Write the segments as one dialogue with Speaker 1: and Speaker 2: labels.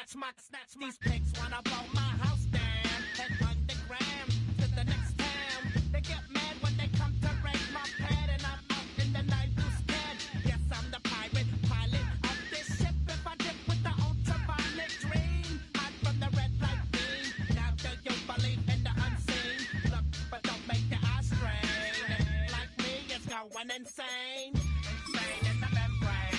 Speaker 1: snatch these pigs wanna blow my house down. Head underground to the next town. They get mad when they come to raid my pad, and I'm out in the night too scared. Yes, I'm the pirate pilot of this ship. If I dip with the ultraviolet dream, hide from the red light beam. Now do you believe in the unseen? Look, but don't make your eyes strain. Like me, it's going insane. Insane in the membrane.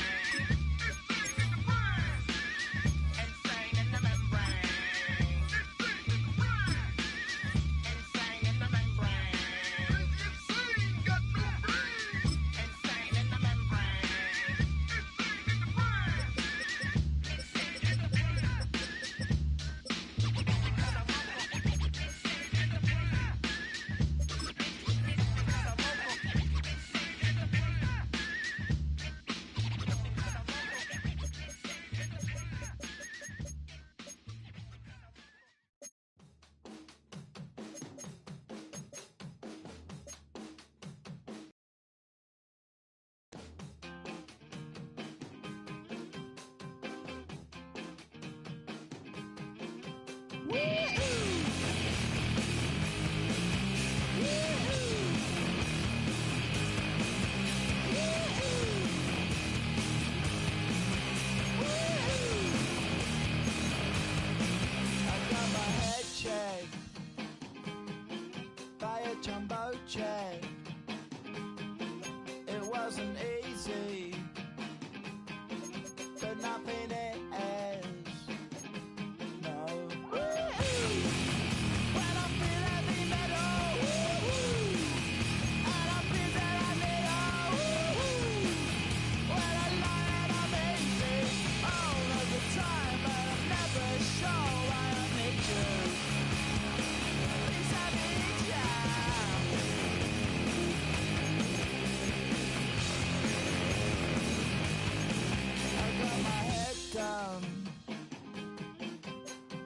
Speaker 2: Jumbo jet. It wasn't easy, but nothing is. No. When I feel heavy metal, and I feel that I need when I lie and I'm easy all of the time, but I'm never sure why I need you. Please have me down.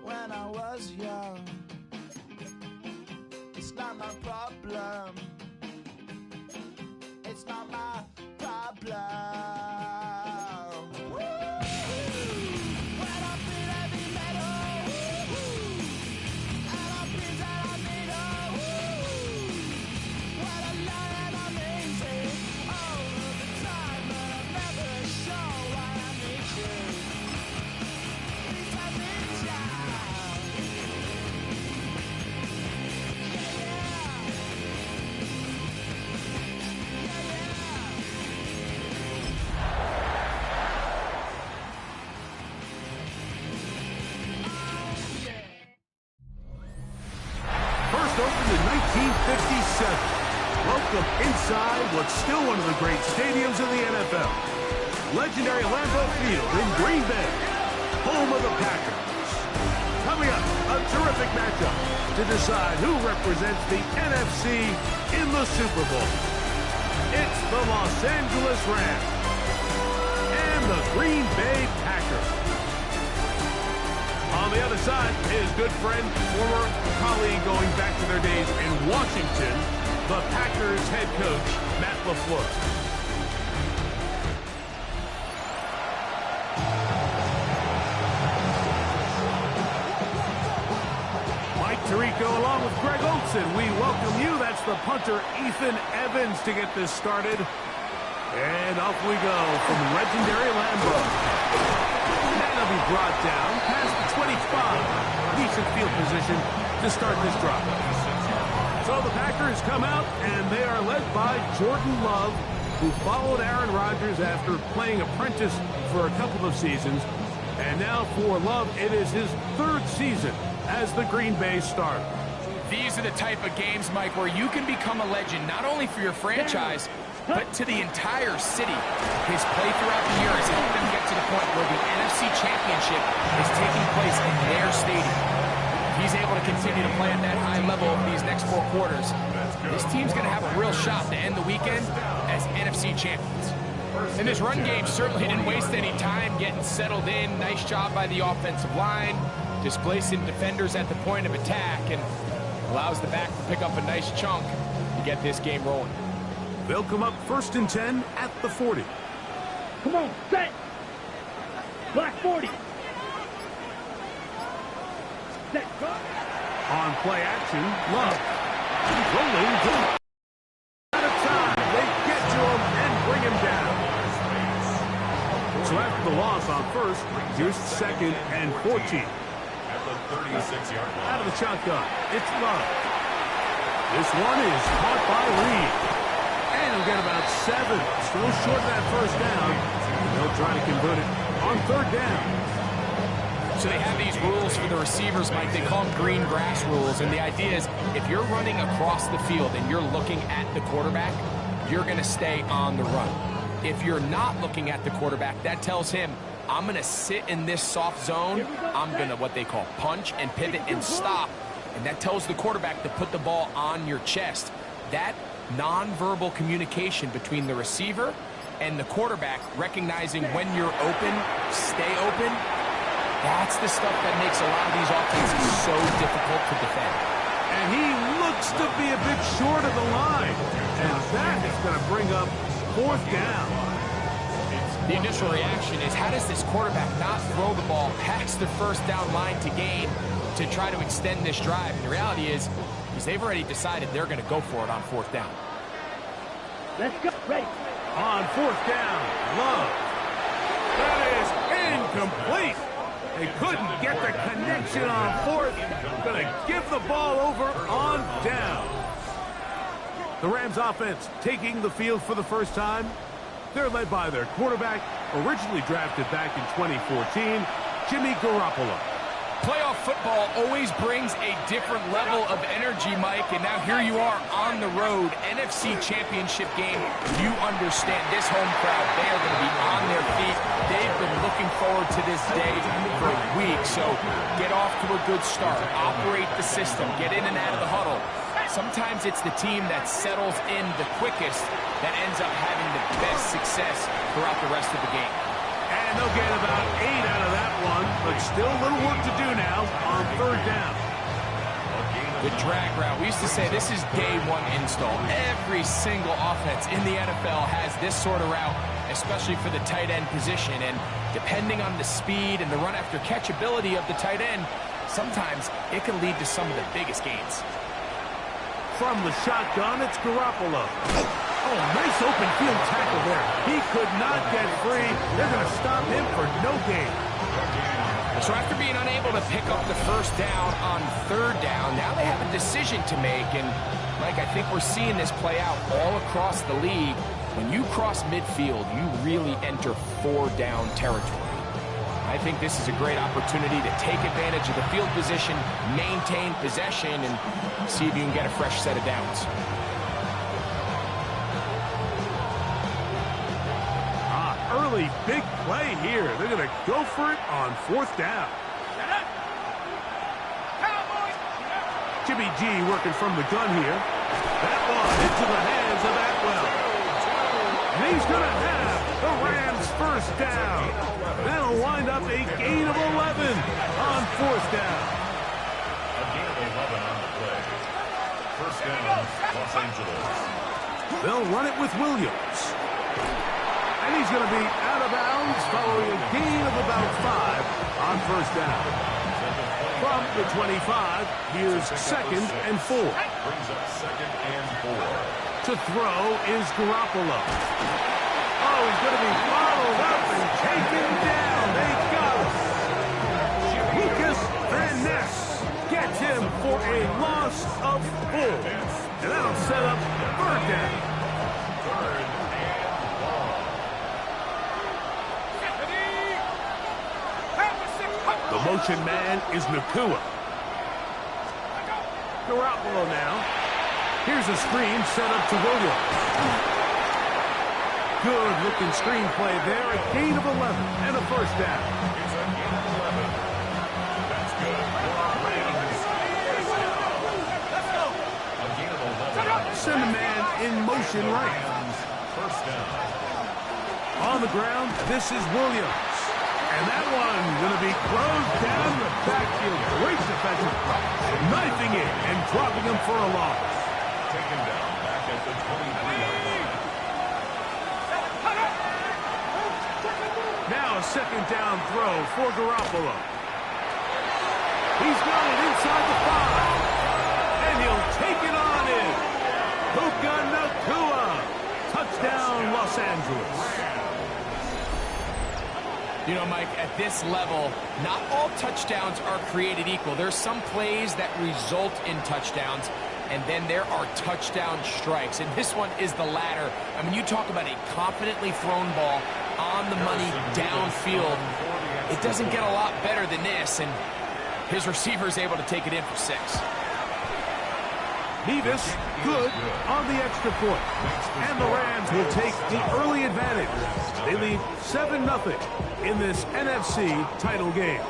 Speaker 2: When I was young, it's not my problem. It's not my problem. When I feel heavy metal, and I feel that I need when I lie and I'm easy all of the time, but I'm never sure why I need you. Please have me down.
Speaker 3: First opened in 1957. Welcome inside what's still one of the great stadiums in the NFL. Legendary Lambeau Field in Green Bay, home of the Packers. Coming up, a terrific matchup to decide who represents the NFC in the Super Bowl. It's the Los Angeles Rams and the Green Bay Packers. On the other side, his good friend, former colleague going back to their days in Washington, the Packers head coach, Matt LaFleur. Mike Tirico along with Greg Olson. We welcome you. That's the punter, Ethan Evans, to get this started. And off we go from legendary Lambeau. That'll be brought down past the 25. Decent field position to start this drive. So the Packers come out, and they are led by Jordan Love, who followed Aaron Rodgers after playing apprentice for a couple of seasons. And now for Love, it is his third season as the Green Bay starter.
Speaker 4: These are the type of games, Mike, where you can become a legend, not only for your franchise, but to the entire city. His play throughout the year has helped them get to the point where the NFC Championship is taking place in their stadium. If he's able to continue to play at that high level over these next 4 quarters, this team's going to have a real shot to end the weekend as NFC champions. And this run game certainly didn't waste any time getting settled in. Nice job by the offensive line, displacing defenders at the point of attack, and allows the back to pick up a nice chunk to get this game rolling.
Speaker 3: They'll come up 1st and 10 at the 40.
Speaker 5: Come on, set. Black 40.
Speaker 3: On play action, Love. Rolling to out of time. They get to him and bring him down. So after the loss on first, here's 2nd and 14.
Speaker 5: At the 36-yard line.
Speaker 3: Out of the shotgun, it's Love. This one is caught by Reed. And he'll get about 7. Still short of that first down. They'll try to convert it on 3rd down.
Speaker 4: So they have these rules for the receivers, Mike. They call them green grass rules. And the idea is if you're running across the field and you're looking at the quarterback, you're going to stay on the run. If you're not looking at the quarterback, that tells him, I'm going to sit in this soft zone. I'm going to what they call punch and pivot and stop. And that tells the quarterback to put the ball on your chest. That nonverbal communication between the receiver and the quarterback, recognizing when you're open, stay open, that's the stuff that makes a lot of these offenses so difficult to defend.
Speaker 3: And he looks to be a bit short of the line. And that is going to bring up 4th down.
Speaker 4: The initial reaction is, how does this quarterback not throw the ball past the first down line to gain to try to extend this drive? And the reality is they've already decided they're going to go for it on 4th down.
Speaker 2: Let's go. Ready.
Speaker 3: On 4th down, Love. That is incomplete. They couldn't get the connection on 4th. Going to give the ball over on down. The Rams offense taking the field for the first time. They're led by their quarterback, originally drafted back in 2014, Jimmy Garoppolo.
Speaker 4: Playoff football always brings a different level of energy, Mike, and now here you are on the road, NFC Championship game. You understand this home crowd, they are going to be on their feet. They've been looking forward to this day for weeks, so get off to a good start. Operate the system, get in and out of the huddle. Sometimes it's the team that settles in the quickest that ends up having the best success throughout the rest of the game.
Speaker 3: And they'll get about 8 out of that one, but still a little work to do now on 3rd down.
Speaker 4: The drag route. We used to say this is day one install. Every single offense in the NFL has this sort of route, especially for the tight end position. And depending on the speed and the run after catch ability of the tight end, sometimes it can lead to some of the biggest gains.
Speaker 3: From the shotgun, it's Garoppolo. Oh, nice open field tackle there. He could not get free. They're going to stop him for no gain.
Speaker 4: So after being unable to pick up the first down on 3rd down, now they have a decision to make. And, Mike, I think we're seeing this play out all across the league. When you cross midfield, you really enter 4-down territory. I think this is a great opportunity to take advantage of the field position, maintain possession, and see if you can get a fresh set of downs.
Speaker 3: Early big play here. They're going to go for it on 4th down. Jimmy G working from the gun here. That one into the hands of Atwell. And he's going to have the Rams' first down. That'll wind up a gain of 11 on 4th down.
Speaker 5: A gain of 11 on the play. First down, Los Angeles.
Speaker 3: They'll run it with Williams. And he's going to be out of bounds following a gain of about 5 on 1st down. From the 25, here's 2nd and 4.
Speaker 5: Brings up 2nd and 4.
Speaker 3: To throw is Garoppolo. Oh, he's going to be followed up and taken down. They got him. Lucas Van Ness gets him for a loss of 4. And that'll set up 3rd down. The motion man is Nakua. Garoppolo now. Here's a screen set up to Williams. Good looking screen play there. A gain of 11 and a first down.
Speaker 5: It's a gain of 11. That's good. A gain of 11.
Speaker 3: Send a man in motion right.
Speaker 5: First down.
Speaker 3: On the ground, this is Williams. And that one going to be closed down the backfield. Great defensive play. Knifing it and dropping him for a loss.
Speaker 5: Taken down back at the 23-yard line.
Speaker 3: Now a 2nd down throw for Garoppolo. He's got it inside the 5. And he'll take it on in. Puka Nacua. Touchdown, Los Angeles.
Speaker 4: You know, Mike, at this level, not all touchdowns are created equal. There's some plays that result in touchdowns, and then there are touchdown strikes. And this one is the latter. I mean, you talk about a confidently thrown ball on the money downfield. It doesn't get a lot better than this, and his receiver is able to take it in for 6.
Speaker 3: Nevis, good on the extra point. And the Rams will take the early advantage. They lead 7-0 in this NFC title game.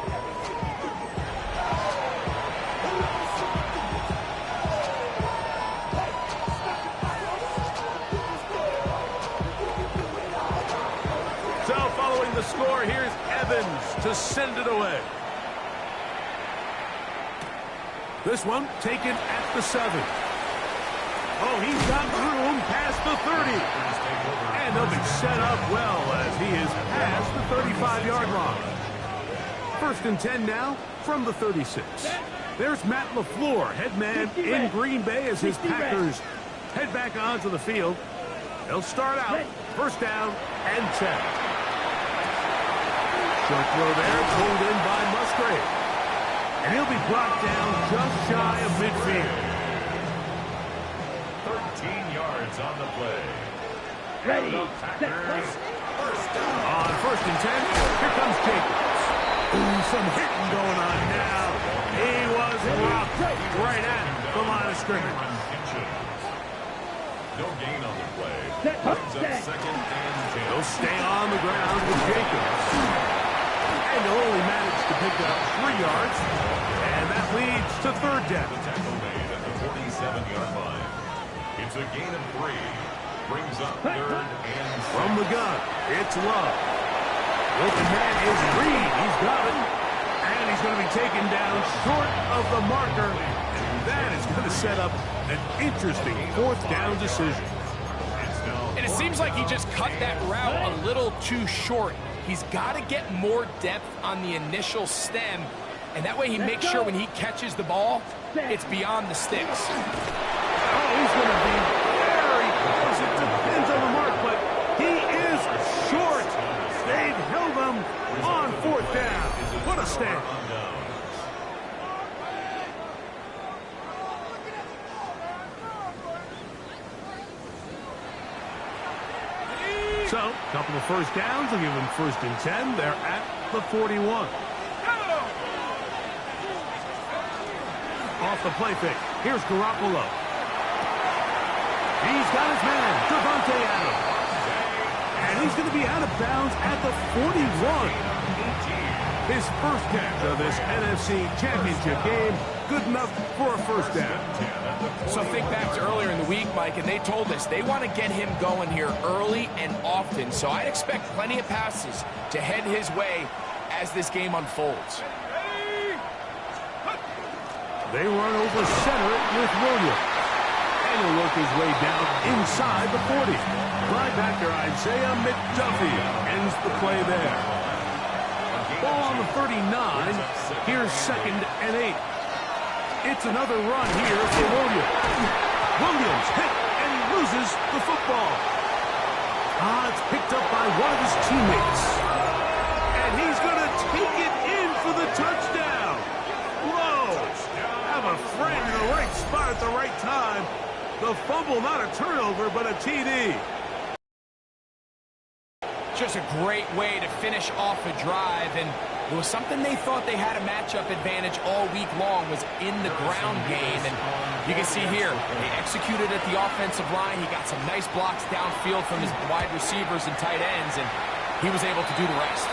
Speaker 3: So following the score, here's Evans to send it away. This one taken at the 7. Oh, he's got room past the 30. And they'll be set up well as he is past the 35-yard line. 1st and 10 now from the 36. There's Matt LaFleur, head man in Green Bay as his Packers head back onto the field. They'll start out 1st down and 10. Short throw there, pulled in by Musgrave. And he'll be brought down just shy of midfield.
Speaker 5: 13 yards on the play.
Speaker 2: Ready,
Speaker 5: The
Speaker 2: set,
Speaker 5: Packers, first down.
Speaker 3: On 1st and 10, here comes Jacobs. Ooh, some hitting going on now. He was rocked right at the line of scrimmage.
Speaker 5: No gain on the play.
Speaker 2: Set,
Speaker 5: Brings up
Speaker 2: set.
Speaker 5: 2nd and 10.
Speaker 3: They'll stay on the ground with Jacobs. And they'll only manage to pick up 3 yards. And that leads to 3rd down.
Speaker 5: The tackle made at the 47-yard line. It's a gain of 3. Brings up 3rd and 6.
Speaker 3: From the gun, it's Love. Open man is Reed. He's got it. And he's going to be taken down short of the marker. And that is going to set up an interesting 4th down decision.
Speaker 4: And it seems like he just cut that route a little too short. He's got to get more depth on the initial stem, and that way he makes sure when he catches the ball, it's beyond the sticks.
Speaker 3: Oh, he's going to be very close. It depends on the mark, but he is short. They've held him on 4th down. What a stand. So, a couple of 1st downs will give them 1st and 10. They're at the 41. Off the play fake. Here's Garoppolo. He's got his man, Devontae Adams. And he's going to be out of bounds at the 41. His first catch of this NFC Championship game. Good enough for a 1st down.
Speaker 4: So think back to earlier in the week, Mike, and they told us they want to get him going here early and often. So I'd expect plenty of passes to head his way as this game unfolds.
Speaker 3: They run over center with Williams. And he'll work his way down inside the 40. Linebacker Isaiah McDuffie ends the play there. Ball on the 39. Here's 2nd and 8. It's another run here for Williams. Williams hit, and he loses the football. It's picked up by one of his teammates. And he's going to take it in for the touchdown. Whoa! Have a friend in the right spot at the right time. The fumble, not a turnover, but a TD.
Speaker 4: Just a great way to finish off a drive, and it was something they thought they had a matchup advantage all week long, was in the ground game. And you can see here, they executed at the offensive line. He got some nice blocks downfield from his wide receivers and tight ends, and he was able to do the rest.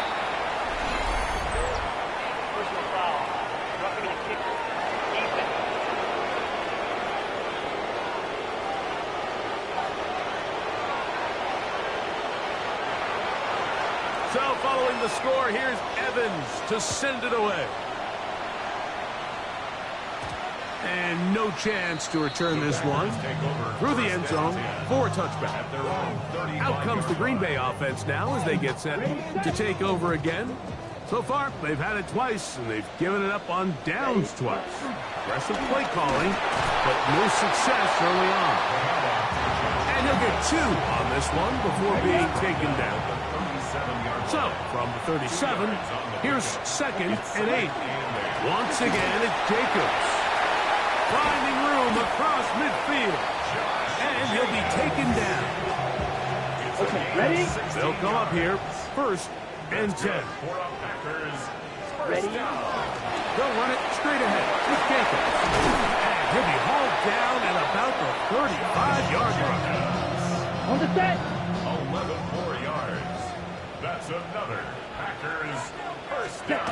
Speaker 3: So following the score, here's Evans to send it away. And no chance to return this one through the end zone for a touchback. Out comes the Green Bay offense now as they get set to take over again. So far, they've had it twice, and they've given it up on downs twice. Aggressive play calling, but no success early on. And he'll get 2 on this one before being taken down. So, from the 37, here's 2nd and 8. Once again, it's Jacobs. Finding room across midfield. And he'll be taken down.
Speaker 2: Okay, ready?
Speaker 3: They'll come up here, 1st and 10.
Speaker 2: Ready?
Speaker 3: They'll run it straight ahead with Jacobs. And he'll be hauled down at about the 35-yard line.
Speaker 2: On the set.
Speaker 5: 11 more yards. That's another Packers first down.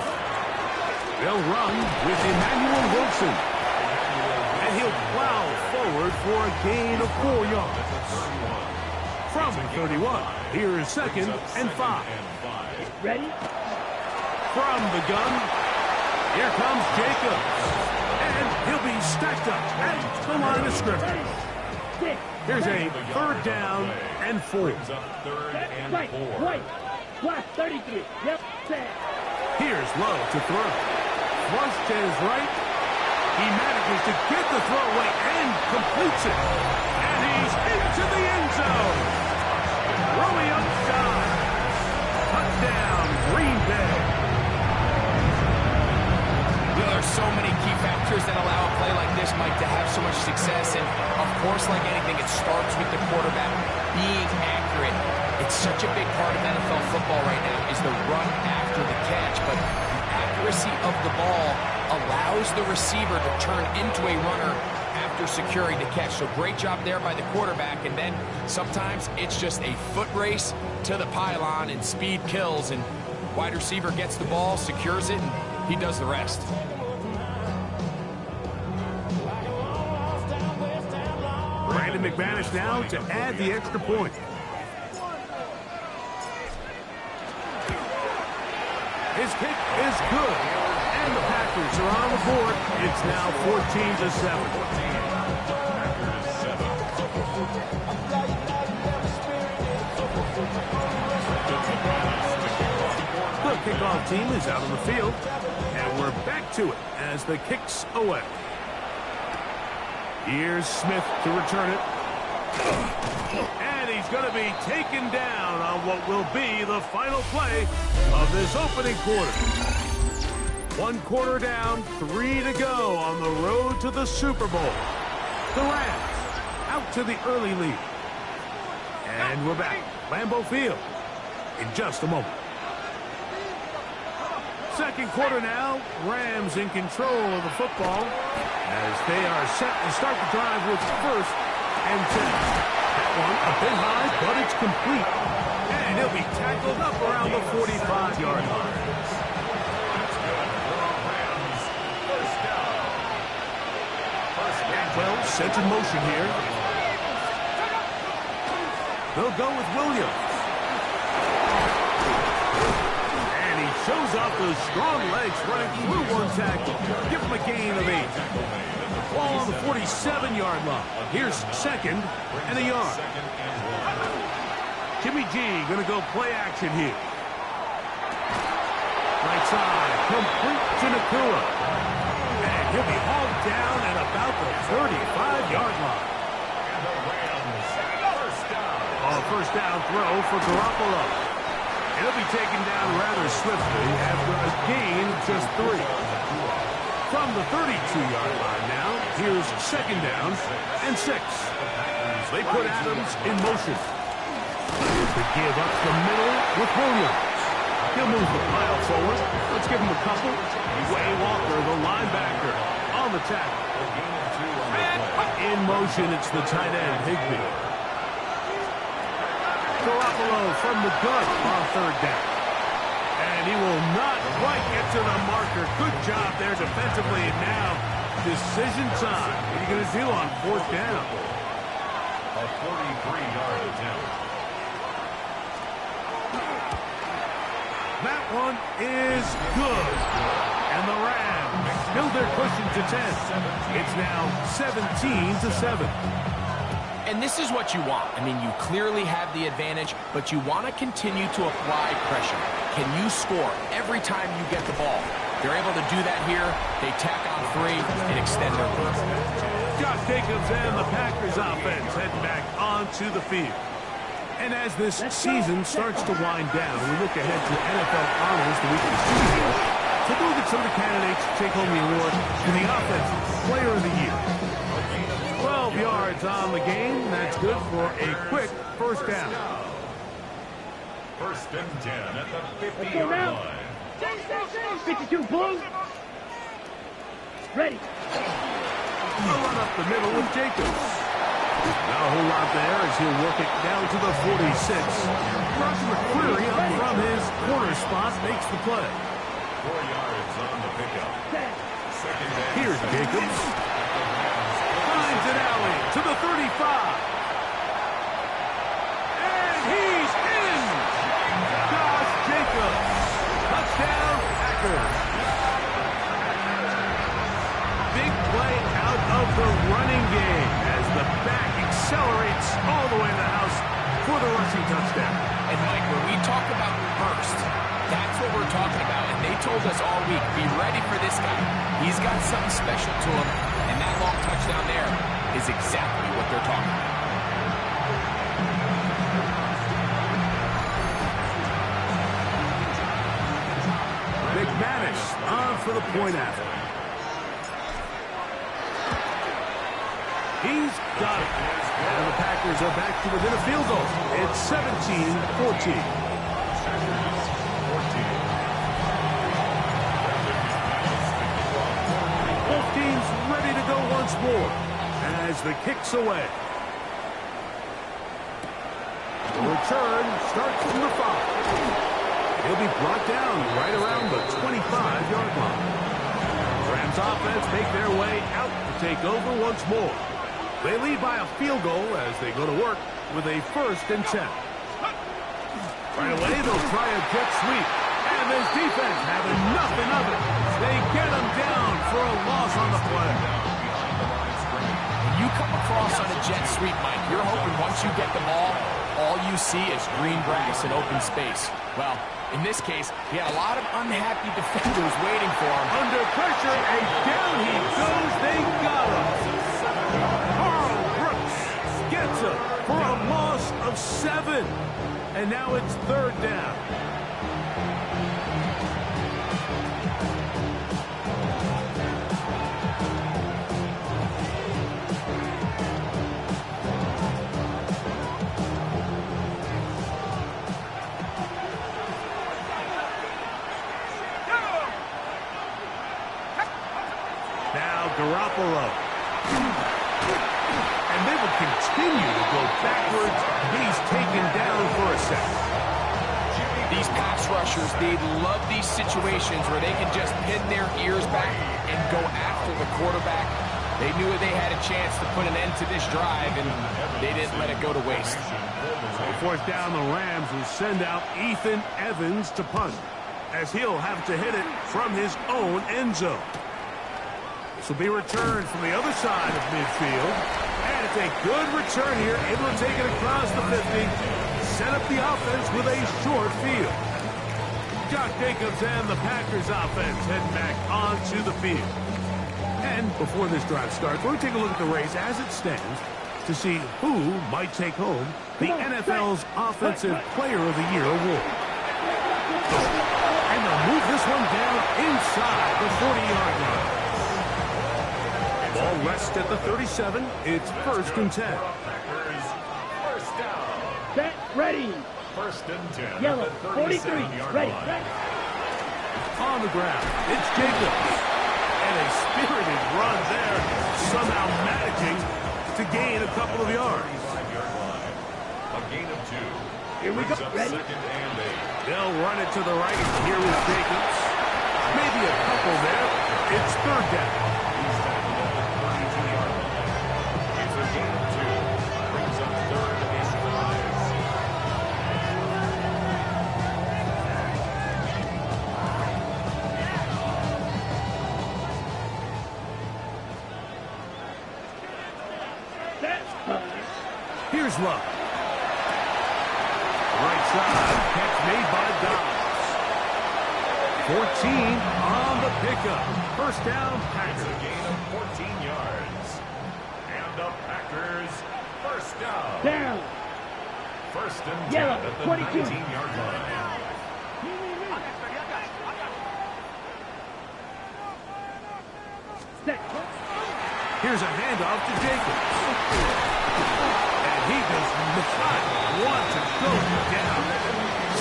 Speaker 3: They'll run with Emmanuel Wilson. And he'll plow forward for a gain of 4 yards. From the 31, here is 2nd and 5.
Speaker 2: Ready?
Speaker 3: From the gun, here comes Jacobs. And he'll be stacked up at the line of scrimmage. Here's a 3rd down and 4.
Speaker 2: Right, right. Watch, 33. Yep, set.
Speaker 3: Here's Lowe to throw. Flush to his right. He manages to get the throw away and completes it. And he's into the end zone. Romeo Dobbs. Touchdown, Green Bay.
Speaker 4: There's so many key factors that allow a play like this, Mike, to have so much success. And, of course, like anything, it starts with the quarterback being accurate. It's such a big part of NFL football right now is the run after the catch. But the accuracy of the ball allows the receiver to turn into a runner after securing the catch. So great job there by the quarterback. And then sometimes it's just a foot race to the pylon and speed kills. And wide receiver gets the ball, secures it, and he does the rest.
Speaker 3: Brandon McManus now to add the extra point. His kick is good. And the Packers are on the board. It's now 14-7. The kickoff team is out on the field. And we're back to it as the kick's away. Here's Smith to return it. And he's going to be taken down on what will be the final play of this opening quarter. 1 quarter down, 3 to go on the road to the Super Bowl. The Rams out to the early lead. And we're back. Lambeau Field in just a moment. Second quarter now, Rams in control of the football as they are set to start the drive with 1st and 10. That one a bit high, but it's complete. And he'll be tackled up around the 45-yard line. Well, set in motion here. They'll go with Williams. Shows off those strong legs running through 1 tackle. Give him a gain of 8. Ball on the 47-yard line. Here's 2nd and a yard. Jimmy G going to go play action here. Right side, complete to Nakua. And he'll be hauled down at about the 35-yard line. First down throw for Garoppolo. He'll be taken down rather swiftly after a gain of just 3. From the 32-yard line now, here's 2nd down and 6. They put Adams in motion. To give up the middle with Williams. He'll move the pile forward. Let's give him a couple. Way Walker, the linebacker, on the tackle. In motion, it's the tight end, Higbee. Garoppolo from the gun on 3rd down. And he will not quite get to the marker. Good job there defensively. And now, decision time. What are you going to do on 4th down?
Speaker 5: A 43-yard attempt.
Speaker 3: That one is good. And the Rams build their cushion to 10. It's now 17-7.
Speaker 4: And this is what you want. I mean, you clearly have the advantage, but you want to continue to apply pressure. Can you score every time you get the ball? They're able to do that here. They tack on 3 and extend their lead.
Speaker 3: Josh Jacobs and the Packers offense heading back onto the field. And as this season starts to wind down, we look ahead to NFL honors the week of the Super Bowl. Take a look at some of the candidates to take home the award for the Offensive Player of the Year. 12 yards on the game. That's good for a quick first down.
Speaker 5: First and 10 at the 50-yard line.
Speaker 2: 52 Blue. Ready.
Speaker 3: A run up the middle with Jacobs. Now a whole lot there as he'll work it down to the 46. Roger McCreary up from his corner spot makes the play.
Speaker 5: 4 yards on the pickup. Second and
Speaker 3: Here's Jacobs. Finds an alley to the 35. And he's in! Josh Jacobs. Touchdown, Packers. Big play out of the running game as the back accelerates all the way to the house for the rushing touchdown.
Speaker 4: And Mike, when we talk about burst, that's what we're talking about. And they told us all week, be ready for this guy. He's got something special to him. And that long touchdown there is exactly what they're talking about.
Speaker 3: McManus on for the point after. He's got it. And the Packers are back to within a field goal. It's 17-14. Both teams ready to go once more as the kick's away. The return starts from the 5. He'll be brought down right around the 25-yard line. Rams offense make their way out to take over once more. They lead by a field goal as they go to work with a 1st and 10. Right away, they'll try a jet sweep. And this defense having nothing of it. They get him down for a loss on the play.
Speaker 4: When you come across on a jet sweep, Mike, you're hoping once you get the ball, all you see is green grass and open space. Well, in this case, he had a lot of unhappy defenders waiting for him.
Speaker 3: Under pressure, and down he goes. They got him. Carl Brooks gets him for a loss of 7. And now it's 3rd down. Garoppolo. And they will continue to go backwards. He's taken down for a second.
Speaker 4: These pass rushers, they love these situations where they can just pin their ears back and go after the quarterback. They knew they had a chance to put an end to this drive, and they didn't let it go to waste.
Speaker 3: Fourth down, the Rams will send out Ethan Evans to punt, as he'll have to hit it from his own end zone. This will be returned from the other side of midfield. And it's a good return here, able to take it across the 50. Set up the offense with a short field. Josh Jacobs and the Packers offense heading back onto the field. And before this drive starts, we're going to take a look at the race as it stands to see who might take home the NFL's Offensive Player of the Year award. And they'll move this one down inside the 40-yard line. Ball rests at the 37. It's 1st and 10.
Speaker 5: Packers, first down.
Speaker 2: Set, ready.
Speaker 5: 1st and 10.
Speaker 2: Yellow,
Speaker 5: at the
Speaker 2: 43.
Speaker 5: 37-yard
Speaker 2: Ready.
Speaker 5: line.
Speaker 3: On the ground, it's Jacobs. And a spirited run there, somehow managing to gain a couple of yards.
Speaker 5: 5-yard line. A gain of 2.
Speaker 2: Here we go.
Speaker 5: Brings up
Speaker 2: Ready.
Speaker 5: 2nd and 8.
Speaker 3: They'll run it to the right here with Jacobs. Maybe a couple there. It's 3rd down.
Speaker 5: He's tackled at the 32-yard line. It's a gain of 2. Brings up 3rd and 5.
Speaker 2: Set, punt.
Speaker 3: Here's Love. Right side, catch made by Dobbs. 14 on the pickup. First down,
Speaker 5: It's a
Speaker 3: Packers.
Speaker 5: gain of 14 yards. And the Packers, first down.
Speaker 2: Down.
Speaker 5: First and 10
Speaker 2: Yellow,
Speaker 5: at the
Speaker 2: 22.
Speaker 5: 19-yard line.
Speaker 2: Set.
Speaker 3: Here's a handoff to Jacobs. And he does not want to go down.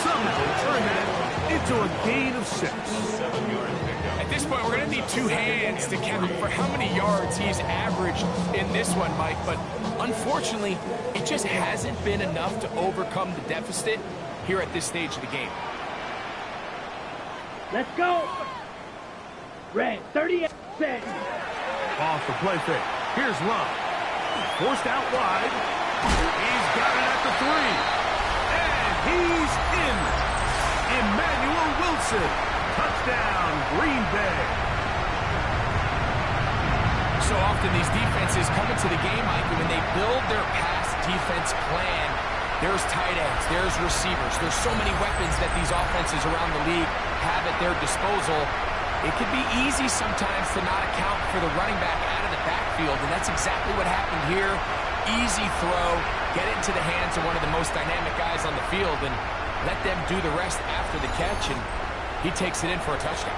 Speaker 3: Somehow turn that into a gain of 6.
Speaker 5: 7-yard pickup.
Speaker 4: At this point, we're going to need 2 hands to count for how many yards he's averaged in this one, Mike. But unfortunately, it just hasn't been enough to overcome the deficit here at this stage of the game.
Speaker 2: Let's go. Red, 38 set.
Speaker 3: Off the play fake. Here's Love. Forced out wide. He's got it at the 3. And he's in. Emmanuel Wilson. Touchdown, Green Bay.
Speaker 4: So often these defenses come into the game, Mike, and when they build their pass defense plan, there's tight ends, there's receivers, there's so many weapons that these offenses around the league have at their disposal. It could be easy sometimes to not account for the running back out of the backfield, and that's exactly what happened here. Easy throw, get it into the hands of one of the most dynamic guys on the field, and let them do the rest after the catch, and he takes it in for a touchdown.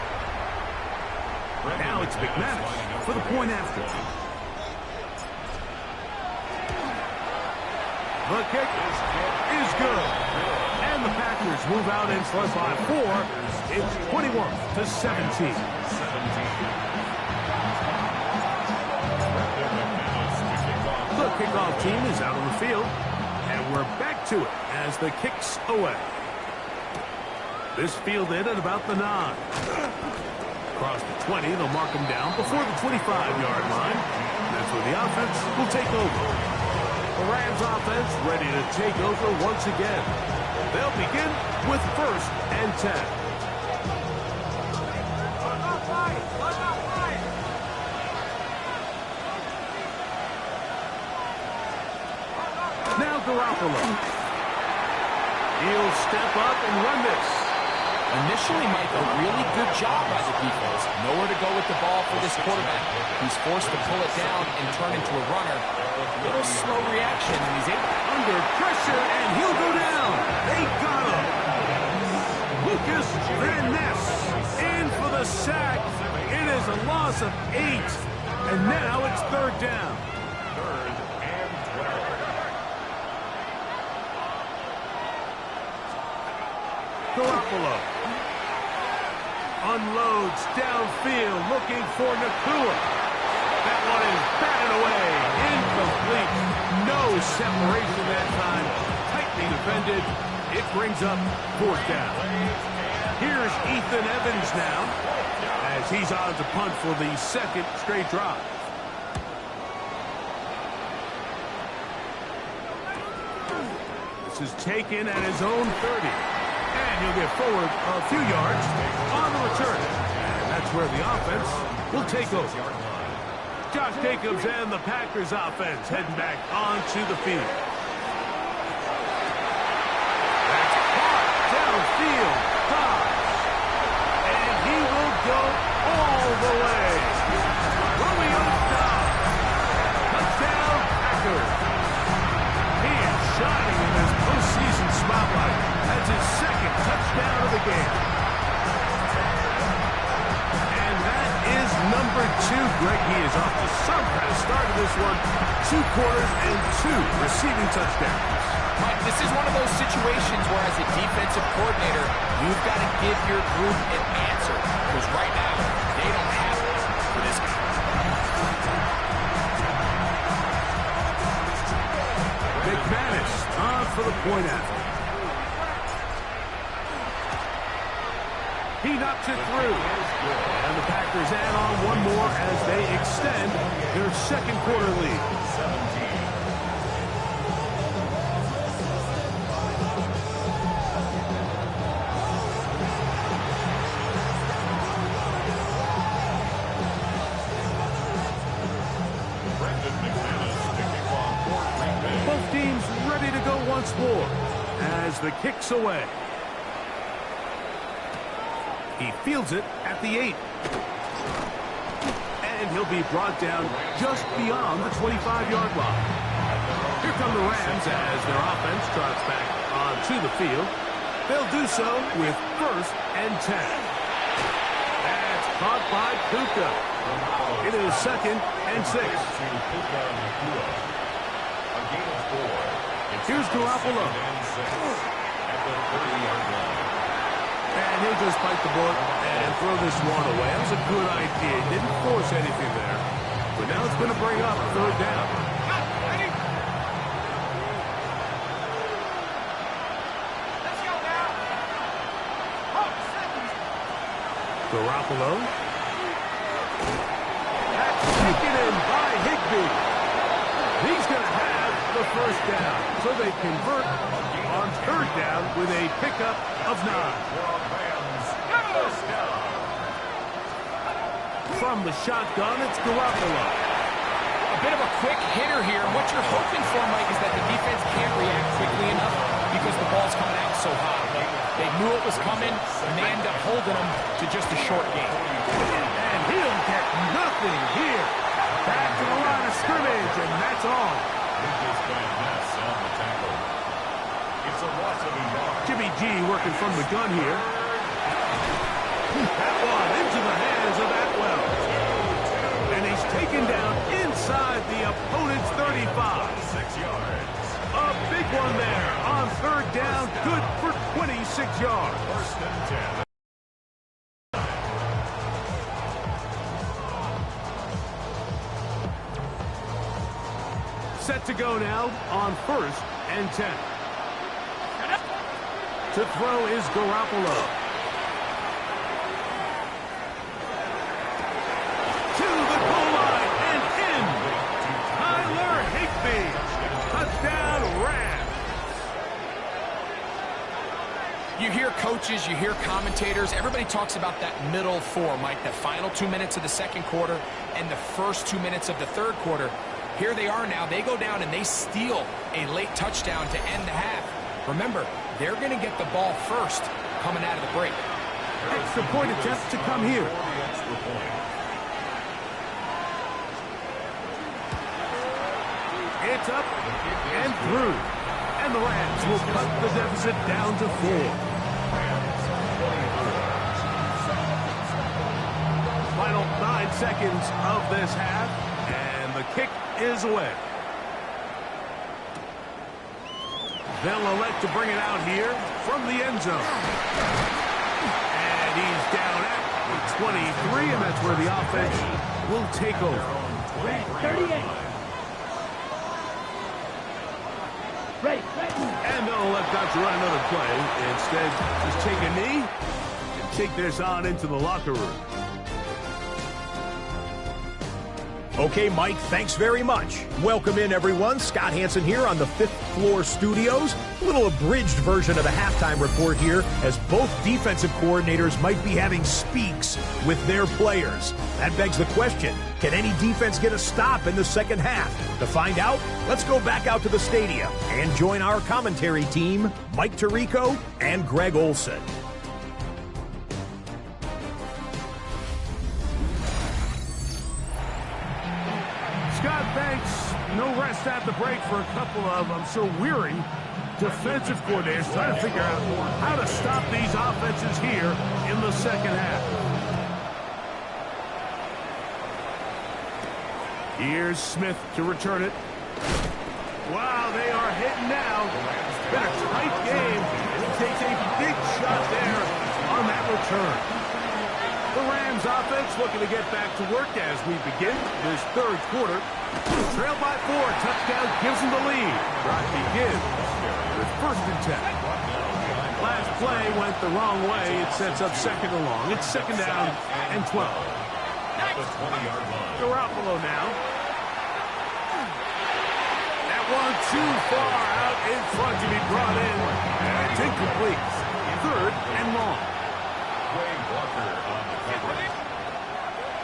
Speaker 3: Now it's McManus for the point after. The kick is good. And the Packers move out in front by 4. It's 21-17. The kickoff team is out on the field. And we're back to it as the kick's away. This fielded at about the 9. Across the 20, they'll mark him down before the 25-yard line. That's where the offense will take over. The Rams offense ready to take over once again. They'll begin with 1st and 10. Now Garoppolo. He'll step up and run this.
Speaker 4: Initially, Mike, a really good job by the defense. Nowhere to go with the ball for this quarterback. He's forced to pull it down and turn into a runner. A little slow reaction, and he's able
Speaker 3: Under pressure, and he'll go down. They got him. Lucas Van Ness in for the sack. It is a loss of 8. And now it's 3rd down.
Speaker 5: 3rd and 12.
Speaker 3: Garoppolo unloads downfield, looking for Nakua. That one is batted away, incomplete. No separation that time. Tightly defended. It brings up 4th down. Here's Ethan Evans now, as he's on to punt for the 2nd straight drive. This is taken at his own 30. And he'll get forward a few yards on the return. And that's where the offense will take over. Josh Jacobs and the Packers offense heading back onto the field. That's caught downfield. Dobbs. And he will go all the way. Romeo Dobbs. Touchdown, Packers. He is shining in this postseason spotlight. That's his 2nd touchdown of the game. And that is number 2. Greg, he is off to some kind of start of this one. 2 quarters and 2 receiving touchdowns.
Speaker 4: Mike, this is one of those situations where as a defensive coordinator, you've got to give your group an answer. Because right now, they don't have it for this guy.
Speaker 3: McManus on for the point after. He knocks it through. And the Packers add on one more as they extend their 2nd quarter lead.
Speaker 5: 17. Brendan McManus to kick off for Green Bay.
Speaker 3: Both teams ready to go once more as the kick's away. He fields it at the 8. And he'll be brought down just beyond the 25-yard line. Here come the Rams as their offense trots back onto the field. They'll do so with 1st and 10. That's caught by Puka. It is 2nd and 6. Here's Garoppolo.
Speaker 5: At the 30-yard line.
Speaker 3: And he'll just bite the bullet and throw this one away. That was a good idea. Didn't force anything there. But now it's going to bring up 3rd down. Garoppolo. That's taken in by Higbee. He's going to have the 1st down. So they convert on 3rd down with a pickup of 9. From the shotgun, it's Garoppolo.
Speaker 4: A bit of a quick hitter here. And what you're hoping for, Mike, is that the defense can't react quickly enough because the ball's coming out so hot. They knew it was coming, and they end up holding them to just a short game.
Speaker 3: And he'll get nothing here. Back to the line of scrimmage, and that's all.
Speaker 5: It's a loss of a yard.
Speaker 3: Jimmy G working from the gun here. That one into the hands of Atwell. And he's taken down inside the opponent's 35.
Speaker 5: 6 yards.
Speaker 3: A big one there on 3rd down. Good for 26 yards.
Speaker 5: 1st and 10.
Speaker 3: Set to go now on 1st and 10. To throw is Garoppolo. To the goal line and in. Tyler Higbee. Touchdown Rams.
Speaker 4: You hear coaches, you hear commentators, everybody talks about that middle 4, Mike, the final 2 minutes of the 2nd quarter and the first 2 minutes of the 3rd quarter. Here they are now. They go down and they steal a late touchdown to end the half. Remember, they're going to get the ball first coming out of the break.
Speaker 3: Extra point attempt to come here. It's up and through. And the Rams will cut the deficit down to 4. Final 9 seconds of this half, and the kick is away. They'll elect to bring it out here from the end zone. And he's down at the 23, and that's where the offense will take over.
Speaker 2: 38.
Speaker 3: And they'll let Dr. run another play. Instead, just take a knee and take this on into the locker room.
Speaker 6: Okay, Mike, thanks very much. Welcome in, everyone. Scott Hansen here on the 5th floor studios. A little abridged version of the halftime report here, as both defensive coordinators might be having speaks with their players. That begs the question, can any defense get a stop in the 2nd half? To find out, let's go back out to the stadium and join our commentary team, Mike Tirico and Greg Olson.
Speaker 3: Scott, thanks. No rest at the break for a couple of, I'm sure, weary defensive coordinators trying to figure out how to stop these offenses here in the 2nd half. Here's Smith to return it. Wow, they are hitting now. It's been a tight game. He takes a big shot there on that return. The Rams offense looking to get back to work as we begin this 3rd quarter. Trail by 4, touchdown gives them the lead. Drive begins with 1st and 10. Last play went the wrong way. It sets up 2nd and long. It's 2nd down and 12.
Speaker 5: At the 20-yard line.
Speaker 3: Garoppolo now. That one too far out in front to be brought in. And it's incomplete. 3rd and long.
Speaker 5: Quay Walker on the coverage.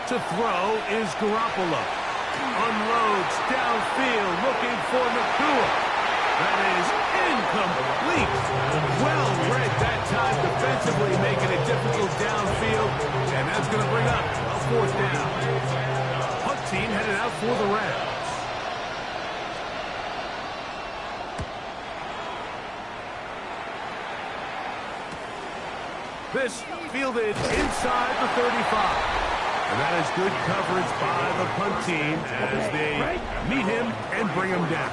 Speaker 3: To throw is Garoppolo. Unloads downfield looking for Nakua. That is incomplete. Well read that time defensively, making it difficult downfield. And that's going to bring up a 4th down. Punt team headed out for the Rams. This fielded inside the 35. And that is good coverage by the punt team as they meet him and bring him down.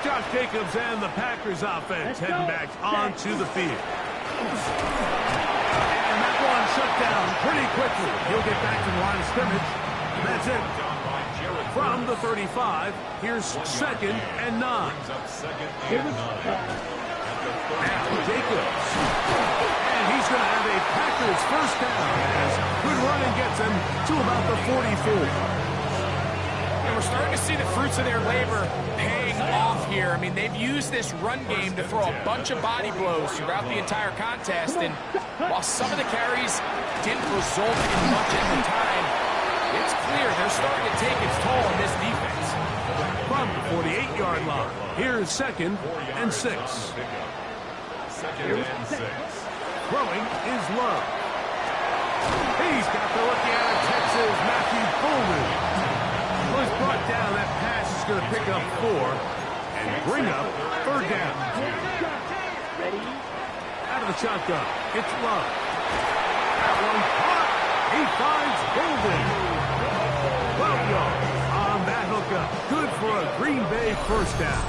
Speaker 3: Josh Jacobs and the Packers offense heading back onto the field. And that one shut down pretty quickly. He'll get back to the line of scrimmage. That's it. From the 35, here's 2nd and 9. Now Jacobs. And he's going to have a Packers 1st down as good running gets him to about the 44.
Speaker 4: And we're starting to see the fruits of their labor paying off here. I mean, they've used this run game to throw a bunch of body blows throughout the entire contest. And while some of the carries didn't result in much at the time, it's clear they're starting to take its toll on this defense.
Speaker 3: From the 48-yard line, here's 2nd and 6.
Speaker 5: 2nd and 6.
Speaker 3: Throwing is Love. He's got the rookie out of Texas, Matthew Coleman. Was brought down. That pass is going to pick up 4 and bring up 3rd down. Out of the shotgun, it's Love. That one caught. He finds Golden. 12 yards on that hookup. Good for a Green Bay 1st down.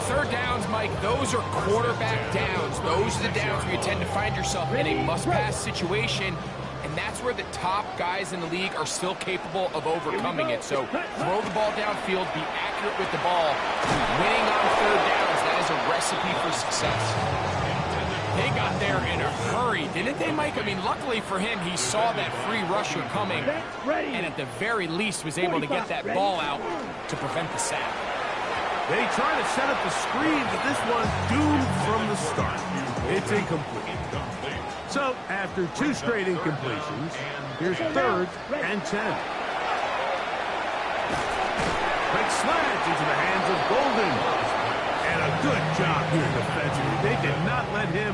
Speaker 4: 3rd downs, Mike, those are quarterback downs. Those are the downs where you tend to find yourself in a must-pass situation, and that's where the top guys in the league are still capable of overcoming it. So throw the ball downfield, be accurate with the ball. Winning on 3rd downs, that is a recipe for success. They got there in a hurry, didn't they, Mike? I mean, luckily for him, he saw that free rusher coming, and at the very least was able to get that ball out to prevent the sack.
Speaker 3: They try to set up the screen, but this one's doomed from the start. It's incomplete. So, after 2 straight incompletions, here's 3rd and 10. Quick slant into the hands of Golden. And a good job here defensively. They did not let him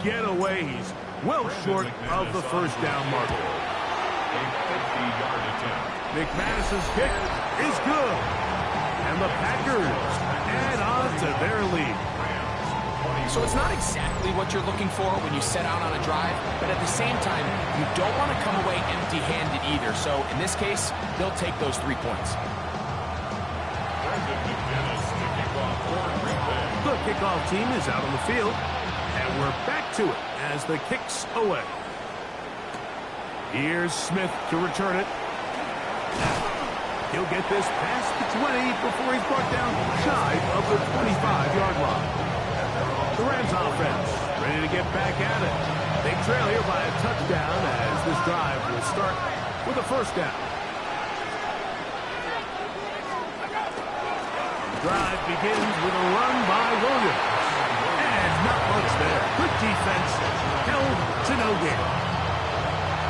Speaker 3: get away. He's well short of the 1st down marker.
Speaker 5: A 50-yard attempt.
Speaker 3: McManus's kick is good. And the Packers add on to their lead.
Speaker 4: So it's not exactly what you're looking for when you set out on a drive, but at the same time, you don't want to come away empty-handed either. So in this case, they'll take those 3 points.
Speaker 3: The kickoff team is out on the field, and we're back to it as the kick's away. Here's Smith to return it. He'll get this past the 20 before he's brought down shy of the 25-yard line. The Rams offense ready to get back at it. They trail here by a touchdown as this drive will start with a 1st down. The drive begins with a run by Williams. And not much there. Good defense held to no gain.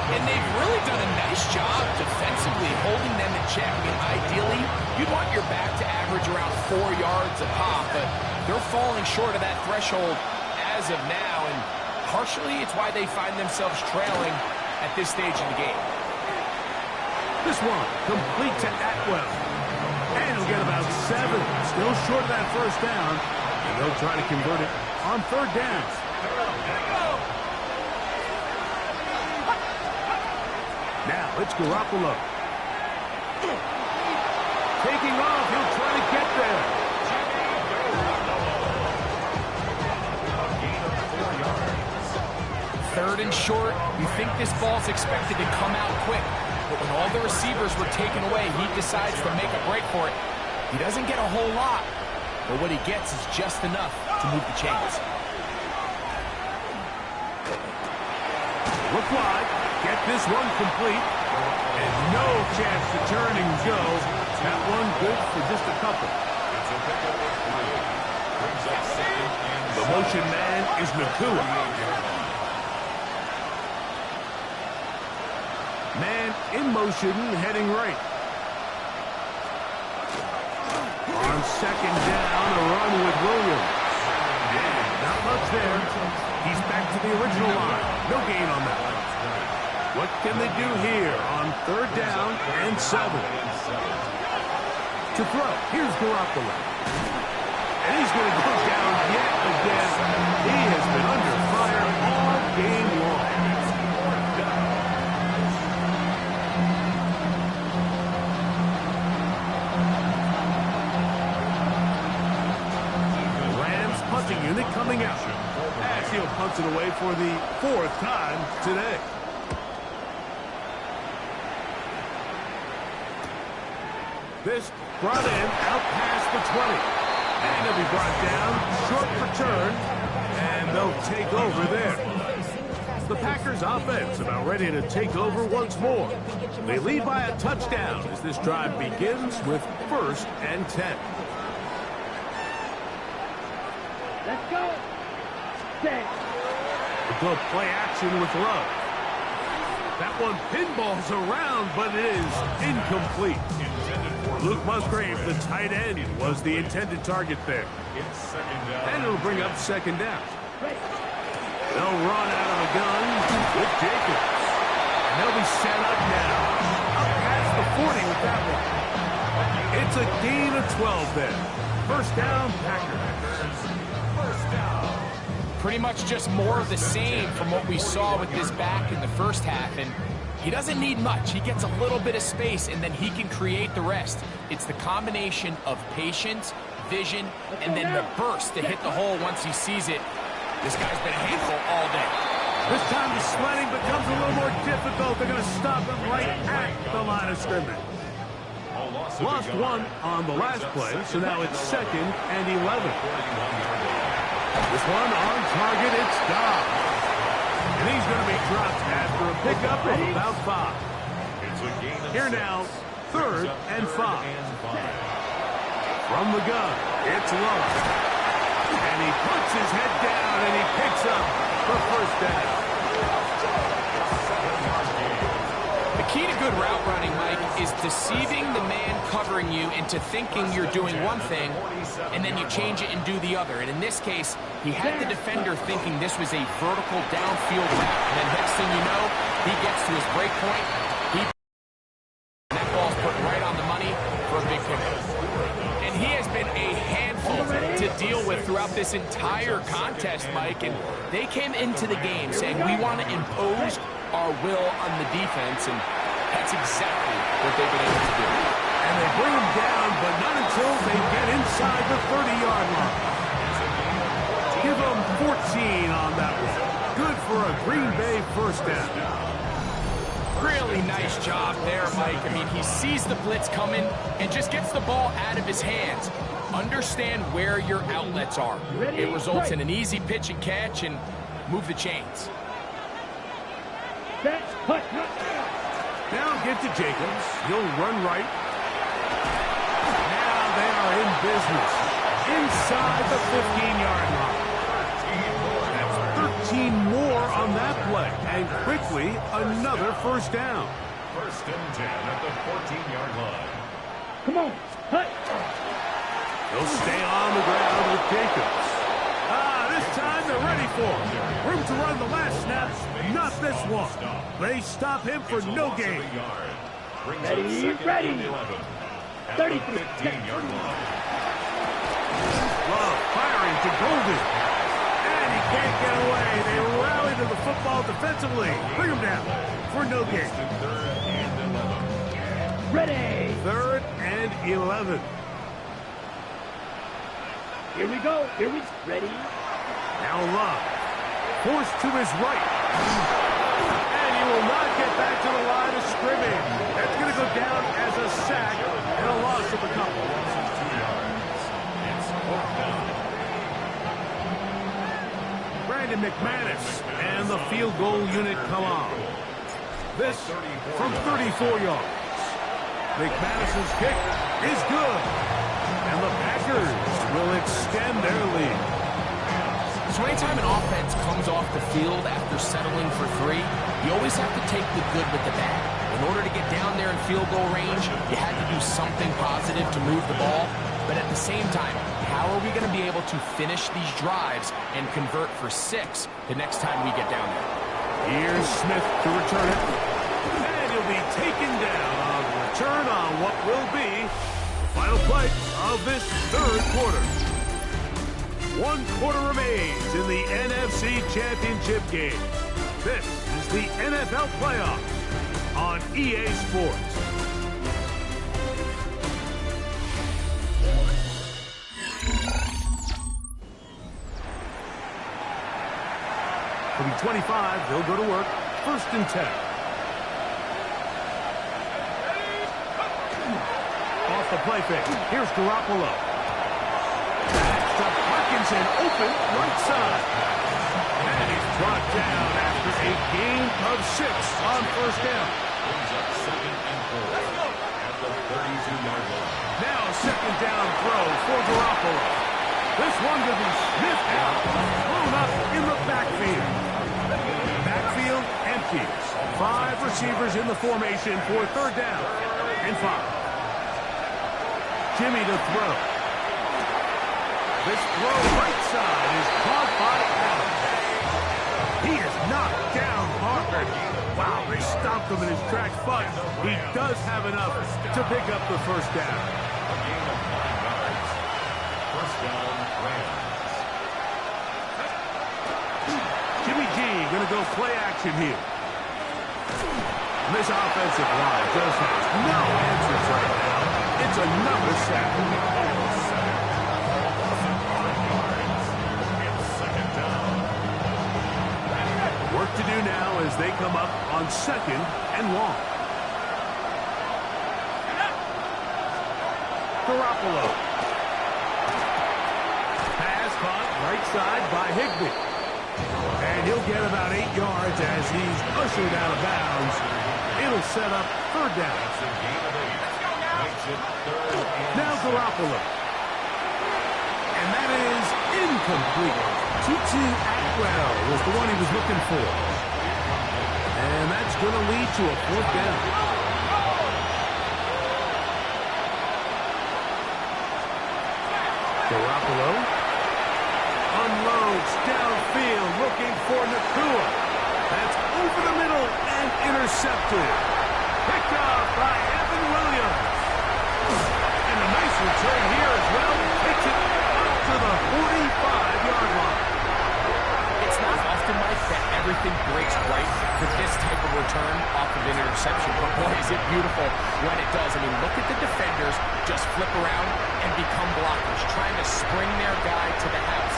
Speaker 4: And they've really done a nice job defensively holding them in check. I mean, ideally, you'd want your back to average around 4 yards a pop, but they're falling short of that threshold as of now, and partially it's why they find themselves trailing at this stage in the game.
Speaker 3: This one complete to Atwell. And he'll get about 7. Still short of that 1st down, and they'll try to convert it on 3rd down. Now it's Garoppolo. Taking off, he'll try to get there.
Speaker 4: Third and short, you think this ball's expected to come out quick, but when all the receivers were taken away, he decides to make a break for it. He doesn't get a whole lot, but what he gets is just enough to move the chains.
Speaker 3: Look wide. Get this one complete. And no chance to turn and go. That one good for just a couple.
Speaker 5: It's a pickup of 3. Brings up 2nd and 7.
Speaker 3: The motion man is Nakua. Man in motion, heading right. On second down, a run with Williams. Not much there. He's back to the original line. No gain on that. What can they do here on third down and 7? To throw, here's Garoppolo. And he's going to go down yet again. He has been under fire all game long. Rams punting unit coming out. As he'll punt it away for the 4th time today. This brought in out past the 20. And he'll be brought down, short return, and they'll take over there. The Packers offense about ready to take over once more. They lead by a touchdown as this drive begins with 1st and 10.
Speaker 2: Let's go. Set.
Speaker 3: The good play action with Love. That one pinballs around, but it is incomplete. Luke Musgrave, the tight end, was the intended target there. And it'll bring up 2nd down. They'll run out of the gun with Jacobs. And they'll be set up now. Up past the 40 with that one. It's a gain of 12 there. 1st down, Packers.
Speaker 4: Pretty much just more of the same from what we saw with this back in the first half. And he doesn't need much. He gets a little bit of space, and then he can create the rest. It's the combination of patience, vision, and then the burst to hit the hole once he sees it. This guy's been a handful all day.
Speaker 3: This time the sledding becomes a little more difficult. They're going to stop him right at the line of scrimmage. Lost one on the last play, so now it's 2nd and 11. This one on target, it's Dobbs. And he's going to be dropped after a pickup of about 5. Here now, 3rd and 5. From the gun, it's Love. And he puts his head down and he picks up the 1st down.
Speaker 4: The key to good route running, Mike, is deceiving the man covering you into thinking you're doing one thing, and then you change it and do the other. And in this case, he had the defender thinking this was a vertical downfield route. And then next thing you know, he gets to his break point. And that ball's put right on the money for a big pickup. And he has been a handful to deal with throughout this entire contest, Mike. And they came into the game saying, we want to impose our will on the defense, and that's exactly what they've been able to do.
Speaker 3: And they bring him down, but not until they get inside the 30-yard line. Give them 14 on that one. Good for a Green Bay 1st down.
Speaker 4: Really nice job there, Mike. I mean, he sees the blitz coming and just gets the ball out of his hands. Understand where your outlets are. It results in an easy pitch and catch and move the chains.
Speaker 3: Now get to Jacobs. He'll run right. Now they are in business. Inside the 15-yard line. That's 13 more on that play. And quickly, another 1st down.
Speaker 5: 1st and 10 at the 14-yard line.
Speaker 2: Come on. Hut.
Speaker 3: He'll stay on the ground with Jacobs. This time they're ready for him. Room to run the last snap. Not this one. They stop him for no gain.
Speaker 2: Ready. 33.
Speaker 5: 15-yard line.
Speaker 3: Love firing to Golden. And he can't get away. They rally to the football defensively. Bring him down for no gain.
Speaker 5: 3rd and 11.
Speaker 2: Ready.
Speaker 3: 3rd and 11.
Speaker 2: Here we go. Ready.
Speaker 3: Now Love. Forced to his right. And he will not get back to the line of scrimmage. That's going to go down as a sack and a loss of a couple. Brandon McManus and the field goal unit come on. This from 34 yards. McManus's kick is good. And the Packers will extend their lead.
Speaker 4: So anytime an offense comes off the field after settling for 3, you always have to take the good with the bad. In order to get down there in field goal range, you had to do something positive to move the ball. But at the same time, how are we going to be able to finish these drives and convert for 6 the next time we get down there?
Speaker 3: Here's Smith to return it. And he'll be taken down on return on what will be the final play of this third quarter. 1 quarter remains in the NFC Championship game. This is the NFL Playoffs on EA Sports. From 25, they'll go to work. 1st and 10. Off the play fake. Here's Garoppolo. That's to Parkinson, open right side. And he's brought down after a gain of 6 on 1st down.
Speaker 5: Brings up 2nd and 4 at the 32-yard line.
Speaker 3: Now a 2nd down throw for Garoppolo. This one to be sniffed out, thrown up in the backfield. Backfield empties. 5 receivers in the formation for 3rd down and 5. Jimmy to throw. This throw right side is caught by Allen. He is knocked down hard. Wow, they stopped him in his tracks, but he does have enough to pick up the 1st down.
Speaker 5: A gain of 9 yards. 1st down, Rams.
Speaker 3: Jimmy G going to go play action here. And this offensive line just has no answers right now. It's another sack.
Speaker 5: 5 yards. It's 2nd down.
Speaker 3: Work to do now as they come up on 2nd and long. Garoppolo. Pass caught right side by Higbee. And he'll get about 8 yards as he's ushered out of bounds. It'll set up 3rd down.
Speaker 5: It's a gain of 8. Makes it 3rd and
Speaker 3: Now Garoppolo. And that is incomplete. Tutu Atwell was the one he was looking for. And that's going to lead to a 4th down. Garoppolo unloads downfield looking for Nakua. That's over the middle and intercepted. Picked off by Evan Williams. And a nice return here as well. Takes it up to the 45-yard line.
Speaker 4: It's not often, Mike, that everything breaks right for this type of return off of an interception. But boy, is it beautiful when it does. I mean, look at the defenders just flip around and become blockers, trying to spring their guy to the house.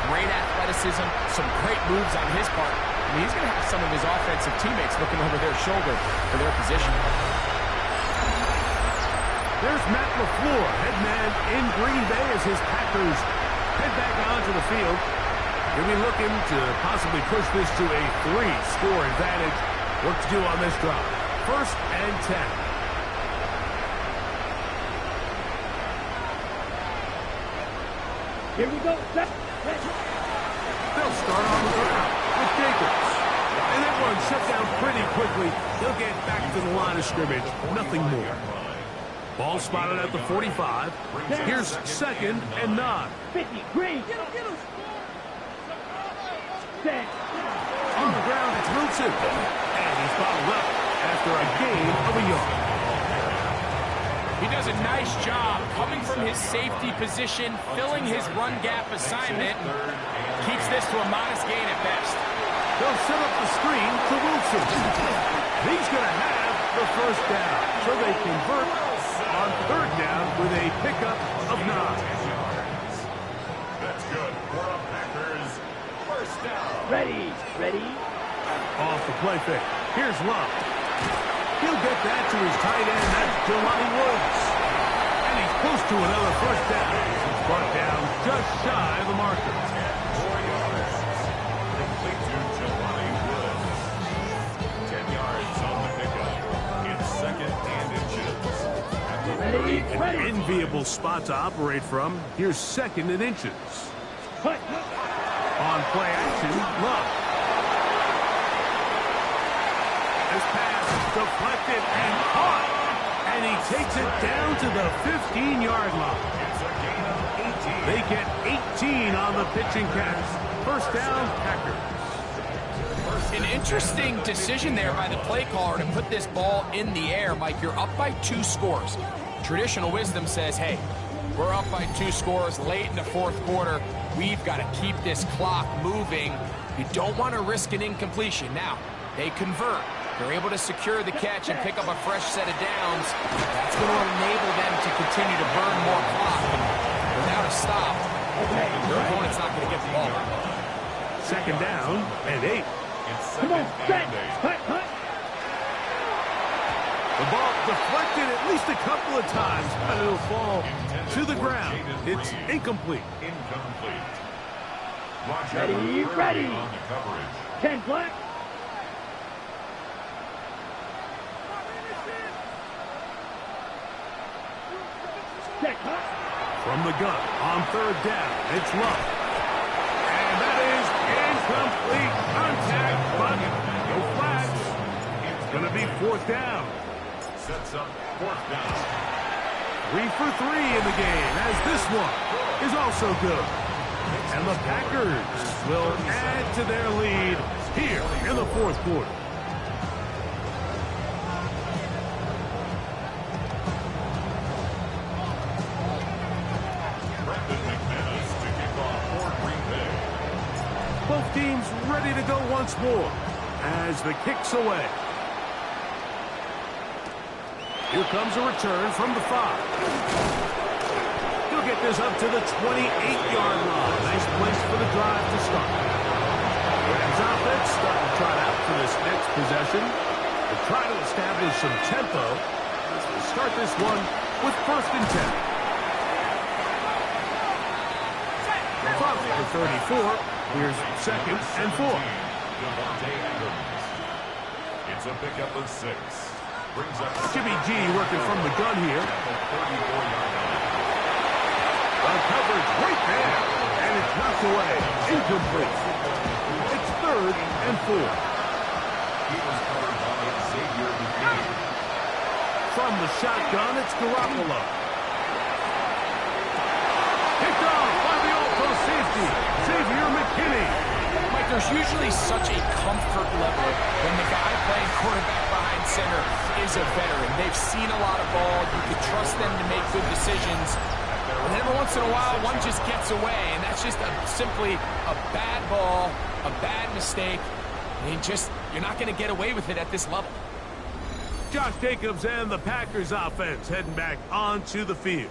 Speaker 4: Great athleticism, some great moves on his part. I mean, he's going to have some of his offensive teammates looking over their shoulder for their position.
Speaker 3: There's Matt LaFleur, head man in Green Bay as his Packers head back onto the field. He'll be looking to possibly push this to a 3-score advantage. Work to do on this drive. 1st and 10.
Speaker 2: Here we go.
Speaker 3: They'll start on the ground with Jacobs. And that one shut down pretty quickly. He'll get back to the line of scrimmage. Nothing more. Ball spotted at the 45. Here's 2nd and 9.
Speaker 2: 50, green. Set.
Speaker 3: On the ground, it's Wilson. And he's bottled up after a gain of a yard.
Speaker 4: He does a nice job coming from his safety position, filling his run gap assignment. Keeps this to a modest gain at best.
Speaker 3: They'll set up the screen to Wilson. He's going to have the 1st down. So they convert on 3rd down with a pickup of 9.
Speaker 5: That's good for a Packers 1st down.
Speaker 2: Ready.
Speaker 3: Off the play fake. Here's Love. He'll get that to his tight end. That's Jelani Woods. And he's close to another 1st down. He's brought down just shy of the marker.
Speaker 5: 4 yards. Complete to Jelani Woods. 10 yards on the pickup. It's 2nd and inches. At the 30.
Speaker 3: An enviable spot to operate from. Here's 2nd and inches. On play action, Love. This pass deflected and caught. And he takes it down to the 15-yard line.
Speaker 5: It's a
Speaker 3: They get 18 on the pitching catch. First down, Packers.
Speaker 4: An interesting decision there by the play caller to put this ball in the air. Mike, you're up by 2 scores. Traditional wisdom says, hey, we're up by 2 scores late in the fourth quarter. We've got to keep this clock moving. You don't want to risk an incompletion. Now, they convert. They're able to secure the catch and pick up a fresh set of downs. That's going to enable them to continue to burn more clock. And without a stop, their opponent's not going to get the ball.
Speaker 3: Second down and 8.
Speaker 2: Come on, set, hut, hut.
Speaker 3: The ball deflected at least a couple of times, but it'll fall to the ground. It's incomplete.
Speaker 5: Incomplete. Watch
Speaker 2: Ready,
Speaker 5: out for
Speaker 2: ready.
Speaker 5: on the coverage.
Speaker 2: 10 black. Set, hut.
Speaker 3: From the gun on third down, it's Love. And that is incomplete contact, but no flags. It's going to be fourth down.
Speaker 5: Sets up fourth down.
Speaker 3: 3 for 3 in the game, as this one is also good. And the Packers will add to their lead here in the fourth quarter.
Speaker 5: Brandon McManus to kick off for Green Bay.
Speaker 3: Both teams ready to go once more as the kick's away. Here comes a return from the 5. He'll get this up to the 28-yard line. Nice place for the drive to start. Rams offense starting to trot out for this next possession. They'll try to establish some tempo as they start this one with first and 10. From the 34, here's second and 4.
Speaker 5: Devontae Adams. It's a pickup of 6. Brings up
Speaker 3: Jimmy G working from the gun here.
Speaker 5: at the 34-yard line.
Speaker 3: Coverage right there, and it's knocked away. Incomplete. It's third and 4.
Speaker 5: He was covered by Xavier McKinney.
Speaker 3: From the shotgun, it's Garoppolo. Picked off by the all-pro safety, Xavier McKinney.
Speaker 4: Mike, there's usually such a comfort level when the guy playing quarterback behind center is a veteran. They've seen a lot of ball. You can trust them to make good decisions. And every once in a while, one just gets away, and that's just simply a bad ball, a bad mistake. You're not going to get away with it at this level.
Speaker 3: Josh Jacobs and the Packers offense heading back onto the field.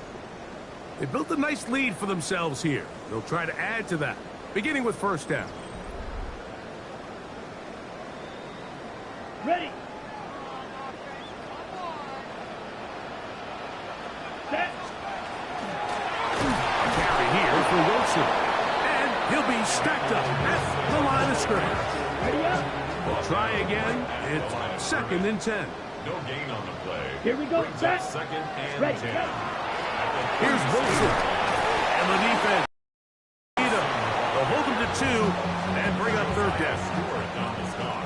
Speaker 3: They built a nice lead for themselves here. They'll try to add to that, beginning with first down.
Speaker 2: Ready. Set.
Speaker 3: A carry here for Wilson. And he'll be stacked up at the line of scrimmage.
Speaker 2: Ready up.
Speaker 3: They'll try again. It's second and 10.
Speaker 5: No gain on the play.
Speaker 2: Here we go,
Speaker 5: Brings
Speaker 2: set.
Speaker 5: up second and
Speaker 2: Ready,
Speaker 5: 10.
Speaker 2: set.
Speaker 3: Here's Wilson. And the defense. They'll hold him to 2 and bring up third down.
Speaker 5: Stewart on the stop.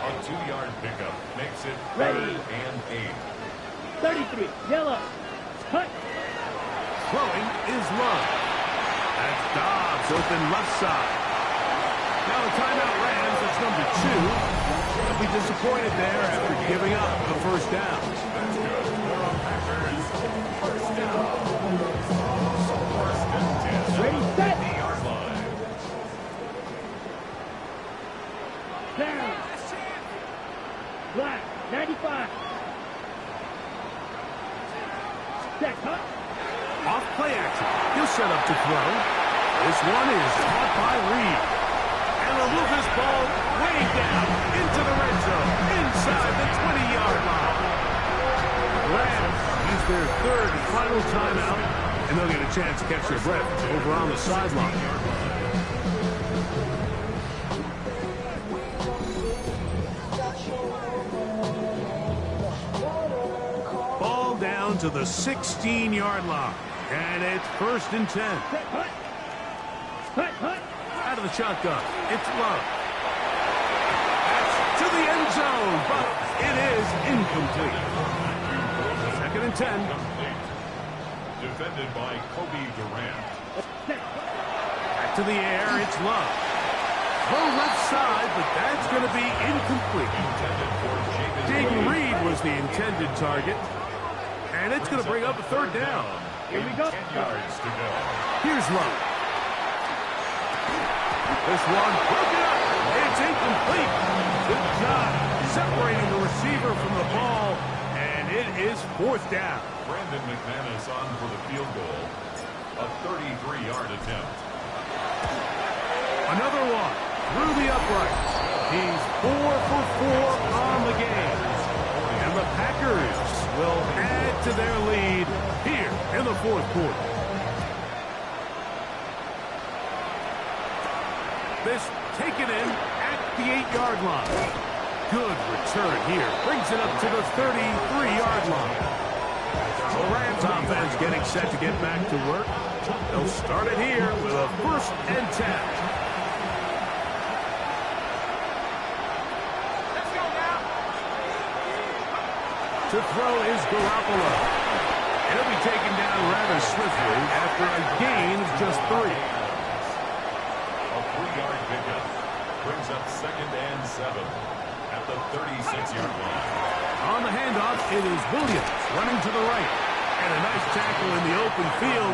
Speaker 5: A 2-yard pickup makes it
Speaker 2: Ready.
Speaker 5: third and 8.
Speaker 2: 33. Yellow. Hut.
Speaker 3: Throwing is Love. That's Dobbs open left side. Now a timeout Rams. That's number 2. They'll be disappointed there after giving up the first down.
Speaker 5: That's good for a Packers first down. First and 10.
Speaker 2: Ready, set.
Speaker 5: 50-yard line.
Speaker 2: Down. Black. 95. Set. Hut.
Speaker 3: Off play action. He'll set up to throw. This one is caught by Reed. And they'll move this ball way down into the red zone, inside the 20-yard line. Rams use their third and final timeout, and they'll get a chance to catch their breath over on the sideline. Ball down to the 16-yard line, and it's first and 10.
Speaker 2: Set. Hut. Hut. Hut.
Speaker 3: Out of the shotgun, it's Love. That's to the end zone, but it is incomplete. Second and 10.
Speaker 5: Defended by Kobe Durant.
Speaker 3: Back to the air, it's Love. Low left side, but that's going to be incomplete.
Speaker 5: Intended for
Speaker 3: Jaden Reed was the intended target. And it's going to bring up a third down.
Speaker 5: Here we go. 10 yards to go.
Speaker 3: Here's Love. This one broken up. It's incomplete. Good job separating the receiver from the ball. And it is fourth down.
Speaker 5: Brandon McManus on for the field goal. A 33-yard attempt.
Speaker 3: Another one through the uprights. He's 4 for 4 on the game. And the Packers will add to their lead here in the fourth quarter. This taken in at the 8-yard line. Good return here. Brings it up to the 33-yard line. The Rams offense getting set to get back to work. They'll start it here with a 1st and 10. To throw is Garoppolo. And he'll be taken down rather swiftly after a gain of just 3.
Speaker 5: A 3-yard pickup. Brings up 2nd and 7 at the 36-yard line.
Speaker 3: On the handoff, it is Williams running to the right. And a nice tackle in the open field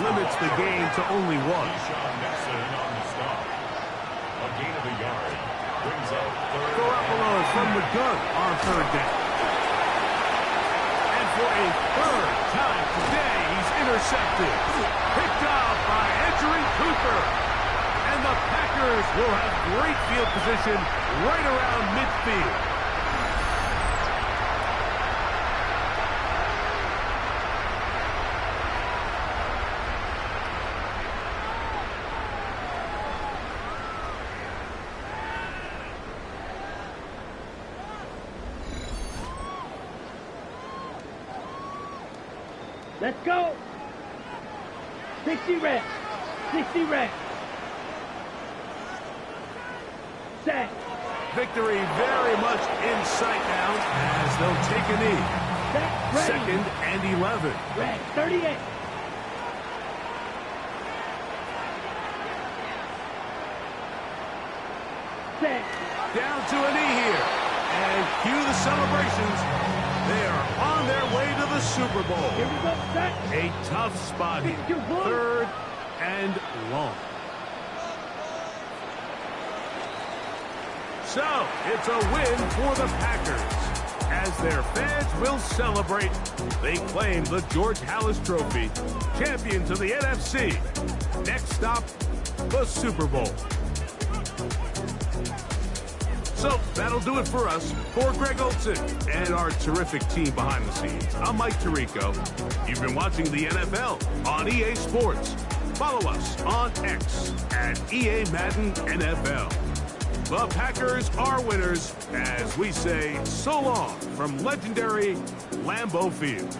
Speaker 3: limits the gain to only 1.
Speaker 5: Sean Nixon on the stop. A gain of a yard. Brings up 3rd.
Speaker 3: Garoppolo from the gun on 3rd down. For a 3rd time today, he's intercepted. Picked off by Edgerrin Cooper. And the Packers will have great field position right around midfield.
Speaker 2: Let's go. 60 reps. 60 reps. Set.
Speaker 3: Victory very much in sight now as they'll take a knee.
Speaker 2: Set. Ready.
Speaker 3: 2nd and 11.
Speaker 2: Red. 38. Set.
Speaker 3: Down to a knee here. And cue the celebrations. They are on their way to the Super Bowl.
Speaker 2: Here we go. Set.
Speaker 3: A tough spot here. 3rd and long. So, it's a win for the Packers. As their fans will celebrate, they claim the George Halas Trophy, champions of the NFC. Next stop, the Super Bowl. So, that'll do it for us. For Greg Olsen and our terrific team behind the scenes, I'm Mike Tirico. You've been watching the NFL on EA Sports. Follow us on X at EA Madden NFL. The Packers are winners as we say so long from legendary Lambeau Field.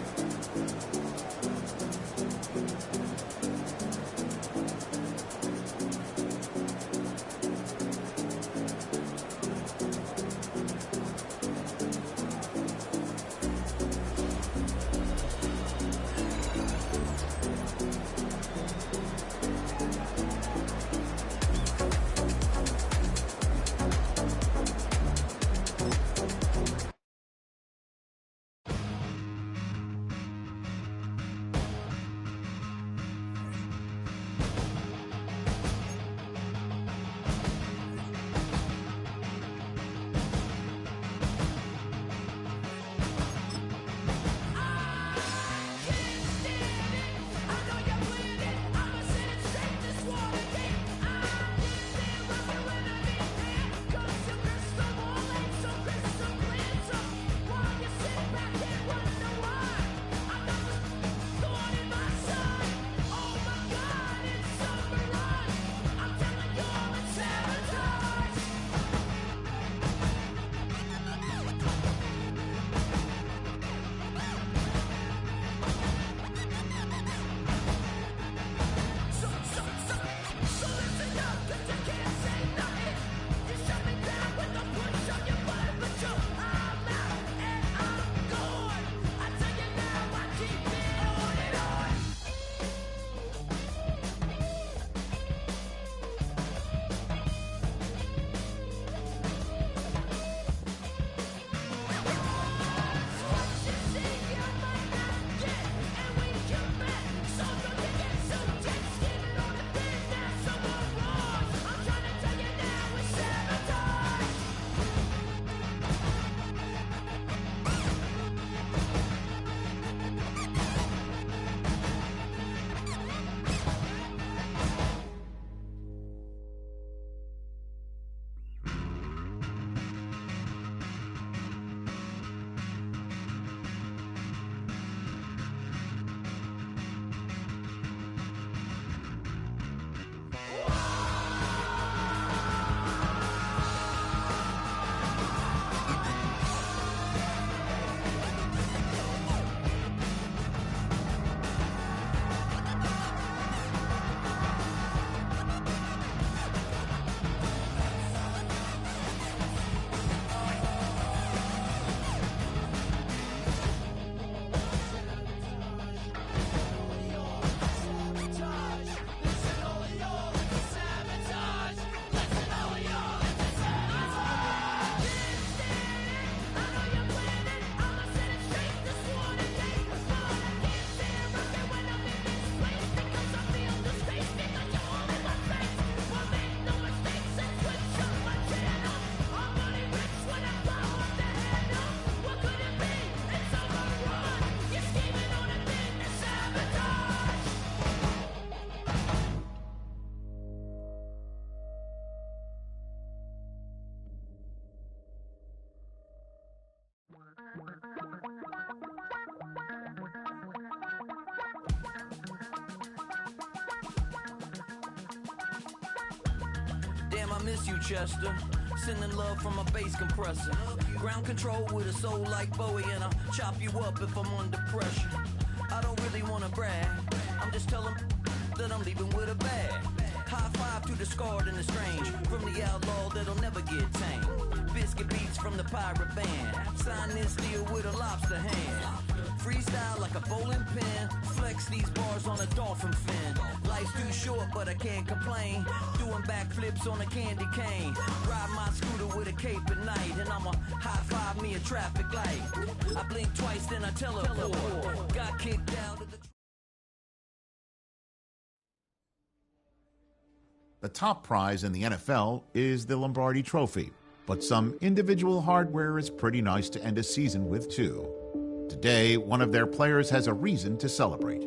Speaker 7: Damn, I miss you, Chester. Sending love from a bass compressor. Ground control with a soul like Bowie, and I'll chop you up if I'm under pressure. I don't really wanna brag, I'm just telling that I'm leaving with a bag. High five to the scarred and the strange, from the outlaw that'll never get tamed. Biscuit beats from the pirate band, sign this deal with a lobster hand. Freestyle like a bowling pin, flex these bars on a dolphin fin. Life's too short but I can't complain, doing backflips on a candy cane. Ride my scooter with a cape at night, and I'ma high five me a traffic light. I blink twice then I teleport, got kicked out of the...
Speaker 8: The top prize in the NFL is the Lombardi Trophy, but some individual hardware is pretty nice to end a season with too. Today, one of their players has a reason to celebrate.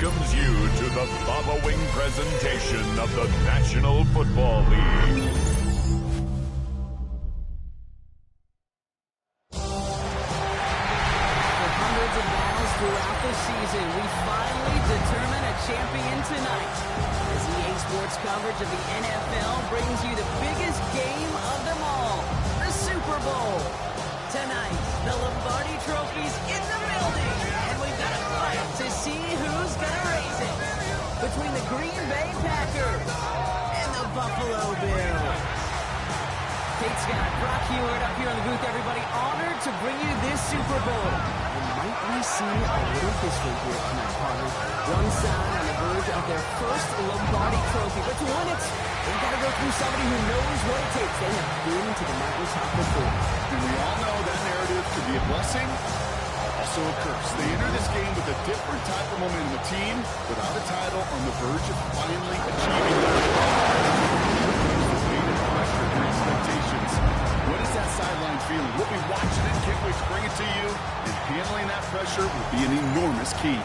Speaker 5: welcomes you to the following presentation of the National Football League.
Speaker 9: After hundreds of battles throughout the season, we finally determine a champion tonight. As EA Sports coverage of the NFL brings you the biggest game of them all, the Super Bowl. Tonight, the Lombardi Trophy's in the building, and we've got a fight to see who's gonna raise it between the Green Bay Packers and the Buffalo Bills. Kate Scott, Brock Heward up here in the booth, everybody. Honored to bring you this Super Bowl. And might we see a little history here tonight, partner? One side on the verge of their first Lombardi Trophy, but to win it, they've got to go through somebody who knows what it takes. They have been to the mountaintop before.
Speaker 10: And we all know that narrative could be a blessing, also a curse. They enter this game with a different type of momentum. A team without a title on the verge of finally achieving their expectations. What is that sideline feeling? We'll be watching it, can't wait to bring it to you, and handling that pressure will be an enormous key.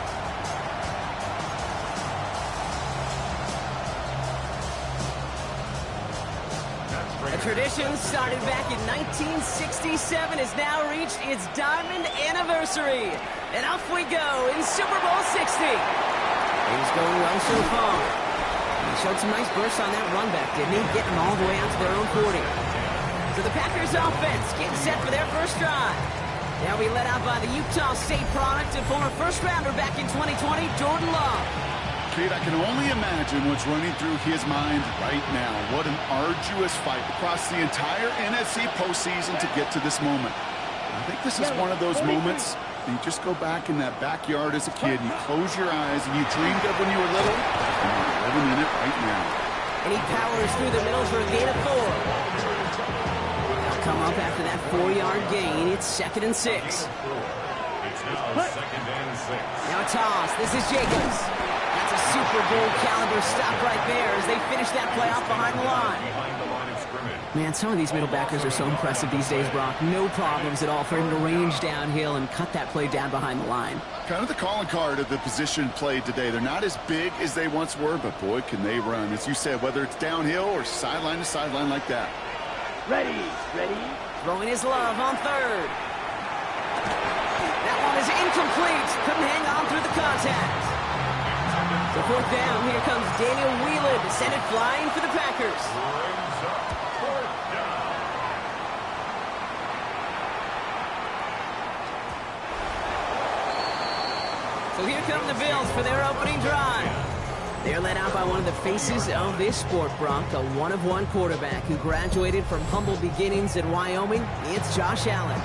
Speaker 9: A tradition started back in 1967 has now reached its diamond anniversary. And off we go in Super Bowl 60. Things going well so far. He showed some nice bursts on that run back, didn't he? Getting them all the way out to their own 40. So the Packers offense getting set for their first drive. They'll be led out by the Utah State product and former first-rounder back in 2020, Jordan Love.
Speaker 10: Kate, I can only imagine what's running through his mind right now. What an arduous fight across the entire NFC postseason to get to this moment. I think this is one of those moments that you just go back in that backyard as a kid, you close your eyes, and you dreamed of when you were little, and you're living in it right now.
Speaker 9: And he powers through the middle for a gain of 4. They'll come up after that 4-yard gain. It's 2nd and 6.
Speaker 5: It's now 2nd and 6.
Speaker 9: Now a toss. This is Jacobs. That's a Super Bowl caliber stop right there as they finish that play off behind the line.
Speaker 5: Behind the line of scrimmage.
Speaker 9: Man, some of these middle backers are so impressive these days, Brock. No problems at all for him to range downhill and cut that play down behind the line.
Speaker 10: Kind of the calling card of the position played today. They're not as big as they once were, but boy, can they run. As you said, whether it's downhill or sideline to sideline like that.
Speaker 2: Ready.
Speaker 9: Throwing his Love on 3rd. That one is incomplete. Couldn't hang on through the contact. So 4th down, here comes Daniel Whelan to send it flying for the Packers.
Speaker 5: Brings up 4th down.
Speaker 9: So here come the Bills for their opening drive. They're led out by one of the faces of this sport, Brock, a one-of-one quarterback who graduated from humble beginnings in Wyoming. It's Josh Allen.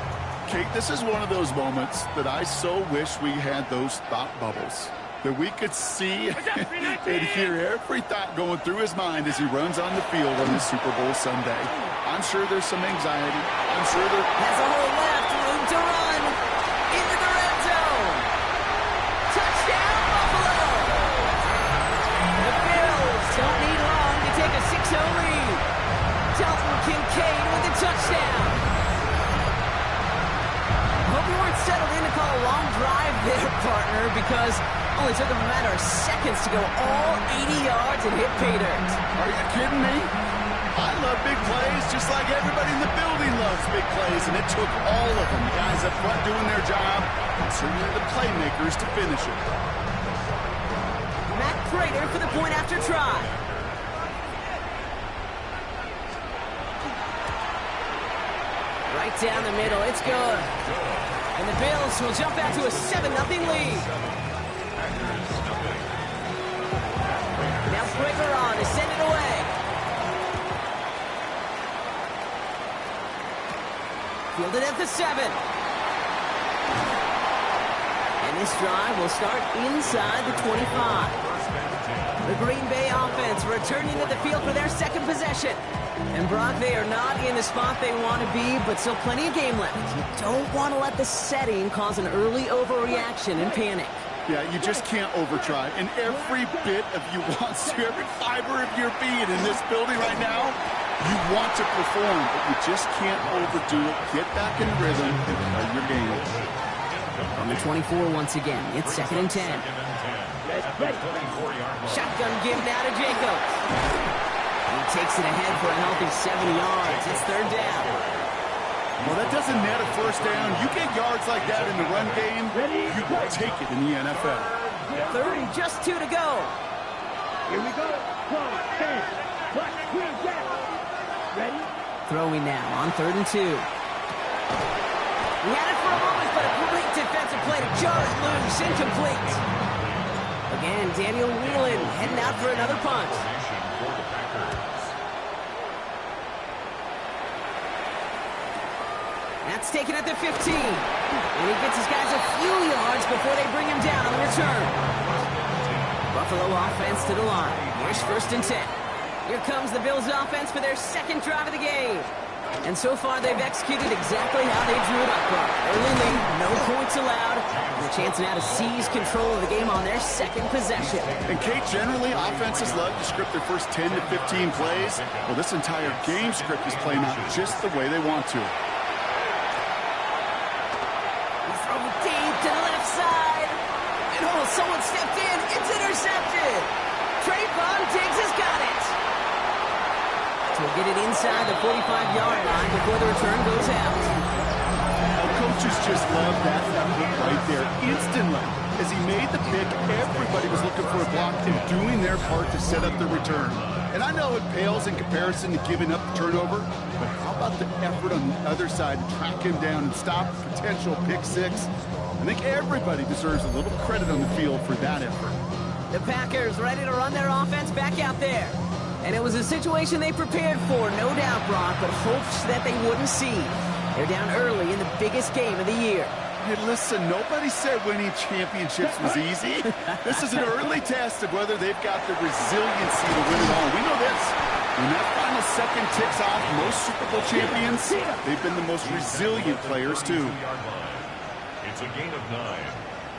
Speaker 10: Kate, this is one of those moments that I so wish we had those thought bubbles. That we could see and hear every thought going through his mind as he runs on the field on this Super Bowl Sunday. I'm sure there's some anxiety. I'm sure there...
Speaker 9: Has a hole left, room to run. Into the red zone. Touchdown, Buffalo. The Bills don't need long to take a 6-0 lead. Dalton Kincaid with the touchdown. Hope you weren't settled in to call a long drive there, partner, because only took them a matter of seconds to go all 80 yards and hit pay dirt.
Speaker 10: Are you kidding me? I love big plays just like everybody in the building loves big plays, and it took all of them, the guys up front doing their job, and certainly the playmakers to finish it.
Speaker 9: Matt Prater for the point after try. Right down the middle, it's good. And the Bills will jump out to a 7-0 lead. Now Prater on to send it away. Fielded at the 7. And this drive will start inside the 25. The Green Bay offense returning to the field for their second possession. And Brock, they are not in the spot they want to be, but still plenty of game left. You don't want to let the setting cause an early overreaction and panic.
Speaker 10: Yeah, you just can't overtry. And every bit of you wants to, every fiber of your being in this building right now, you want to perform, but you just can't overdo it. Get back in rhythm and play your game.
Speaker 9: On the 24 once again, it's 2nd and 10. Shotgun give now to Jacobs. He takes it ahead for a healthy 70 yards. It's 3rd down.
Speaker 10: Well, that doesn't net a first down. You get yards like that in the run game, you will take it in the NFL.
Speaker 9: 3rd and just 2 to go.
Speaker 2: Here we go. 12, 10. Black Queen, Ready?
Speaker 9: Throwing now on 3rd and 2. He had it for a moment, but a great defensive play to jar it loose. Incomplete. Again, Daniel Whelan heading out for another punt.
Speaker 5: For the Packers.
Speaker 9: That's taken at the 15. And he gets his guys a few yards before they bring him down on the return. Buffalo offense to the line. Here's 1st and 10. Here comes the Bills offense for their second drive of the game. And so far, they've executed exactly how they drew it up. Early lead, no points allowed, and a chance now to seize control of the game on their second possession.
Speaker 10: And Kate, generally, offenses love to script their first 10 to 15 plays. Well, this entire game script is playing out just the way they want to.
Speaker 9: Throw deep to the left side. And someone stepped in. It's intercepted. Trayvon Diggs has got it. So we'll get it inside the 45-yard line before the return goes out.
Speaker 10: Coaches just love that effort right there. Instantly, as he made the pick, everybody was looking for a block and doing their part to set up the return. And I know it pales in comparison to giving up the turnover, but how about the effort on the other side to track him down and stop a potential pick six? I think everybody deserves a little credit on the field for that effort.
Speaker 9: The Packers ready to run their offense back out there. And it was a situation they prepared for, no doubt, Brock, but hopes that they wouldn't see. They're down early in the biggest game of the year.
Speaker 10: Hey, listen, nobody said winning championships was easy. This is an early test of whether they've got the resiliency to win it all. We know this. When that final second ticks off, most Super Bowl champions, they've been the most resilient players, too.
Speaker 5: It's a gain of 9.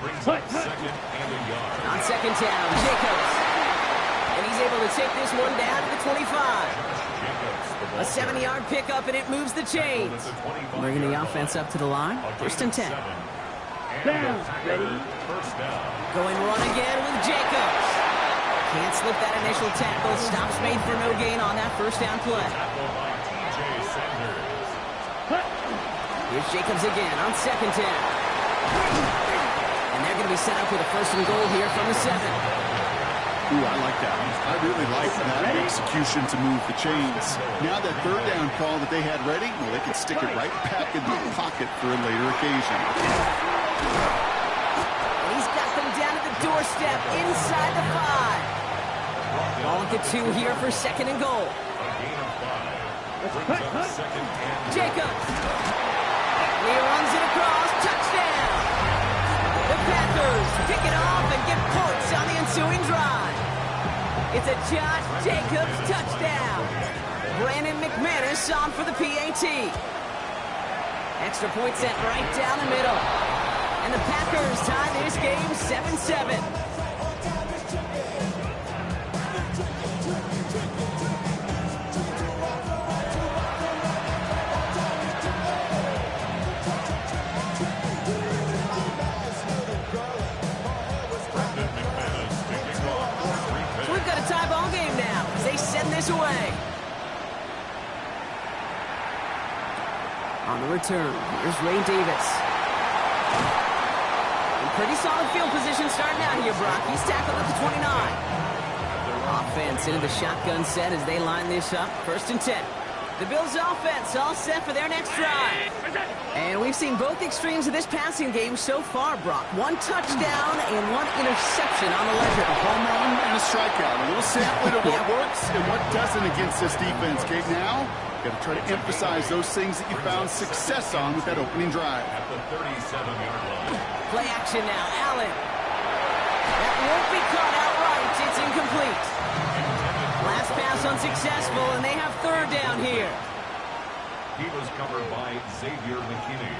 Speaker 5: Brings up 2nd and a yard.
Speaker 9: On 2nd down, Jacobs. And he's able to take this one down to the 25. A 70-yard pickup, and it moves the chains. Bringing the offense up to the line. 1st and 10.
Speaker 5: Down. Ready? First down.
Speaker 9: Going run again with Jacobs. Can't slip that initial tackle. Stops made for no gain on that 1st down play. Here's Jacobs again on 2nd down. And they're going to be set up with a 1st and goal here from the 7.
Speaker 10: Ooh, I like that. I really like that execution to move the chains. Now that 3rd down call that they had ready, well, they can stick it right back in the pocket for a later occasion.
Speaker 9: And he's got them down at the doorstep inside the 5. Ball at the 2 here for 2nd and goal. Jacobs. He runs it across. Touchdown. The Packers pick it off and get points on the ensuing drive. It's a Josh Jacobs touchdown. Brandon McManus on for the PAT. Extra point set right down the middle. And the Packers tie this game 7-7. This away. On the return, here's Ray Davis. In pretty solid field position starting out here, Brock. He's tackled at the 29. Offense into the shotgun set as they line this up. 1st and 10. The Bills offense all set for their next drive. And we've seen both extremes of this passing game so far, Brock. 1 touchdown and 1 interception on the ledger.
Speaker 10: A home run and a strikeout. A little sampling of what works and what doesn't against this defense, Kate. Now, got to try to emphasize those things that you found success on with that opening drive.
Speaker 5: At the 37-yard line.
Speaker 9: Play action now. Allen. That won't be caught outright. It's incomplete. Last pass unsuccessful, and they have 3rd down here.
Speaker 5: He was covered by Xavier McKinney.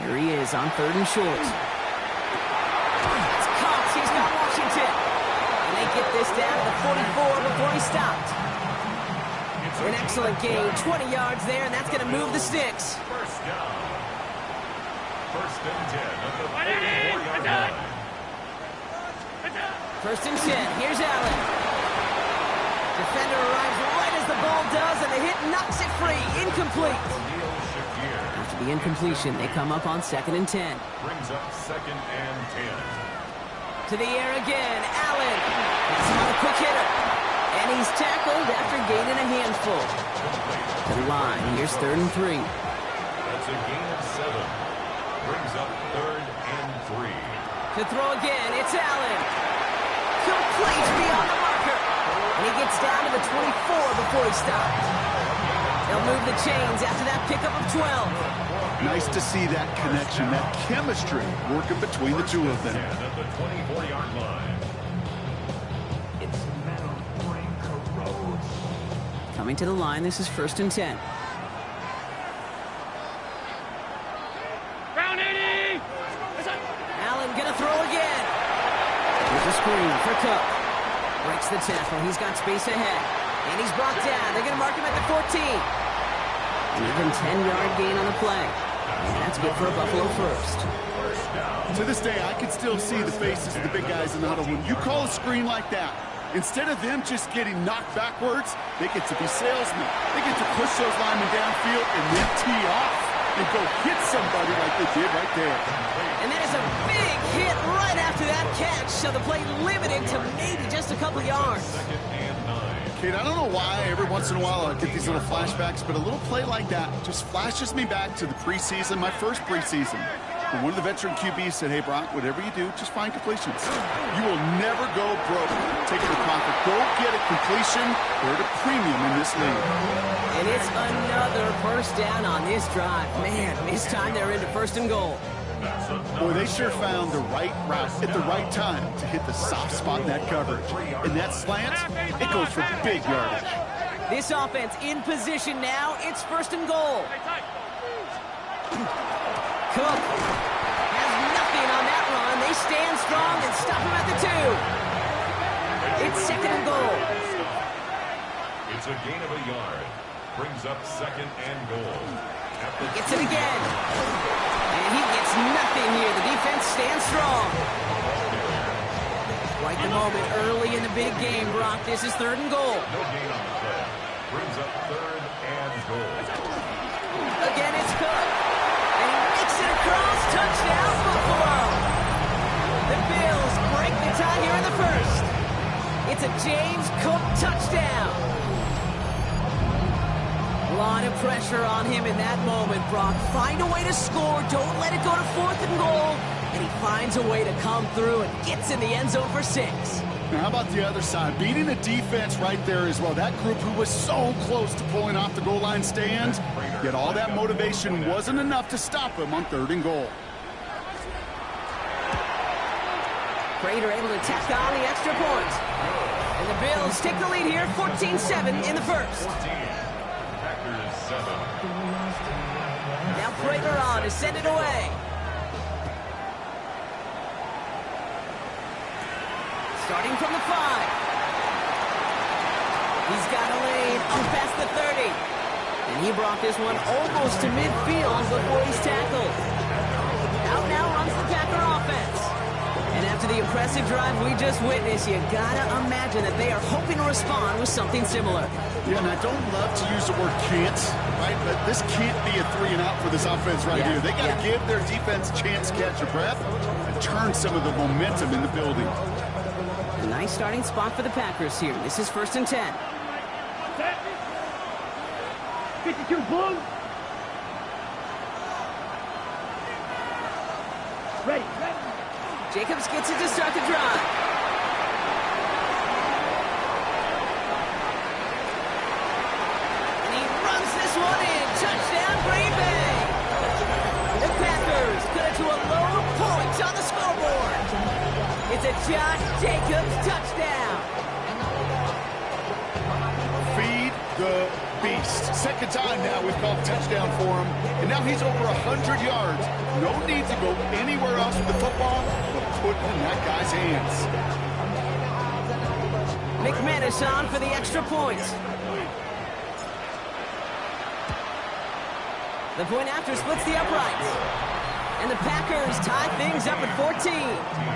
Speaker 9: Here he is on 3rd and short. It's Cox. He's got Washington. And they get this down to the 44 before he stopped. An excellent gain. 20 yards there, and that's going to move the sticks.
Speaker 5: First down. 1st and 10 at the 44-yard line.
Speaker 9: 1st and 10. Here's Allen. Defender arrives right as the ball does, and the hit knocks it free. Incomplete. After the incompletion, they come up on 2nd and 10.
Speaker 5: Brings up 2nd and 10.
Speaker 9: To the air again. Allen. He's another quick hitter. And he's tackled after gaining a handful. To the line. Here's 3rd and 3.
Speaker 5: That's a gain of 7. Brings up 3rd and 3.
Speaker 9: To throw again, it's Allen. Complete beyond the marker. And he gets down to the 24 before he stops. They'll move the chains after that pickup of 12.
Speaker 10: Nice to see that connection, that chemistry working between the two of them.
Speaker 5: At the 24-yard line.
Speaker 9: Coming to the line, this is 1st and 10. Allen gonna throw again. Here's a screen for Cook. Breaks the tackle. He's got space ahead. And he's brought down. They're gonna mark him at the 14. An even 10-yard gain on the play. And that's good for a Buffalo first.
Speaker 10: To this day, I can still see the faces of the big guys in the huddle. When you call a screen like that, instead of them just getting knocked backwards, they get to be salesmen. They get to push those linemen downfield and then tee off and go hit somebody like they did right there.
Speaker 9: And that is a big hit right after that catch, so the play limited to maybe just a couple yards.
Speaker 5: 2nd and 9.
Speaker 10: Kate, I don't know why every once in a while I get these little flashbacks, but a little play like that just flashes me back to the preseason, my first preseason. And one of the veteran QBs said, hey, Brock, whatever you do, just find completions. You will never go broke taking a profit. Go get a completion. They're at a premium in this league.
Speaker 9: And it's another first down on this drive. Man, this time they're into 1st and goal.
Speaker 10: Boy, they sure found the right route at the right time to hit the soft spot in that coverage. And that slant, it goes for big yardage.
Speaker 9: This offense in position now. It's 1st and goal. Cook has nothing on that run. They stand strong and stop him at the 2. It's 2nd and goal.
Speaker 5: It's a gain of a yard. Brings up 2nd and goal.
Speaker 9: He gets it again. And he gets nothing here. The defense stands strong. Quite the moment early in the big game, Brock. This is 3rd and goal.
Speaker 5: No gain on the play. Brings up 3rd and goal.
Speaker 9: Again, it's Cook. And he makes it across. Touchdown, Buffalo. The Bills break the tie here in the 1st. It's a James Cook touchdown. A lot of pressure on him in that moment, Brock. Find a way to score. Don't let it go to 4th and goal. And he finds a way to come through and gets in the end zone for 6.
Speaker 10: Now, how about the other side? Beating the defense right there as well. That group who was so close to pulling off the goal line stand, yet all that motivation wasn't enough to stop him on 3rd and goal.
Speaker 9: Prater able to tack on the extra point. And the Bills take the lead here, 14-7 in the 1st.
Speaker 5: Packers 7.
Speaker 9: Now Prater on to send it away. Starting from the 5. He's got a lane up past the 30. And he brought this one almost to midfield before he's tackled. Out now runs the Packer offense. And after the impressive drive we just witnessed, you gotta imagine that they are hoping to respond with something similar.
Speaker 10: Yeah, and I don't love to use the word can't, right? But this can't be a 3-and-out for this offense right here. They got to give their defense a chance to catch a breath and turn some of the momentum in the building.
Speaker 9: A nice starting spot for the Packers here. This is 1st and 10.
Speaker 2: 52 Blue. Ready.
Speaker 9: Jacobs gets it to start the drive. And he runs this one in. Touchdown, Green Bay. The Packers cut it to a low point on the scoreboard. It's a Josh Jacobs touchdown.
Speaker 10: Feed the beast. 2nd time now we've called a touchdown for him. And now he's over 100 yards. No need to go anywhere else with the football, but put it in that guy's hands.
Speaker 9: McManus on for the extra point. The point after splits the uprights. And the Packers tie things up at 14.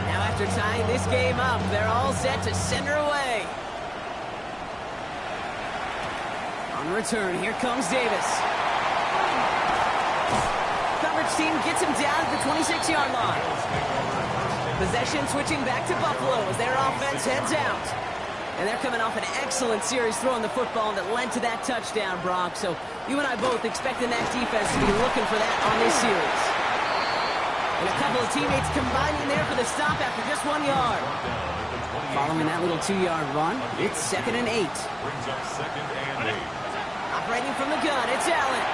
Speaker 9: Now after tying this game up, they're all set to send her away. On return, here comes Davis. team gets him down at the 26-yard line. Possession switching back to Buffalo as their offense heads out. And they're coming off an excellent series throwing the football that led to that touchdown, Brock. So you and I both expect the next defense to be looking for that on this series. And a couple of teammates combining there for the stop after just 1 yard. Following that little 2-yard run, it's 2nd and 8.
Speaker 5: Brings up 2nd and 8.
Speaker 9: Operating from the gun, it's Allen.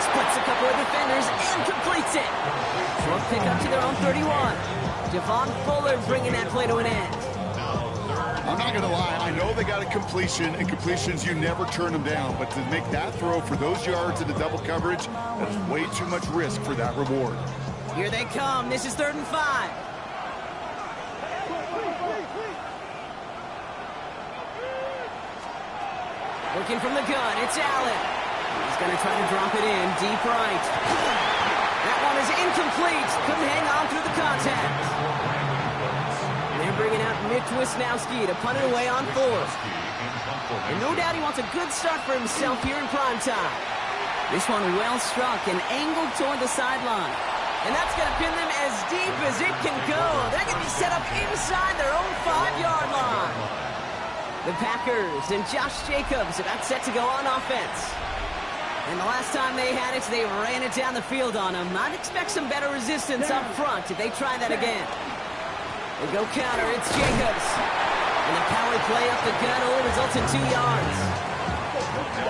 Speaker 9: Splits a couple of defenders and completes it. Short pickup to their own 31. Javon Fuller bringing that play to an end.
Speaker 10: I'm not going to lie. I know they got a completion, and completions, you never turn them down. But to make that throw for those yards in the double coverage, that's way too much risk for that reward.
Speaker 9: Here they come. This is 3rd and 5. Working from the gun, it's Allen. He's going to try to drop it in, deep right. That one is incomplete. Couldn't hang on through the contact. And they're bringing out Mitch Wisnowski to punt it away on 4th. And no doubt he wants a good start for himself here in prime time. This one well struck and angled toward the sideline. And that's going to pin them as deep as it can go. They're going to be set up inside their own 5-yard line. The Packers and Josh Jacobs about set to go on offense. And the last time they had it, they ran it down the field on him. I'd expect some better resistance up front if they try that again. They go counter, it's Jacobs. And the power play up the gut only results in 2 yards.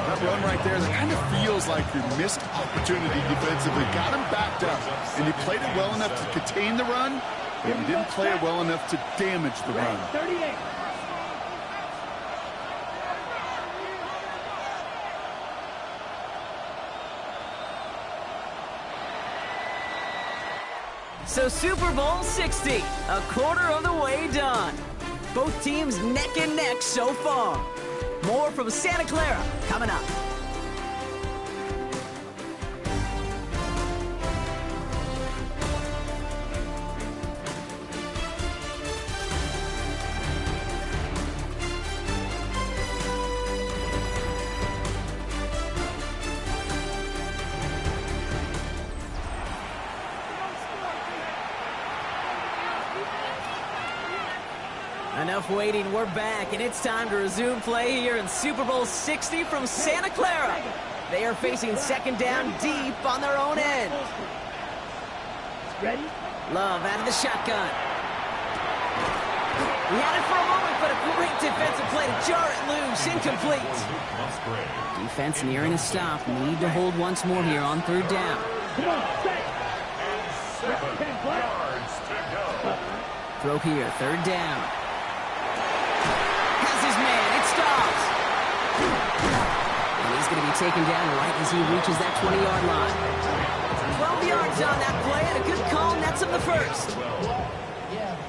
Speaker 10: That run right there, that kind of feels like your missed opportunity defensively. Got him backed up, and you played it well enough to contain the run, but you didn't play it well enough to damage the run.
Speaker 2: 38.
Speaker 9: So Super Bowl 60, a quarter of the way done. Both teams neck and neck so far. More from Santa Clara coming up. Enough waiting, we're back, and it's time to resume play here in Super Bowl 60 from Santa Clara. They are facing 2nd down deep on their own end.
Speaker 2: Ready?
Speaker 9: Love out of the shotgun. He had it for a moment, but a great defensive play to jar it loose, incomplete. Defense nearing a stop. Need to hold once more here on 3rd down.
Speaker 2: Come on, set.
Speaker 5: 7 yards to go.
Speaker 9: Throw here, 3rd down. Has his man, it stops. And he's going to be taken down right as he reaches that 20-yard line. 12 yards on that play, and a good call nets him the first.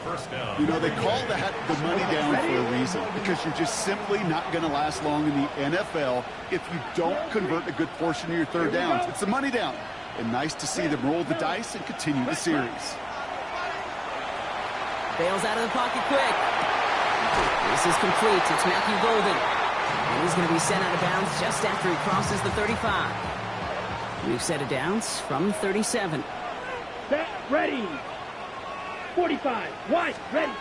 Speaker 5: First down.
Speaker 10: You know, they call that the money down for a reason, because you're just simply not going to last long in the NFL if you don't convert a good portion of your 3rd downs. It's the money down. And nice to see them roll the dice and continue the series.
Speaker 9: Bails out of the pocket quick. This is complete. It's Matthew Golden. And he's going to be sent out of bounds just after he crosses the 35. We've set it downs from 37.
Speaker 2: Set, ready. 45. Wide, ready.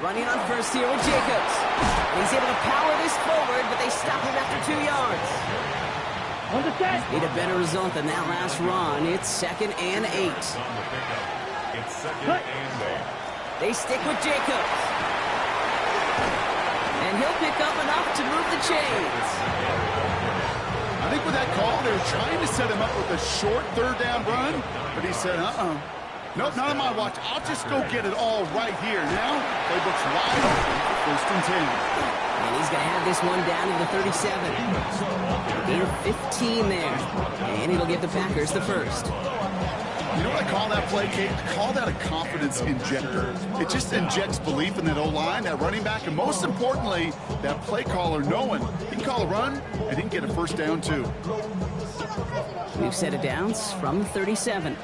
Speaker 9: Running on first here with Jacobs. And he's able to power this forward, but they stop him after 2 yards.
Speaker 2: On the set.
Speaker 9: Need a better result than that last run. It's 2nd and 8.
Speaker 5: It's 2nd and 8.
Speaker 9: They stick with Jacobs. And he'll pick up enough to move the chains.
Speaker 10: I think with that call, they were trying to set him up with a short 3rd down run, but he said, nope, not on my watch. I'll just go get it all right here. Now, playbook's wide open for 1st and 10.
Speaker 9: And he's going to have this one down to the 37. Gain of 15 there. And it'll give the Packers the first.
Speaker 10: You know what I call that play, Kate? I call that a confidence injector. It just injects belief in that O-line, that running back, and most importantly, that play caller knowing he can call a run and he can get a 1st down too.
Speaker 9: We've set it downs from 37.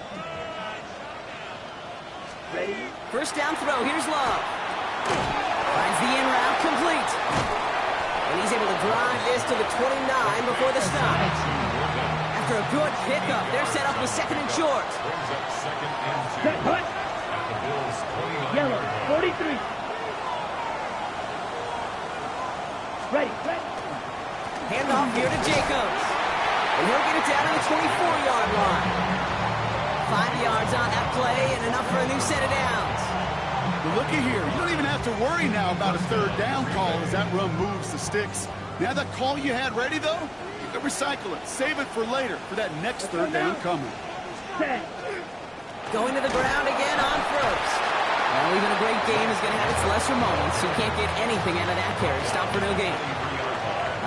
Speaker 2: Ready.
Speaker 9: 1st down throw. Here's Love. Finds the in route complete. And he's able to drive this to the 29 before the stop. After after a good pickup. They're set up with second and short.
Speaker 5: Brings up second and 2. At the Bills' 29.
Speaker 2: Yellow, 43. Ready.
Speaker 9: Hand off here to Jacobs. And he'll get it down to the 24-yard line. 5 yards on that play and enough for a new set of downs.
Speaker 10: But looky here, you don't even have to worry now about a third down call as that run moves the sticks. Now that call you had ready, though, you can recycle it. Save it for later for that next third down coming.
Speaker 9: Going to the ground again on first. Well, even a great game is going to have its lesser moments. You can't get anything out of that carry. Stop for no gain.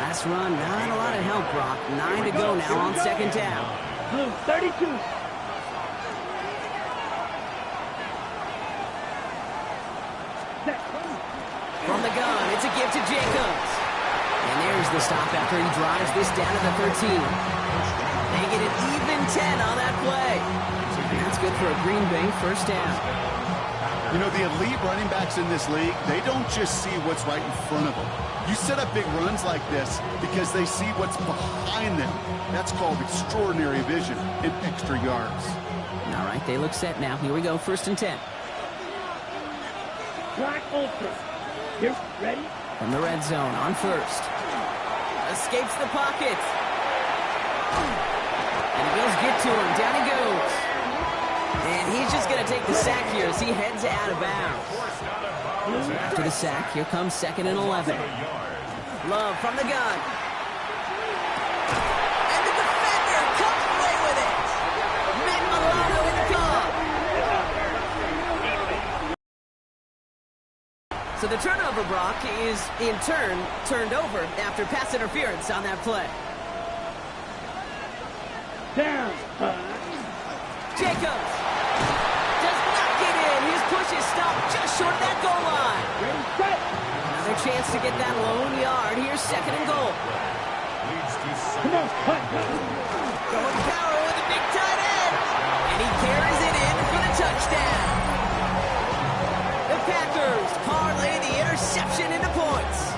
Speaker 9: Last run, not a lot of help, Brock. 9 to go now on second down.
Speaker 2: Blue, 32.
Speaker 9: From the gun, it's a give to Jacobs. And there's the stop after he drives this down to the 13. They get an even 10 on that play. And that's good for a Green Bay first down.
Speaker 10: You know, the elite running backs in this league, they don't just see what's right in front of them. You set up big runs like this because they see what's behind them. That's called extraordinary vision and extra yards.
Speaker 9: All right, they look set now. Here we go, first and 10.
Speaker 2: Black Ultra. Here, ready?
Speaker 9: From the red zone on first. Escapes the pocket. And the Bills get to him. Down he goes. And he's just going to take the sack here as he heads out of bounds. After the sack, here comes second and 11. Love from the gun. And the defender comes away with it. Matt Milano in the call. So the turnover, Brock, is in turn turned over after pass interference on that play.
Speaker 2: Down.
Speaker 9: Jacobs does not get in. His push is stopped just short of that goal line. Another chance to get that lone yard. Here's second and goal.
Speaker 2: Come on, cut.
Speaker 9: Going power with a big tight end. And he carries it in for the touchdown. The Packers parlay the interception into points.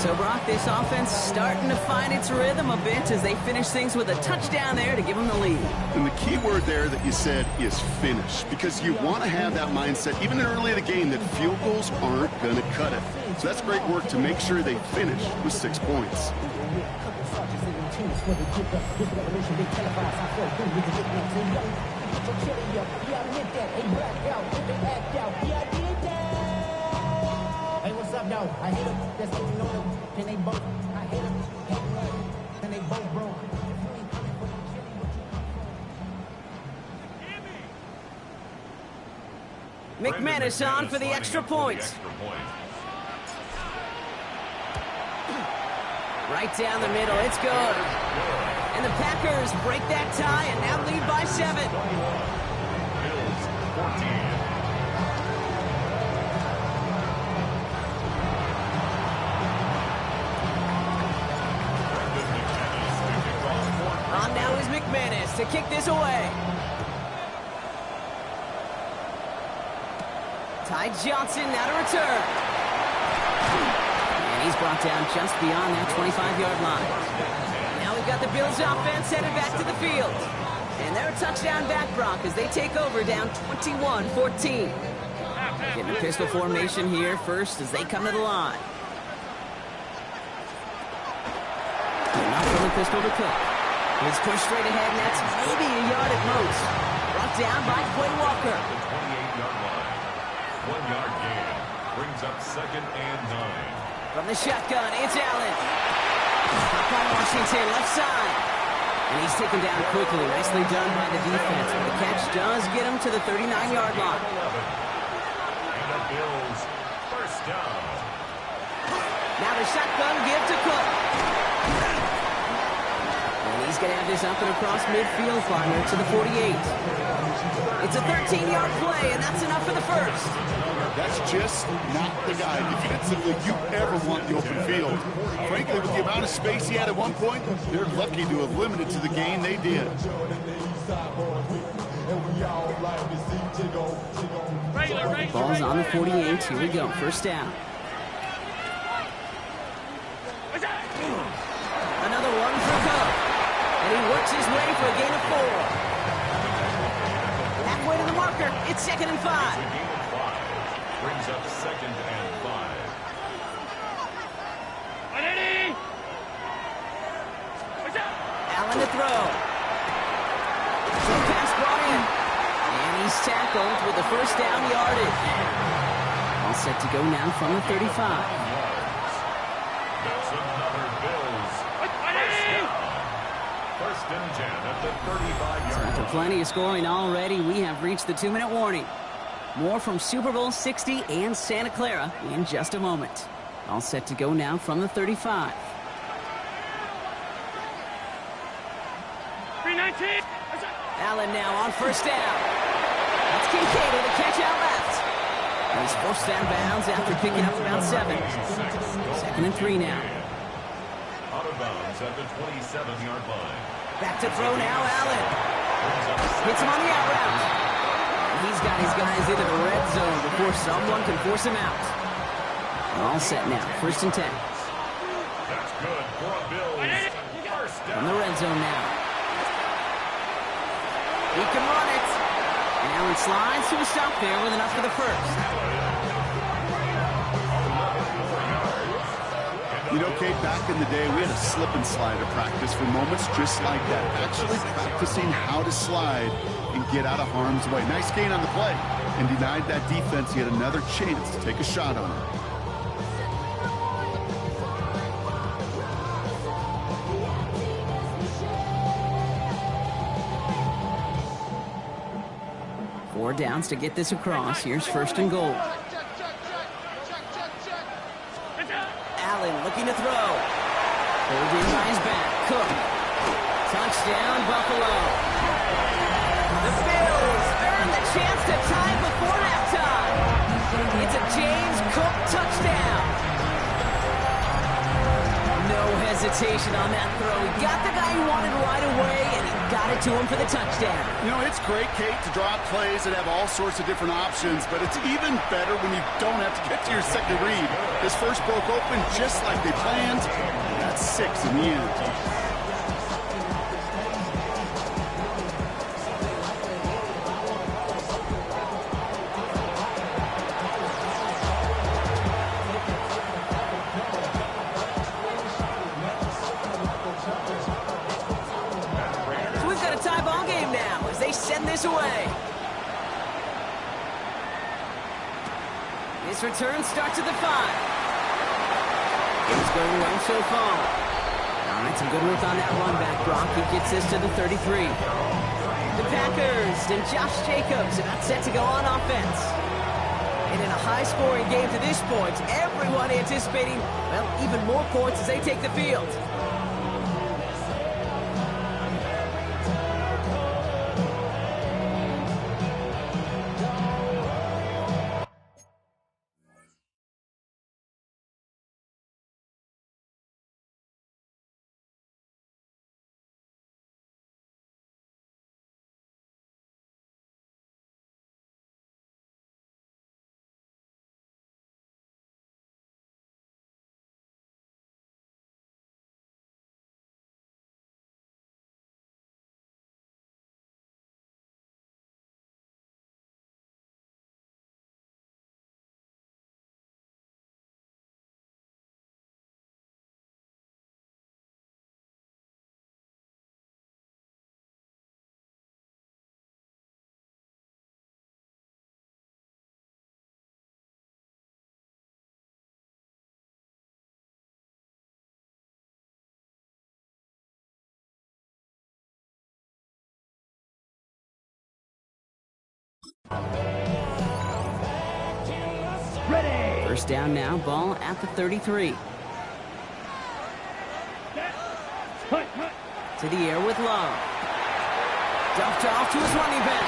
Speaker 9: So, Brock, this offense starting to find its rhythm a bit as they finish things with a touchdown there to give them the lead.
Speaker 10: And the key word there that you said is finish, because you want to have that mindset, even early in the game, that field goals aren't going to cut it. So that's great work to make sure they finish with 6 points.
Speaker 11: Hey, what's up, though? I hate them. That's what you know them. Can they both? I hate them. Can they both, bro?
Speaker 9: McManus on for the extra point. Right down the middle. It's good. And the Packers break that tie and now lead by 7.
Speaker 5: Bills 14.
Speaker 9: On now is McManus to kick this away. Ty Johnson now to return. And he's brought down just beyond that 25-yard line. Now we've got the Bills offense headed back to the field. And they're a touchdown back, Brock, as they take over down 21-14. Getting a pistol formation here first as they come to the line. And not from the pistol to Cook. He's pushed straight ahead, and that's maybe a yard at most. Brought down by Quay Walker.
Speaker 5: The 28-yard line. 1-yard gain. Brings up second and 9.
Speaker 9: From the shotgun, it's Allen. Up on Washington, left side. And he's taken down quickly. Nicely done by the defense. But the catch does get him to the 39-yard line.
Speaker 5: And the Bills first down.
Speaker 9: Now the shotgun give to Cook. And he's going to have this up and across midfield, partner, to the 48. It's a 13-yard play, and that's enough for the first.
Speaker 10: That's just not the guy defensively you ever want the open field. Frankly, with the amount of space he had at one point, they're lucky to have limited to the gain they did.
Speaker 9: Ball's on the 48. Here we go. First down. Another one for works his way for a gain of 4. Halfway to the marker. It's 2nd and 5.
Speaker 5: Gain of 5 brings up 2nd and 5.
Speaker 9: Allen to throw. Slow pass brought in. And he's tackled with the first down yardage. All set to go now from the 35.
Speaker 5: That's another Bills. First and 10 at the 35-yard
Speaker 9: After
Speaker 5: line.
Speaker 9: plenty of scoring already, we have reached the 2-minute warning. More from Super Bowl 60 and Santa Clara in just a moment. All set to go now from the 35.
Speaker 2: 319.
Speaker 9: Allen now on first down. That's Kincaid with a catch out left. And he's forced out of bounds after picking up about 7. 2nd and 3 now.
Speaker 5: Out of bounds at the 27-yard line.
Speaker 9: Back to throw now, Allen. Hits him on the out route. And he's got his guys into the red zone before someone can force him out. All set now, 1st and 10.
Speaker 5: That's good for a Bills. First
Speaker 9: From
Speaker 5: down.
Speaker 9: the red zone now. He can run it. And Allen slides to a stop there with enough for the first.
Speaker 10: You know, Kate, back in the day, we had a slip and slide at practice for moments just like that. Actually practicing how to slide and get out of harm's way. Nice gain on the play. And denied that defense. He had another chance to take a shot on it.
Speaker 9: Four downs to get this across. Here's 1st and goal. Allen looking to throw. Pulled in by his back. Cook. Touchdown, Buffalo. The Bills earn the chance to tie it before halftime. It's a James Cook touchdown. No hesitation on that throw. He got the guy he wanted right away, and he got it to him for the touchdown.
Speaker 10: You know, it's great, Kate, to draw up plays that have all sorts of different options, but it's even better when you don't have to get to your second read. His first broke open just like they planned, and that's 6 in the end.
Speaker 9: So we've got a tie ball game now as they send this away. This return starts at the 5. It's going well so far. All right, some good work on that run back, Brock. He gets this to the 33. The Packers and Josh Jacobs about set to go on offense. And in a high-scoring game to this point, everyone anticipating, well, even more points as they take the field.
Speaker 2: Ready.
Speaker 9: First down now, ball at the 33. To the air with Love. Dumped off to his running back.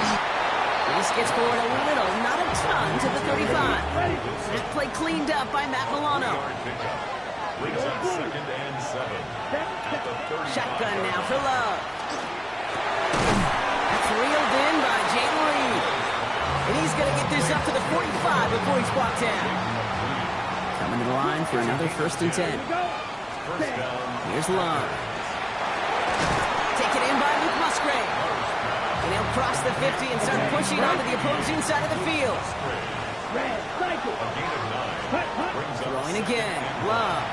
Speaker 9: This gets forward a little, not a ton, to the 35. That play cleaned up by Matt Milano.
Speaker 5: Brings up 2nd and 7 at the 35.
Speaker 9: Shotgun now for Love. That's reeled in by Jayden Reed. And he's going to get this up to the 45 before he's brought down. Coming to the line for another 1st and 10.
Speaker 5: First down.
Speaker 9: Here's Love. Taken in by Musgrave. And he'll cross the 50 and start pushing onto the opposing side of the field. Throwing again. Love.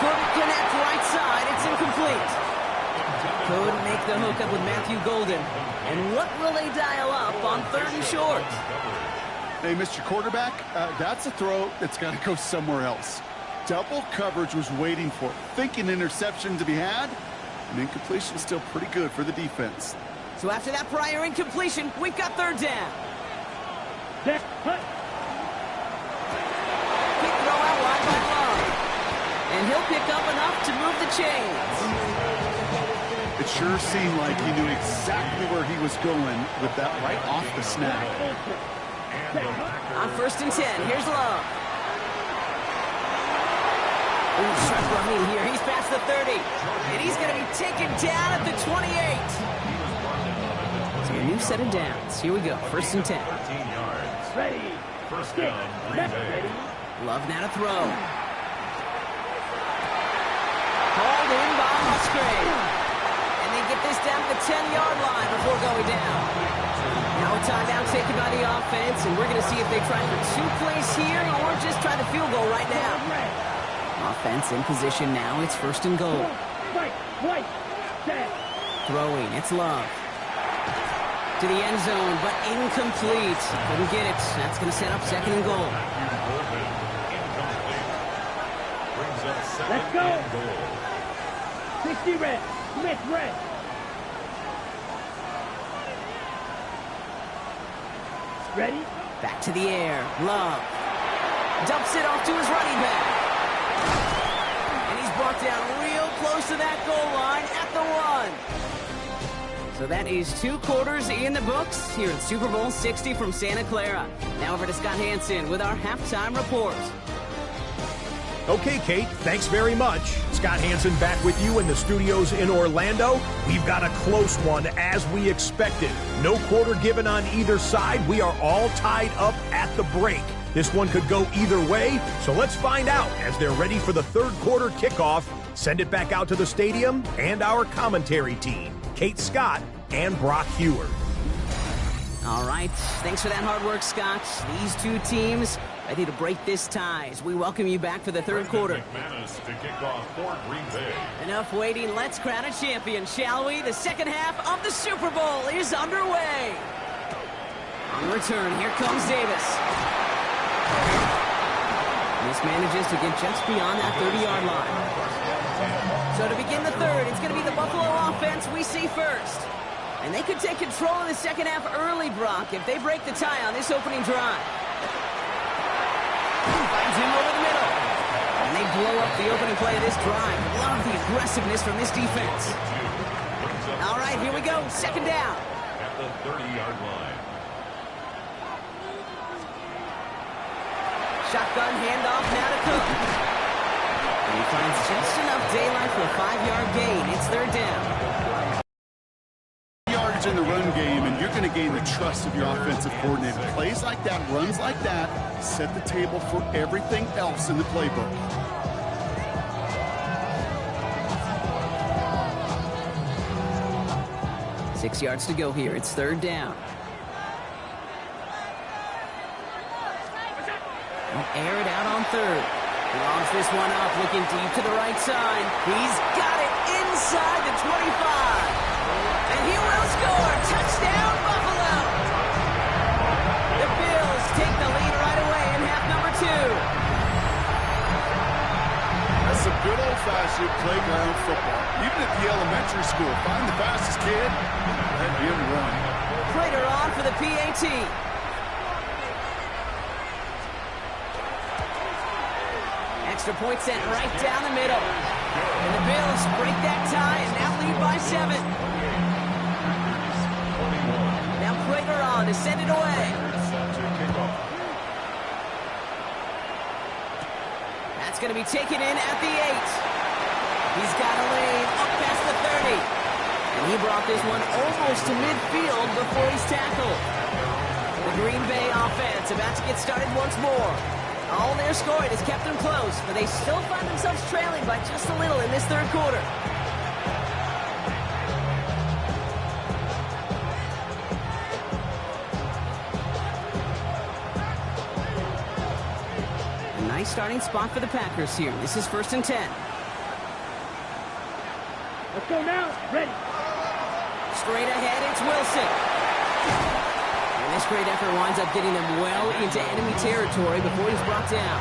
Speaker 9: Couldn't connect right side. It's incomplete. Couldn't make the hookup with Matthew Golden. And what will they dial up on 3rd and short?
Speaker 10: Hey, Mr. Quarterback, that's a throw that's got to go somewhere else. Double coverage was waiting for it. Thinking interception to be had. And incompletion still pretty good for the defense.
Speaker 9: So after that prior incompletion, we've got 3rd down. Quick throw out wide by Love. And he'll pick up enough to move the chains.
Speaker 10: It sure seemed like he knew exactly where he was going with that right off the snap.
Speaker 9: On 1st and 10, here's Love. Ooh, sharp running here. He's past the 30. And he's going to be taken down at the 28. So a new set of downs. Here we go. 1st and 10.
Speaker 5: Ready. First down, Green Bay.
Speaker 9: Love now to throw. Called in by Musgrave. And they get this down to the 10-yard line before going down. Now a timeout taken by the offense, and we're going to see if they try for 2 plays here or just try the field goal right now. Offense in position now. It's 1st and goal. Throwing. It's Love. To the end zone, but incomplete. Couldn't get it. That's going to set up 2nd and goal.
Speaker 5: Let's go.
Speaker 2: 60 red. Smith red. Ready?
Speaker 9: Back to the air. Love. Dumps it off to his running back. And he's brought down real close to that goal line at the 1. So that is 2 quarters in the books here at Super Bowl 60 from Santa Clara. Now over to Scott Hansen with our halftime report.
Speaker 6: Okay, Kate, thanks very much. Scott Hansen back with you in the studios in Orlando. We've got a close one as we expected. No quarter given on either side. We are all tied up at the break. This one could go either way, so let's find out as they're ready for the 3rd quarter kickoff. Send it back out to the stadium and our commentary team, Kate Scott and Brock Hewer.
Speaker 9: All right, thanks for that hard work, Scott. These 2 teams ready to break this tie as we welcome you back for the 3rd quarter.
Speaker 5: McManus to kick off for Green Bay.
Speaker 9: Enough waiting, let's crown a champion, shall we? The 2nd half of the Super Bowl is underway. On return, here comes Davis. This manages to get just beyond that 30-yard line. So to begin the 3rd, it's going to be the Buffalo offense we see first. And they could take control of the 2nd half early, Brock, if they break the tie on this opening drive. Finds him over the middle. And they blow up the opening play of this drive. Love the aggressiveness from this defense. All right, here we go. 2nd down.
Speaker 5: At the 30-yard line.
Speaker 9: Shotgun handoff now to Cook. And he finds just enough daylight for a 5-yard gain. It's 3rd down.
Speaker 10: Yards in the run game, and you're going to gain the trust of your offensive coordinator. Plays like that, runs like that, set the table for everything else in the playbook.
Speaker 9: Six yards to go here. It's 3rd down. They'll air it out on 3rd. Launch this one up, looking deep to the right side. He's got it inside the 25. And he will score. Touchdown, Buffalo. The Bills take the lead right away in half number 2.
Speaker 10: That's some good old-fashioned playground football. Even at the elementary school, find the fastest kid, let him run.
Speaker 9: Prater on for the PAT. Extra point sent right down the middle. And the Bills break that tie and now lead by 7. Now Prater on to send it away. That's going to be taken in at the 8. He's got a lane up past the 30. And he brought this one almost to midfield before he's tackled. The Green Bay offense about to get started once more. All their scoring has kept them close, but they still find themselves trailing by just a little in this 3rd quarter. Nice starting spot for the Packers here. This is 1st and 10.
Speaker 2: Let's go now. Ready.
Speaker 9: Straight ahead, it's Wilson. And this great effort winds up getting them well into enemy territory before he's brought down.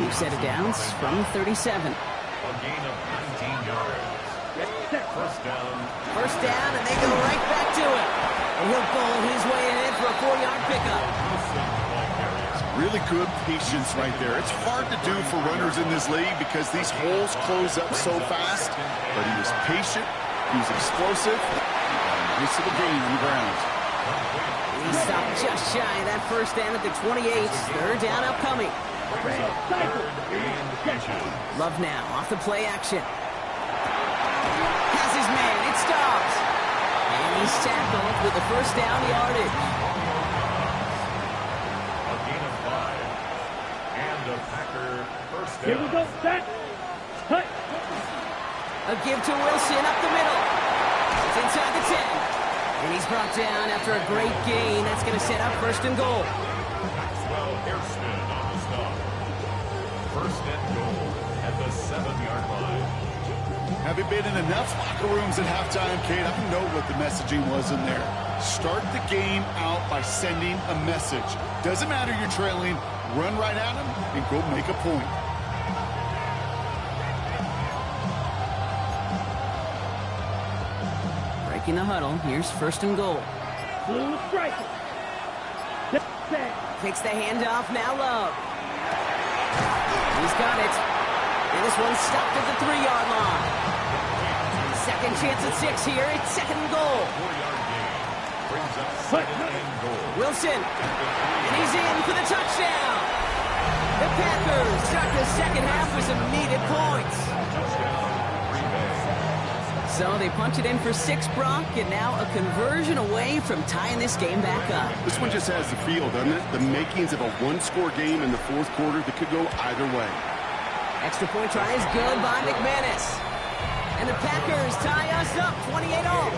Speaker 9: We've set it downs from 37.
Speaker 5: A gain of 19 yards. First down.
Speaker 9: First down, and they go right back to it. And he'll pull his way ahead for a 4-yard pickup.
Speaker 10: Really good patience right there. It's hard to do for runners in this league because these holes close up so fast. But he was patient, he was explosive, and nice little gain on the ground.
Speaker 9: He stopped just shy of that first down at the 28. 3rd down upcoming. Love now, off the play action. Has his man, it stops. And he's tackled with the first down yardage.
Speaker 5: A gain of 5. And a Packer first down.
Speaker 2: Here we go. Set. Cut.
Speaker 9: A give to Wilson up the middle. It's inside the 10. And he's brought down after a great gain. That's going to set up 1st and goal.
Speaker 5: Maxwell Hairston on the stop. 1st and goal at the 7-yard line.
Speaker 10: Having been in enough locker rooms at halftime, Kate, I know what the messaging was in there. Start the game out by sending a message. Doesn't matter you're trailing, run right at them and go make a point.
Speaker 9: Breaking the huddle. Here's 1st and goal.
Speaker 2: Blue striker. Set.
Speaker 9: Takes the handoff. Now Love. He's got it. And this one's stopped at the 3-yard line. Second chance at 6 here. It's 2nd and goal.
Speaker 5: 4-yard gain. Brings up 2nd and goal.
Speaker 9: Wilson. And he's in for the touchdown. The Packers start the second half with some needed points.
Speaker 5: Touchdown, Green Bay.
Speaker 9: So they punch it in for 6, Brock, and now a conversion away from tying this game back up.
Speaker 10: This one just has the feel, doesn't it? The makings of a one-score game in the 4th quarter that could go either way.
Speaker 9: Extra point try is good by McManus. And the Packers tie us up 28-all.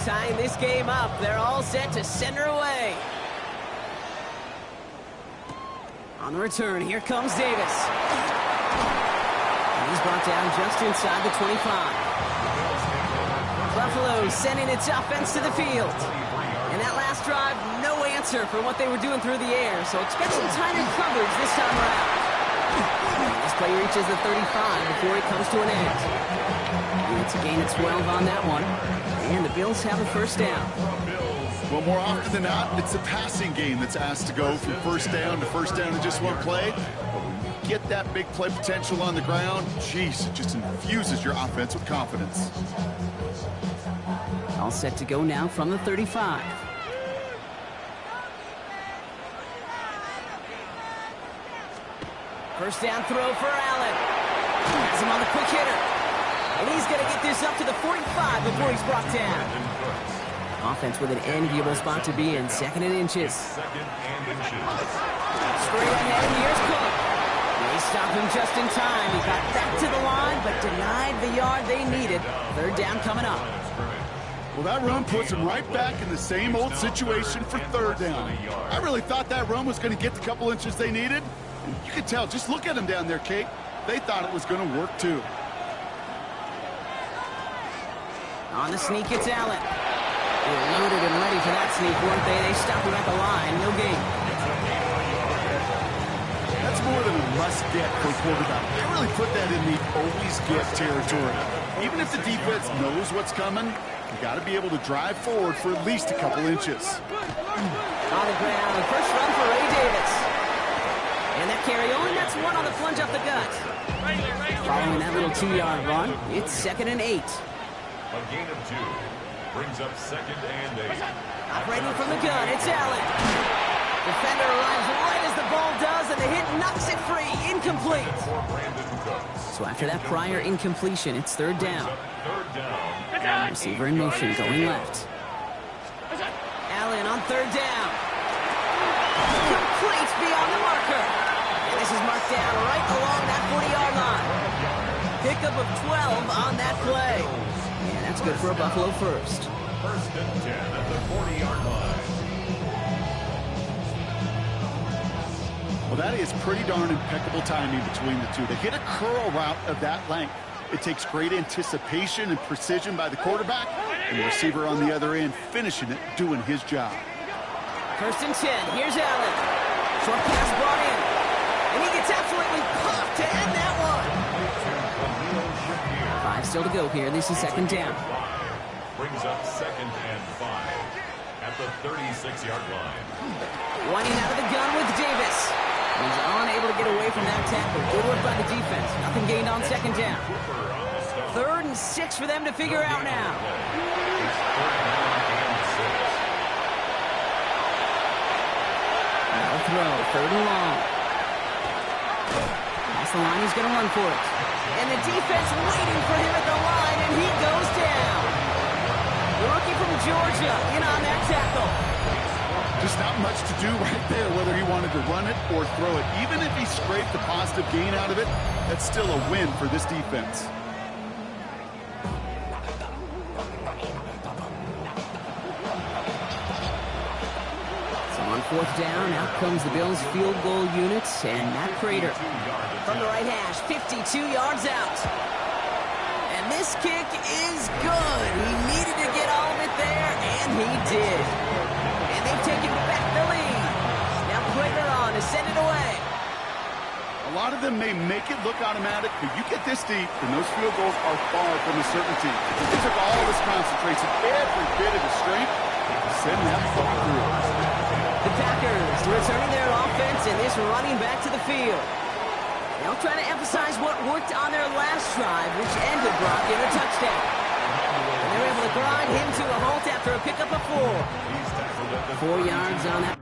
Speaker 9: Tying this game up, they're all set to send her away. On the return, here comes Davis. And he's brought down just inside the 25. Buffalo sending its offense to the field. And that last drive, no answer for what they were doing through the air, so expect some tighter coverage this time around. This play reaches the 35 before it comes to an end. And it's a gain of 12 on that one. And the Bills have a first down.
Speaker 10: Well, more often than not, it's the passing game that's asked to go from first down in just one play. But when you get that big play potential on the ground, geez, it just infuses your offense with confidence.
Speaker 9: All set to go now from the 35. First down throw for Allen. Has him on the quick hitter. And he's going to get this up to the 45 before he's brought down. Offense with an enviable spot to be in. 2nd and inches.
Speaker 5: Straight
Speaker 9: ahead, here's Cook. They stopped him just in time. He got back to the line, but denied the yard they needed. 3rd down coming up.
Speaker 10: Well, that run puts him right back in the same old situation for 3rd down. I really thought that run was going to get the couple inches they needed. And you could tell, just look at them down there, Kate. They thought it was going to work, too.
Speaker 9: On the sneak, it's Allen. They were loaded and ready for that sneak, weren't they? They stopped him at the line. No gain.
Speaker 10: That's more than a must-get for a quarterback. They really put that in the always-get territory. Even if the defense knows what's coming, you got to be able to drive forward for at least a couple inches.
Speaker 9: On the ground, first run for Ray Davis. And And that carry only nets one on the plunge up the gut. Following that little 2-yard run, it's 2nd and 8.
Speaker 5: A gain of 2 brings up 2nd and 8.
Speaker 9: Operating from the gun, it's Allen. Defender arrives right as the ball does, and the hit knocks it free. Incomplete. So after that prior incompletion, it's 3rd down. Receiver in motion, going left. Allen on 3rd down. Complete beyond the marker. And this is marked down right along that 40-yard line. Pickup of 12 on that play. And that's good for a Buffalo first.
Speaker 5: 1st and 10 at the 40-yard line.
Speaker 10: Well, that is pretty darn impeccable timing between the two. They hit a curl route of that length. It takes great anticipation and precision by the quarterback, and the receiver on the other end finishing it, doing his job.
Speaker 9: 1st and 10. Here's Allen. Short pass brought in. And he gets absolutely popped to end that one. 5 still to go here. This is 2nd down.
Speaker 5: Brings up 2nd and 5 at the 36-yard line.
Speaker 9: Winding out of the gun with Davis. He's unable to get away from that tackle. Good work by the defense. Nothing gained on 2nd down. 3rd and 6 for them to figure out now. Now throw, 3rd and long. That's the line, he's going to run for it. And the defense waiting for him at the line, and he goes down. The rookie from Georgia in on that tackle.
Speaker 10: Just not much to do right there, whether he wanted to run it or throw it. Even if he scraped the positive gain out of it, that's still a win for this defense.
Speaker 9: So on 4th down, out comes the Bills' field goal unit, and Matt Prater from the right hash, 52 yards out. And this kick is good. He needed to get all of it there, and he did. And they've taken back the lead. Now Prater on to send it away.
Speaker 10: A lot of them may make it look automatic, but you get this deep, and those field goals are far from a certainty. He took all of his concentration, every bit of his strength, to send that ball through.
Speaker 9: The Packers returning their offense and this running back to the field. They'll try to emphasize what worked on their last drive, which ended Brock in a touchdown. And they're able to grind him to a halt after a pickup of 4. 4 yards on that.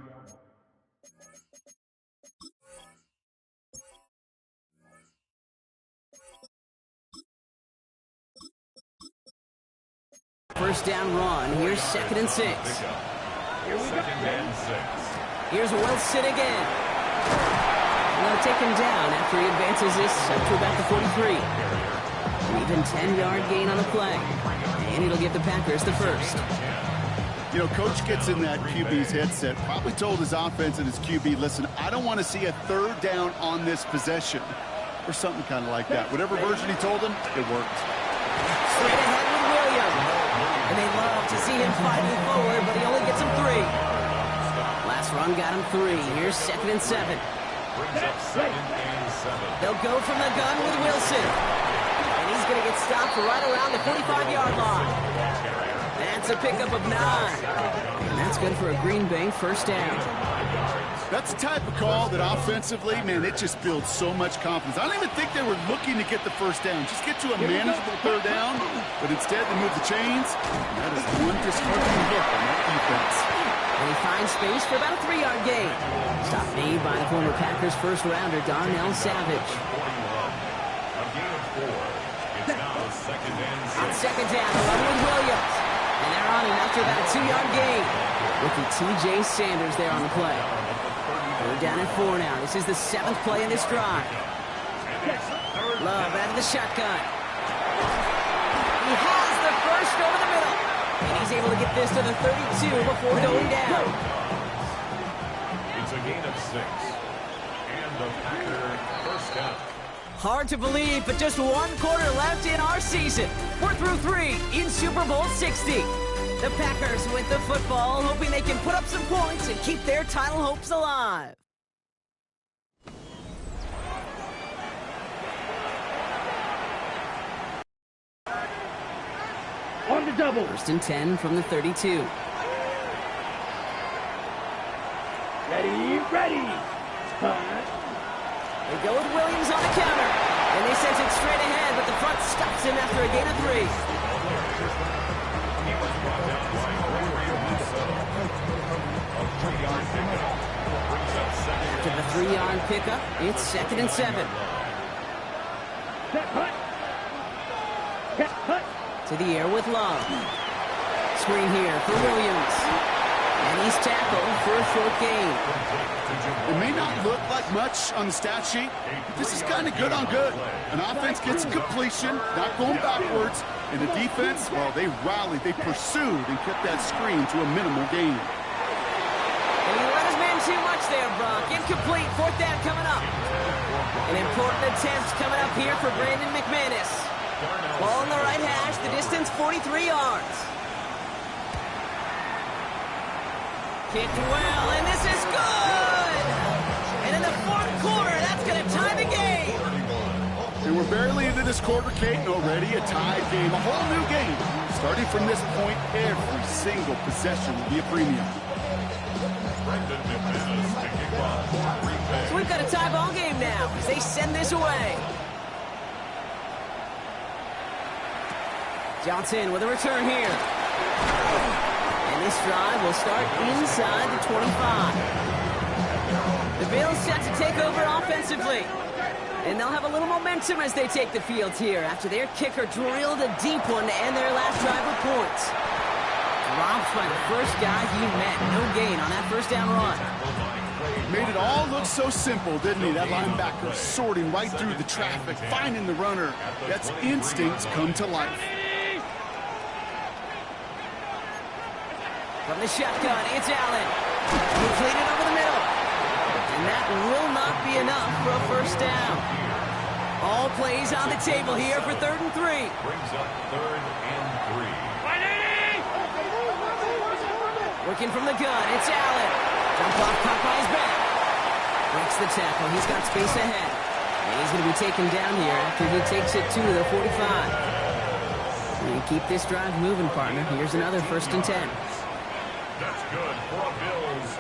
Speaker 9: First down run. Here's 2nd and 6. Here's Wilson again. They'll take him down after he advances this up to about the 43. An even 10-yard gain on the play. And it'll give the Packers the first.
Speaker 10: You know, Coach gets in that QB's headset, probably told his offense and his QB, listen, I don't want to see a 3rd down on this possession. Or something kind of like that. Whatever version he told him, it worked.
Speaker 9: Straight ahead with Williams. And they love to see him fighting forward, but he only gets him 3. Last run got him 3. Here's 2nd and 7. They'll go from the gun with Wilson. And he's going to get stopped right around the 45-yard line. That's a pickup of 9. And that's good for a Green Bay first down.
Speaker 10: That's the type of call that offensively, man, it just builds so much confidence. I don't even think they were looking to get the first down. Just get to a manageable 3rd down, but instead they move the chains. And that is one disheartening look on that defense.
Speaker 9: And he finds space for about a 3-yard gain. Stop made by the former Packers first-rounder Darnell Savage. On 2nd down, along with Williams. And they're on him after about a 2-yard gain. Rookie T.J. Sanders there on the play. 3rd down and 4 now. This is the 7th play in this drive. Love out of the shotgun. He has the first over the middle. And he's able to get this to the 32 before going down.
Speaker 5: It's a gain of 6. And the Packer first down.
Speaker 9: Hard to believe, but just 1 quarter left in our season. We're through 3 in Super Bowl 60. The Packers with the football, hoping they can put up some points and keep their title hopes alive.
Speaker 2: On the double.
Speaker 9: 1st and 10 from the 32.
Speaker 2: Ready. Punt.
Speaker 9: They go with Williams on the counter. And they send it straight ahead, but the front stops him after a gain of 3.
Speaker 5: He was brought down by Gregory Rousseau. A 3-yard pickup brings up second.
Speaker 9: After the 3-yard pickup, it's 2nd and 7. To the air with Love. Screen here for Williams. And he's tackled for a short gain.
Speaker 10: It may not look like much on the stat sheet, but this is kind of good on good. An offense gets a completion, not going backwards, and the defense, well, they rallied, they pursued, and kept that screen to a minimal gain.
Speaker 9: And he let his man too much there, Brock. Incomplete. 4th down coming up. An important attempt coming up here for Brandon McManus. Ball in the right hash, the distance 43 yards. Kicked well, and this is good! And in the 4th quarter, that's going to tie the game.
Speaker 10: And we're barely into this quarter, Kate, and already a tied game, a whole new game. Starting from this point, every single possession will be a premium.
Speaker 5: Brendan McManus picking up for Green Bay.
Speaker 9: So we've got a tie ball game now as they send this away. Johnson with a return here. And this drive will start inside the 25. The Bills set to take over offensively. And they'll have a little momentum as they take the field here after their kicker drilled a deep one to end their last drive with points. Dropped by the first guy he met. No gain on that first down run.
Speaker 10: Made it all look so simple, didn't he? That linebacker sorting right through the traffic, finding the runner. That's instincts come to life.
Speaker 9: From the shotgun, it's Allen. Completed over the middle. And that will not be enough for a first down. All plays on the table here for 3rd and 3.
Speaker 5: Brings up 3rd and 3.
Speaker 9: Working from the gun, it's Allen. Jump off, caught by his back. Breaks the tackle, he's got space ahead. And he's going to be taken down here after he takes it to the 45. We keep this drive moving, partner. Here's another 1st and 10.
Speaker 5: That's good for a Bills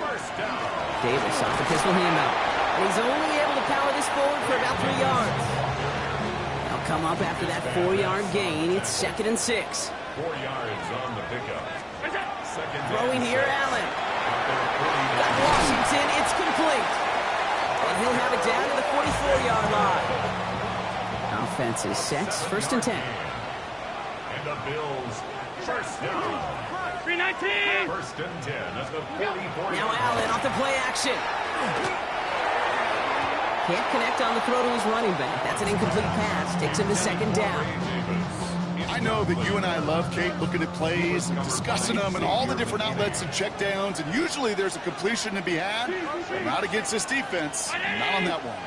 Speaker 5: first down.
Speaker 9: Davis off the pistol handout. And he's only able to power this forward for about 3 yards. They'll come up after that 4-yard gain. It's 2nd and 6.
Speaker 5: 4 yards on the pickup. Second
Speaker 9: Throwing here, Allen. Got Washington. It's complete. And he'll have it down to the 44-yard line. Offense is set. 1st and 10.
Speaker 5: And the Bills first down.
Speaker 9: 319.
Speaker 5: 1st and 10 at the 44.
Speaker 9: Now Allen off the play action. Can't connect on the throw to his running back. That's an incomplete pass. Takes him to 2nd down.
Speaker 10: I know that you and I love, Kate, looking at plays and discussing them and all the different outlets and checkdowns, and usually there's a completion to be had. But not against this defense. Not on that one.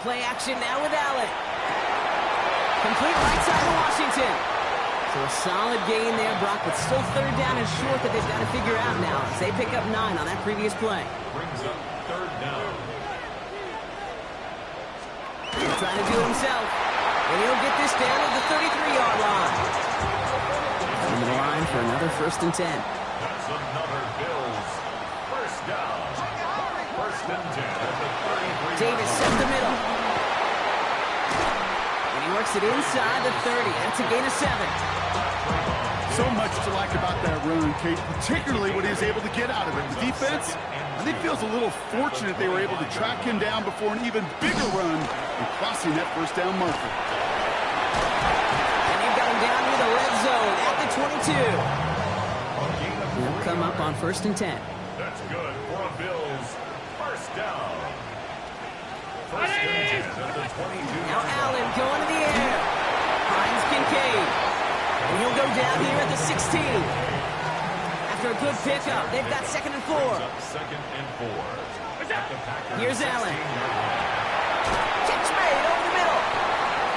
Speaker 9: Play action now with Allen. Complete right side to Washington. So a solid gain there, Brock, but still 3rd down and short that they've got to figure out now as they pick up 9 on that previous play.
Speaker 5: Brings up 3rd down.
Speaker 9: He's trying to do it himself. And he'll get this down to the 33-yard line. Into the line for another 1st and 10.
Speaker 5: That's another Bills first down. 1st and 10 at the 33.
Speaker 9: Davis set the middle. And he works it inside the 30. That's a gain of 7.
Speaker 10: So much to like about that run, Kate, particularly what he was able to get out of it. The defense, I think, feels a little fortunate they were able to track him down before an even bigger run and crossing that 1st down marker.
Speaker 9: And they've got him down near the red zone at the 22. He'll come up on 1st and 10.
Speaker 5: That's good for a Bills first down. 1st and 10 at the 22.
Speaker 9: Now Allen going to the air. Finds Kincaid. And he'll go down here at the 16. After a good pickup, they've got 2nd and 4.
Speaker 5: 2nd and 4.
Speaker 9: Here's Allen. Catch made over the middle.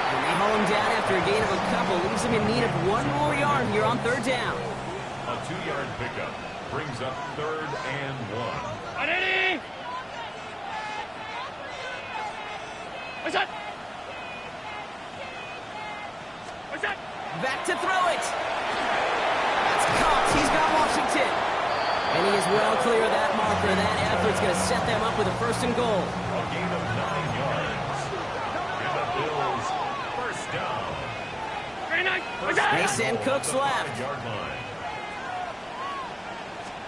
Speaker 9: And they haul him down after a gain of a couple. Leaves him in need of 1 more yard here on 3rd down.
Speaker 5: A 2-yard pickup brings up 3rd and 1.
Speaker 2: Ready? What's that? What's that?
Speaker 9: Back to throw it. That's caught. He's got Washington. And he is well clear of that marker. That effort's going to set them up with a 1st and goal.
Speaker 5: A gain of 9 yards. And the Bills first down.
Speaker 9: They send Cooks left.
Speaker 5: Yard line.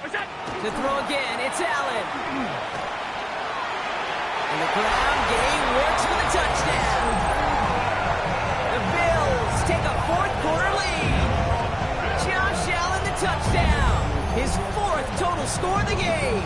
Speaker 9: To throw again, it's Allen. And the ground game works for the touchdown. The Bills take a 4th quarter lead. Josh Allen, the touchdown. His 4th total score of the game.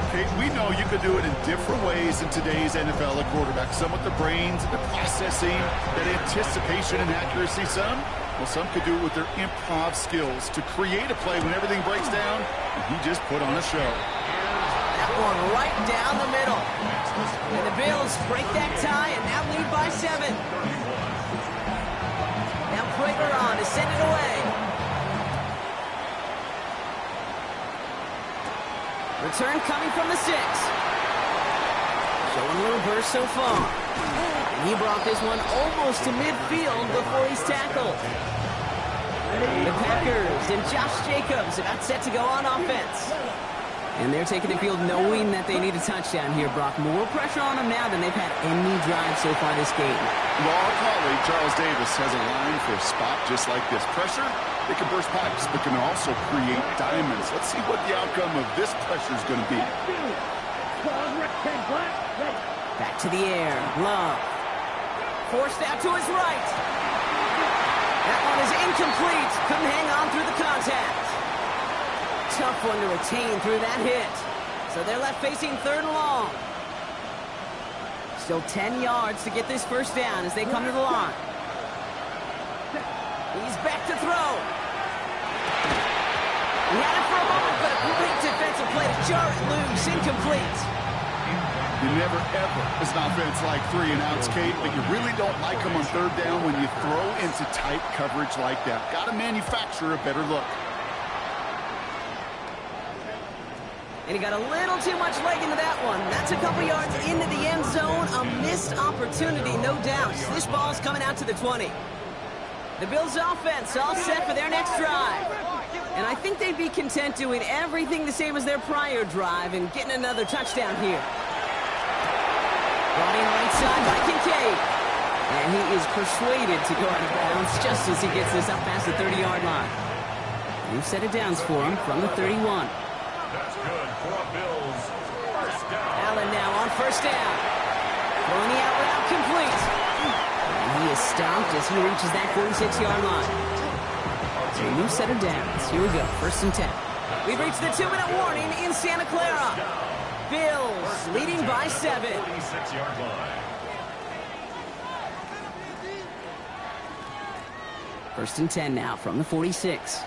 Speaker 10: Okay, we know you can do it in different ways in today's NFL at quarterback. Some with the brains, the processing, that anticipation and accuracy. Some could do it with their improv skills to create a play when everything breaks down, and he just put on a show.
Speaker 9: That one right down the middle. And the Bills break that tie and now lead by 7. Now Prager on to send it away. Return coming from the 6. Showing a little burst so far. And he brought this one almost to midfield before he's tackled. The Packers and Josh Jacobs about set to go on offense. And they're taking the field knowing that they need a touchdown here, Brock. More pressure on them now than they've had any drive so far this game.
Speaker 10: Well, our colleague Charles Davis has a line for a spot just like this. Pressure, it can burst pipes, but can also create diamonds. Let's see what the outcome of this pressure is going to be.
Speaker 9: Back to the air. Love. Forced out to his right. That one is incomplete. Couldn't hang on through the contact. Tough one to retain through that hit. So they're left facing 3rd and long. Still 10 yards to get this 1st down as they come to the line. He's back to throw. He had it for a moment, but a great defensive play to jar it loose. Incomplete.
Speaker 10: You never, ever, as an offense like 3 and outs, Kate, but you really don't like them on 3rd down when you throw into tight coverage like that. Got to manufacture a better look.
Speaker 9: And he got a little too much leg into that one. That's a couple yards into the end zone. A missed opportunity, no doubt. This ball's coming out to the 20. The Bills' offense all set for their next drive. And I think they'd be content doing everything the same as their prior drive and getting another touchdown here. Brought in right side by Kincaid. And he is persuaded to go out of bounds just as he gets this up past the 30-yard line. New set of downs for him from the 31.
Speaker 5: That's good for Bills. First down.
Speaker 9: Allen now on 1st down. Throwing the out route complete. And he is stopped as he reaches that 46-yard line. So a new set of downs. Here we go, 1st and 10. We've reached the 2-minute warning in Santa Clara. Bills leading by 7.
Speaker 5: 46-yard line.
Speaker 9: 1st and 10 now from the 46.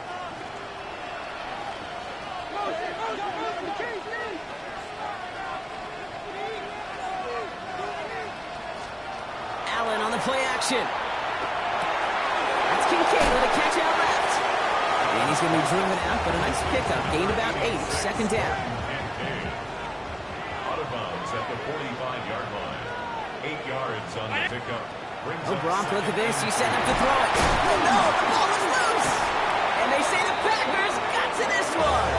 Speaker 9: Allen on the play action. That's Kincaid with a catch out left. And he's going to be driven out, but a nice pickup. Gain about 8. 2nd down.
Speaker 5: Out of bounds at the 45-yard line. 8 yards on the pickup.
Speaker 9: Oh, Brock, look at this. He's setting up to throw it. Oh, no, the ball is loose. And they say the Packers got to this one.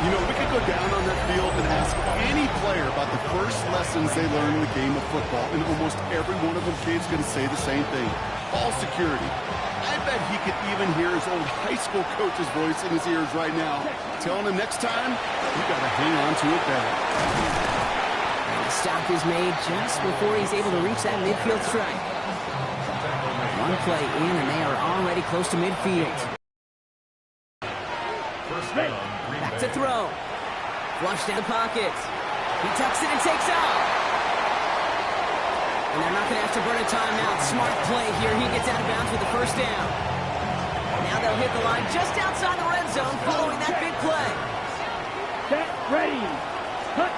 Speaker 10: You know, we could go down on that field and ask any player about the first lessons they learned in the game of football, and almost every one of them kids going to say the same thing. Ball security. I bet he could even hear his old high school coach's voice in his ears right now, telling him next time, you got to hang on to it better.
Speaker 9: And the stop is made just before he's able to reach that midfield strike. One play in, and they are already close to midfield. Back to throw. Flushed in the pocket. He tucks it and takes off. And they're not going to have to burn a timeout. Smart play here. He gets out of bounds with the 1st down. Now they'll hit the line just outside the red zone following that big play.
Speaker 2: Set, ready, cut.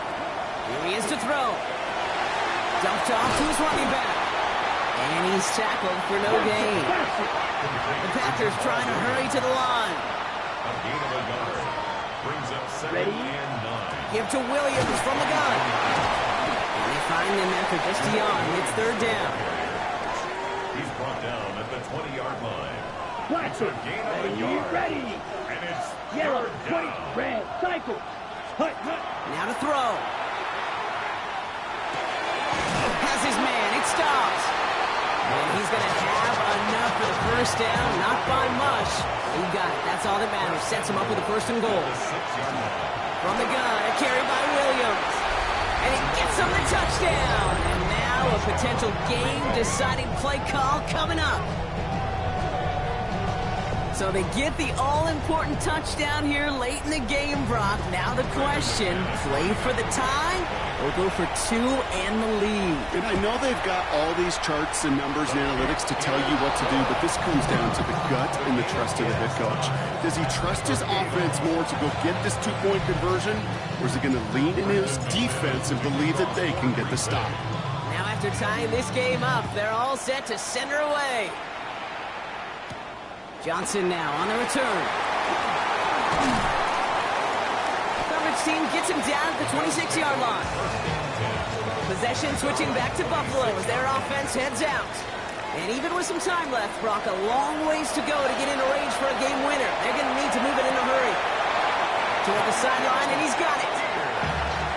Speaker 9: Here he is to throw. Dumped off to his running back. And he's tackled for no gain. The Packers trying to hurry to the line.
Speaker 5: A gain of a yard. Brings up 2nd and 9.
Speaker 9: Give to Williams from the gun. And they find him after just a yard. It's 3rd down.
Speaker 5: He's brought down at the 20-yard line.
Speaker 2: Watch it.
Speaker 5: Gain of a yard.
Speaker 2: Ready.
Speaker 5: And It's
Speaker 2: Yellow,
Speaker 5: third
Speaker 2: white,
Speaker 5: down.
Speaker 2: red, cycle. Hut.
Speaker 9: Now to throw. Has his man. It stops. And he's going to have enough for the first down. Not by much. He got it. That's all that matters. Sets him up with a first and goal. From the gun, a carry by Williams. And he gets him the touchdown. And now a potential game-deciding play call coming up. So they get the all-important touchdown here late in the game, Brock. Now the question, play for the tie or go for two and the lead?
Speaker 10: And I know they've got all these charts and numbers and analytics to tell you what to do, but this comes down to the gut and the trust of the head coach. Does he trust his offense more to go get this two-point conversion, or is he going to lean in his defense and believe that they can get the stop?
Speaker 9: Now after tying this game up, they're all set to send her away. Johnson now on the return. Coverage team gets him down at the 26-yard line. Possession switching back to Buffalo as their offense heads out. And even with some time left, Brock, a long ways to go to get into range for a game winner. They're going to need to move it in a hurry. Toward the sideline, and he's got it.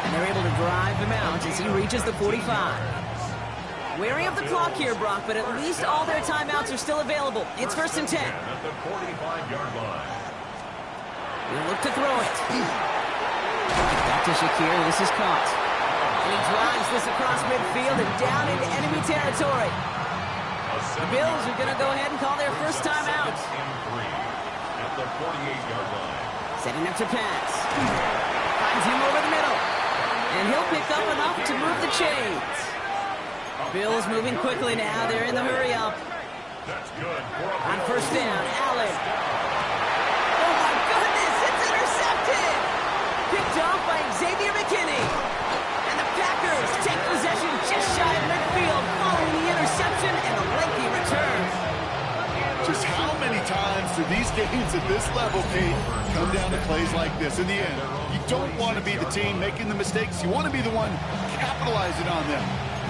Speaker 9: And they're able to drive him out as he reaches the 45. Wary of the clock here, Brock, but at least all their timeouts are still available. It's 1st and 10.
Speaker 5: At the 45-yard line.
Speaker 9: He'll look to throw it. Back to Shakir. This is caught. And he drives this across midfield and down into enemy territory. The Bills are going to go ahead and call their first timeout.
Speaker 5: At the 48-yard line.
Speaker 9: Setting up to pass. Finds him over the middle. And he'll pick up enough to move the chains. Bills moving quickly now. They're in the hurry up.
Speaker 5: That's good.
Speaker 9: On first down, Allen. Oh my goodness, it's intercepted! Picked off by Xavier McKinney. And the Packers take possession just shy of midfield following the interception and a lengthy return.
Speaker 10: Just how many times do these games at this level, Pete, come down to plays like this? In the end, you don't want to be the team making the mistakes. You want to be the one capitalizing on them.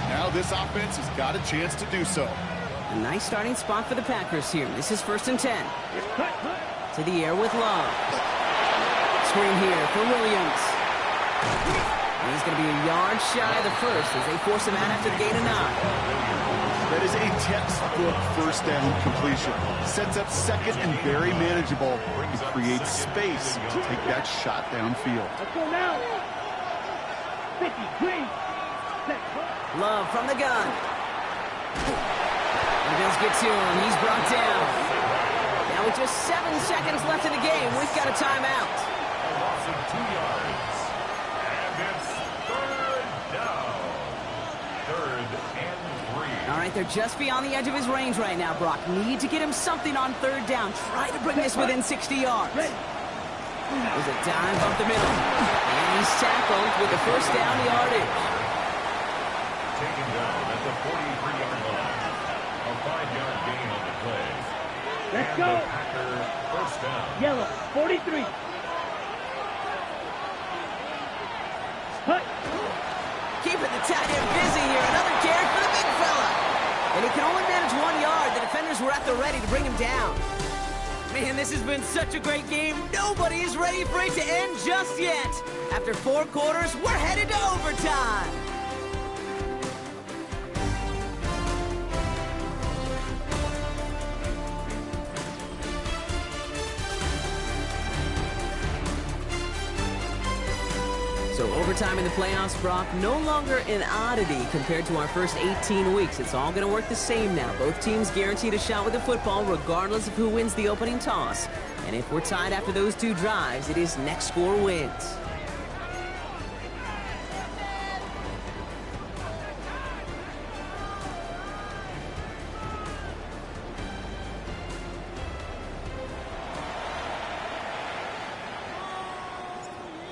Speaker 10: Now this offense has got a chance to do so.
Speaker 9: A nice starting spot for the Packers here. This is 1st and 10. To the air with Love. Screen here for Williams. He's going to be a yard shy of the first as they force him out after the gain of 9.
Speaker 10: That is a textbook first down completion. Sets up second and very manageable. It creates space to take that shot downfield.
Speaker 2: Let's go now. 50, green.
Speaker 9: Love from the gun. The Bills get to him. He's brought down. Now with just 7 seconds left in the game, we've got a timeout.
Speaker 5: A loss of 2 yards. And it's third down. 3rd and 3.
Speaker 9: All right, they're just beyond the edge of his range right now, Brock. Need to get him something on 3rd down. Try to bring this within 60 yards. There's a dive up the middle. And he's tackled with the first down yardage.
Speaker 5: Taken down at the 43-yard line. A 5-yard gain on the play.
Speaker 2: Let's
Speaker 5: And
Speaker 2: go.
Speaker 5: the Packer first down.
Speaker 2: Yellow, 43. Hut.
Speaker 9: Keeping the tight end busy here. Another carry for the big fella. And he can only manage 1 yard. The defenders were at the ready to bring him down. Man, this has been such a great game. Nobody is ready for it to end just yet. After 4 quarters, we're headed to overtime. So overtime in the playoffs, Brock, no longer an oddity compared to our first 18 weeks. It's all going to work the same now. Both teams guaranteed a shot with the football regardless of who wins the opening toss. And if we're tied after those 2 drives, it is next score wins.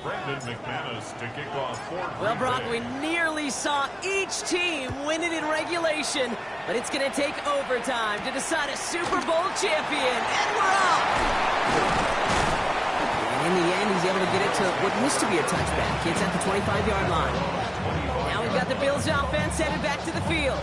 Speaker 5: Brandon McManus to kick off for
Speaker 9: Well,
Speaker 5: Green
Speaker 9: Brock,
Speaker 5: Bay.
Speaker 9: we nearly saw each team win it in regulation, but it's going to take overtime to decide a Super Bowl champion, and we're off! And in the end, he's able to get it to what used to be a touchback. It's at the 25-yard line. Now we've got the Bills offense headed back to the field.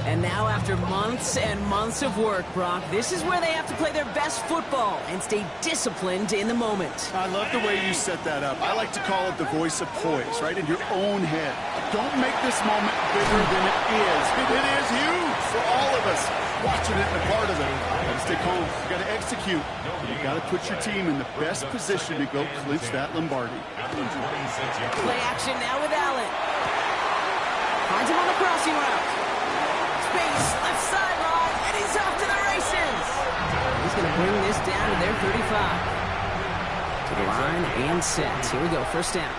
Speaker 9: And now after months and months of work, Brock, this is where they have to play their best football and stay disciplined in the moment.
Speaker 10: I love the way you set that up. I like to call it the voice of poise, right? In your own head. Don't make this moment bigger than it is. It is huge for all of us watching it and a part of it. Gotta stay calm. You gotta execute. You gotta put your team in the best position to go clinch that Lombardi.
Speaker 9: Play action now with Allen. Finds him on the crossing route. Space, left sideline, and he's off to the races. He's going to bring this down to their 35. To the line and set. Here we go, first down.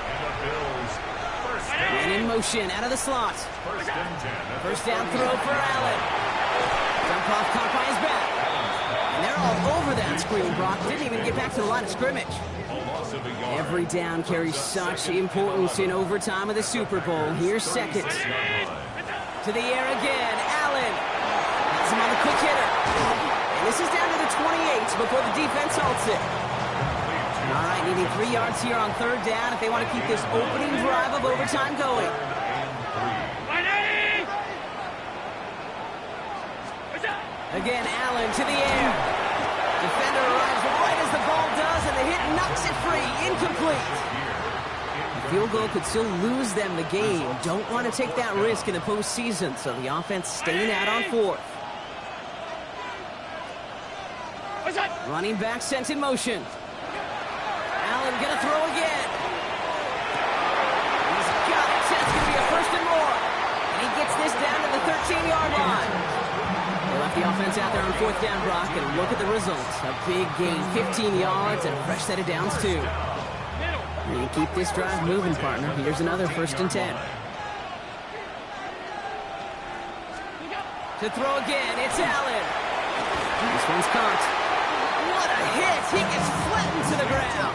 Speaker 9: And in motion, out of the slot. First down throw for Allen. Jump off, caught by his back. And they're all over that screen, Brock. Didn't even get back to the line of scrimmage. Every down carries such importance in overtime of the Super Bowl. Here's second. To the air again. Allen has him on the quick hitter. And this is down to the 28 before the defense halts it. All right, needing 3 yards here on third down if they want to keep this opening drive of overtime going. Again, Allen to the air. Defender arrives right as the ball does, and the hit knocks it free. Incomplete. The field goal could still lose them the game. Don't want to take that risk in the postseason, so the offense staying out on fourth. Running back sent in motion. Allen gonna throw again. He's got it. That's gonna be a first and more. And he gets this down to the 13-yard line. They left the offense out there on fourth down, Brock, and look at the results. A big gain, 15 yards, and a fresh set of downs, too. You keep this drive moving, partner. Here's another first and 10. To throw again, it's Allen. This one's caught. What a hit! He gets flattened to the ground.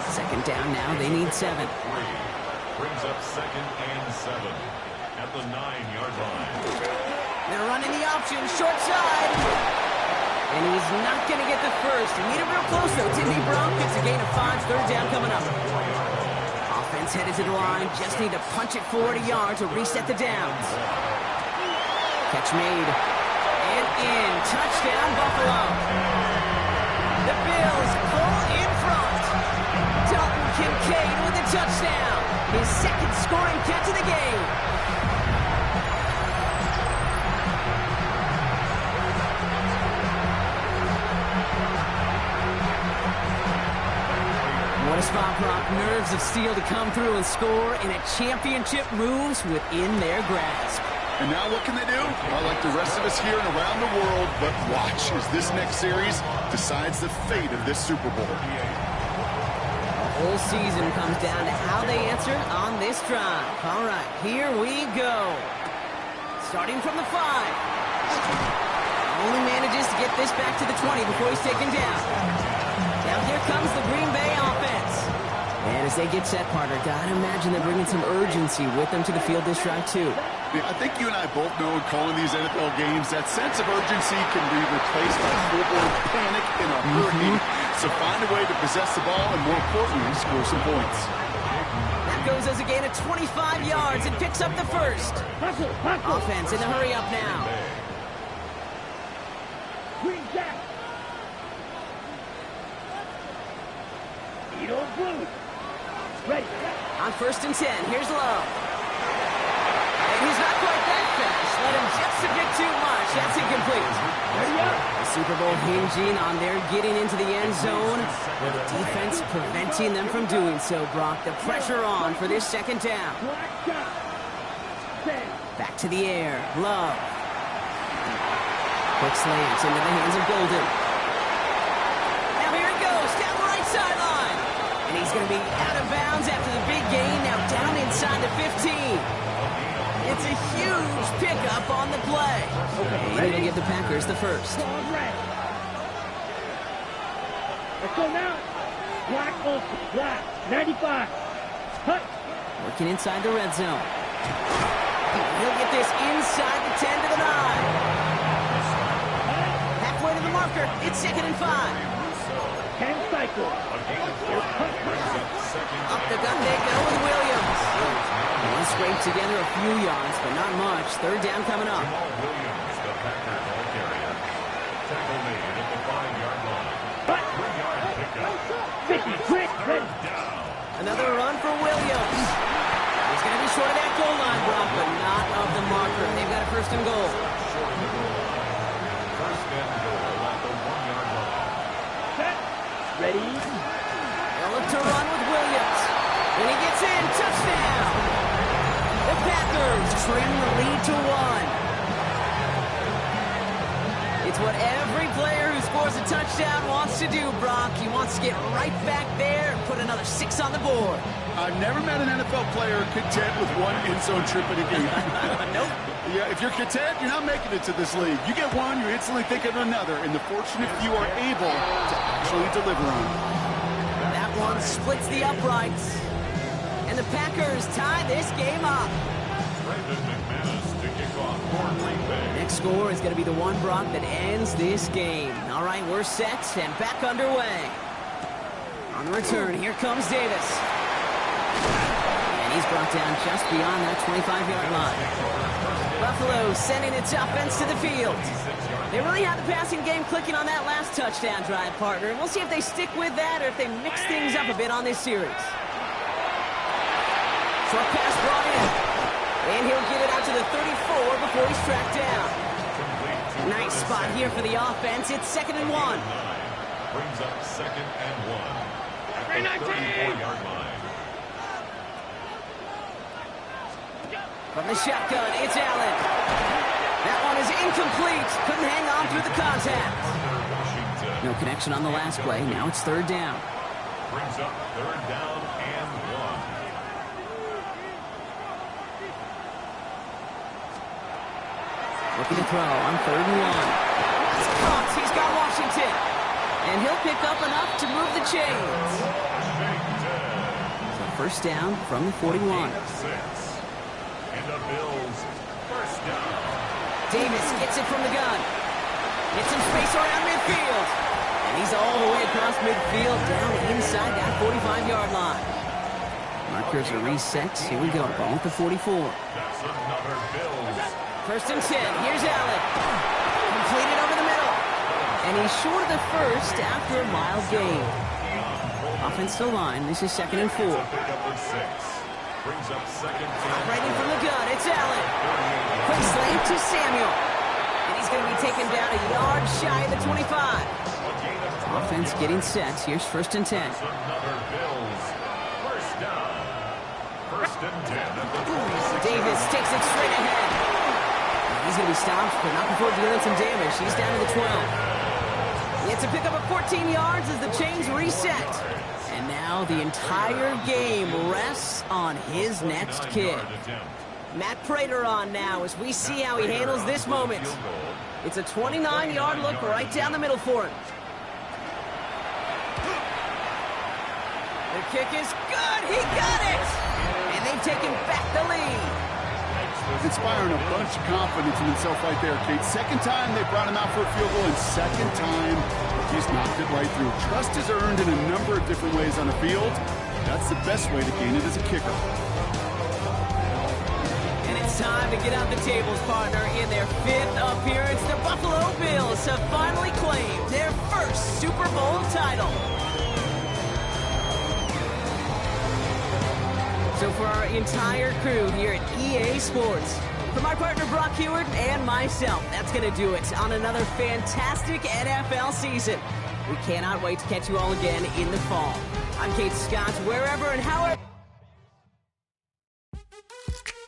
Speaker 9: Second down now, they need 7.
Speaker 5: Brings up second and 7 at the 9-yard line.
Speaker 9: They're running the option, short side. And he's not going to get the first. He needed real close, though. Timmy Brown gets a gain of 5, third down coming up. Offense headed to the line. Just need to punch it 40 yards to reset the downs. Catch made. And in. Touchdown, Buffalo. The Bills pull in front. Dalton Kincaid with a touchdown. His second scoring catch of the game. What a spot, Brock. Nerves of steel to come through and score, and a championship moves within their grasp.
Speaker 10: And now what can they do? Well, like the rest of us here and around the world, but watch as this next series decides the fate of this Super Bowl.
Speaker 9: The whole season comes down to how they answer on this drive. All right, here we go. Starting from the 5. Only manages to get this back to the 20 before he's taken down. Now here comes the Green Bay offense. And as they get set, partner, gotta imagine they're bringing some urgency with them to the field this drive, too.
Speaker 10: Yeah, I think you and I both know in calling these NFL games that sense of urgency can be replaced by full-blown panic in a hurry. So find a way to possess the ball and, more importantly, score some points.
Speaker 9: That goes as a gain of 25 yards and picks up the first. Offense in the hurry up now.
Speaker 2: Green Jack. You don't blue. Ready.
Speaker 9: On first and 10, here's Love. And he's not quite that fast. Let him just a bit too much. That's incomplete. The Super Bowl hinging on their getting into the end zone, with the defense preventing them from doing so, Brock. The pressure on for this second down. Back to the air. Love. Quick slants into the hands of Golden. Now here it goes, down the right sideline. And he's going to be out of bounds after the big gain, now down inside the 15. It's a huge pickup on the play. And it'll give the Packers the first.
Speaker 2: Let's go now. Black on black. 95. Cut.
Speaker 9: Working inside the red zone. He'll get this inside the 10 to the 9. Halfway to the marker. It's second and 5.
Speaker 2: 10 cycle.
Speaker 9: Up the gut they go with Williams. scrape together a few yards, but not much. Third down coming up.
Speaker 5: Jamal Williams, the Packer ball carrier. Tackle made at the 5-yard line. 3-yard pickup. Third down.
Speaker 9: Another run for Williams. He's going to be short of that goal line, Brock, but not of the marker. They've got a first and goal.
Speaker 5: Short of the goal line. First and goal at the 1-yard line.
Speaker 9: Ready? They'll look to run with Williams. When he gets in, touchdown! The Packers trim the lead to 1. It's what every player who scores a touchdown wants to do, Brock. He wants to get right back there and put another 6 on the board.
Speaker 10: I've never met an NFL player content with one end zone trip in a game.
Speaker 9: Nope.
Speaker 10: Yeah, if you're content, you're not making it to this league. You get one, you instantly think of another, and the fortunate few are able to actually deliver on it.
Speaker 9: That one splits the uprights. And the Packers tie this game up.
Speaker 5: Brandon McManus to kick off for Green Bay.
Speaker 9: Next score is going to be the one, Brock, that ends this game. All right, we're set and back underway. On the return, here comes Davis. And he's brought down just beyond that 25-yard line. Buffalo sending its offense to the field. They really had the passing game clicking on that last touchdown drive, partner. We'll see if they stick with that or if they mix things up a bit on this series. Short pass brought in. And he'll get it out to the 34 before he's tracked down. Nice spot here for the offense. It's 2nd and 1.
Speaker 5: Brings up 2nd and 1 at the 34-yard line.
Speaker 9: From the shotgun, it's Allen. That one is incomplete. Couldn't hang on through the contact. No connection on the last play. Now it's 3rd down.
Speaker 5: Brings up 3rd down and 1.
Speaker 9: Looking to throw on 3rd and 1. It's caught. He's got Washington. And he'll pick up enough to move the chains. So first down from the 41.
Speaker 5: And the Bills, first down.
Speaker 9: Davis gets it from the gun. Gets some space around midfield. And he's all the way across midfield down inside that 45-yard line. Markers are reset. Here we go. Ball at the 44.
Speaker 5: That's another Bills.
Speaker 9: 1st and 10. Here's Allen. Completed over the middle. And he's short of the first after a mild gain. Offensive line. This is 2nd and 4.
Speaker 5: Pickup for 6. Brings up 2nd down.
Speaker 9: Operating from the gun. It's Allen. Quick slant to Samuel. And he's going to be taken down a yard shy of the 25. Offense getting set. Here's 1st and 10.
Speaker 5: Another Bills, first down. 1st and 10 at the 46.
Speaker 9: Davis takes it straight ahead. He's going to be stopped, but not before dealing some damage. He's down to the 12. He gets a pickup of 14 yards as the chains reset. And now the entire game rests on his next kick. Matt Prater on now as we see how he handles this moment. It's a 29-yard look right down the middle for him. The kick is good. He got it. And they've taken back the lead.
Speaker 10: Inspiring a bunch of confidence in himself right there, Kate. 2nd time they brought him out for a field goal, and 2nd time he's knocked it right through. Trust is earned in a number of different ways on the field. That's the best way to gain it as a kicker.
Speaker 9: And it's time to get out the tables, partner. In their 5th appearance, the Buffalo Bills have finally claimed their first Super Bowl title. So for our entire crew here at EA Sports, for my partner Brock Heward and myself, that's going to do it on another fantastic NFL season. We cannot wait to catch you all again in the fall. I'm Kate Scott, wherever and however.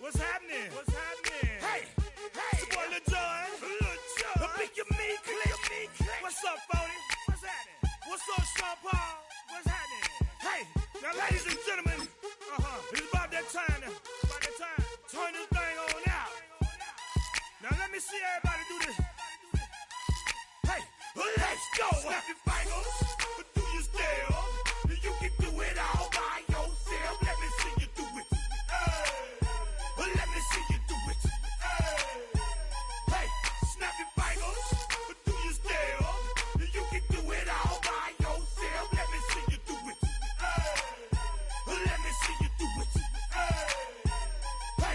Speaker 2: What's happening? What's happening? Hey, it's your boy Lil Jon. Pick your meat click. What's up, Phony? What's happening? What's up, Sean Paul? What's happening? Hey, now ladies and gentlemen, it's about that time now. About that time. Turn this thing on out. Now let me see everybody do this. Hey, let's go. Snap your fingers, but do you still? You can do it all by yourself. Let me see you do it. Let me see you do it. Hey, snap your fingers, but do you still? You can do it all by yourself. Let me see you do it. Let me see you do it. Hey,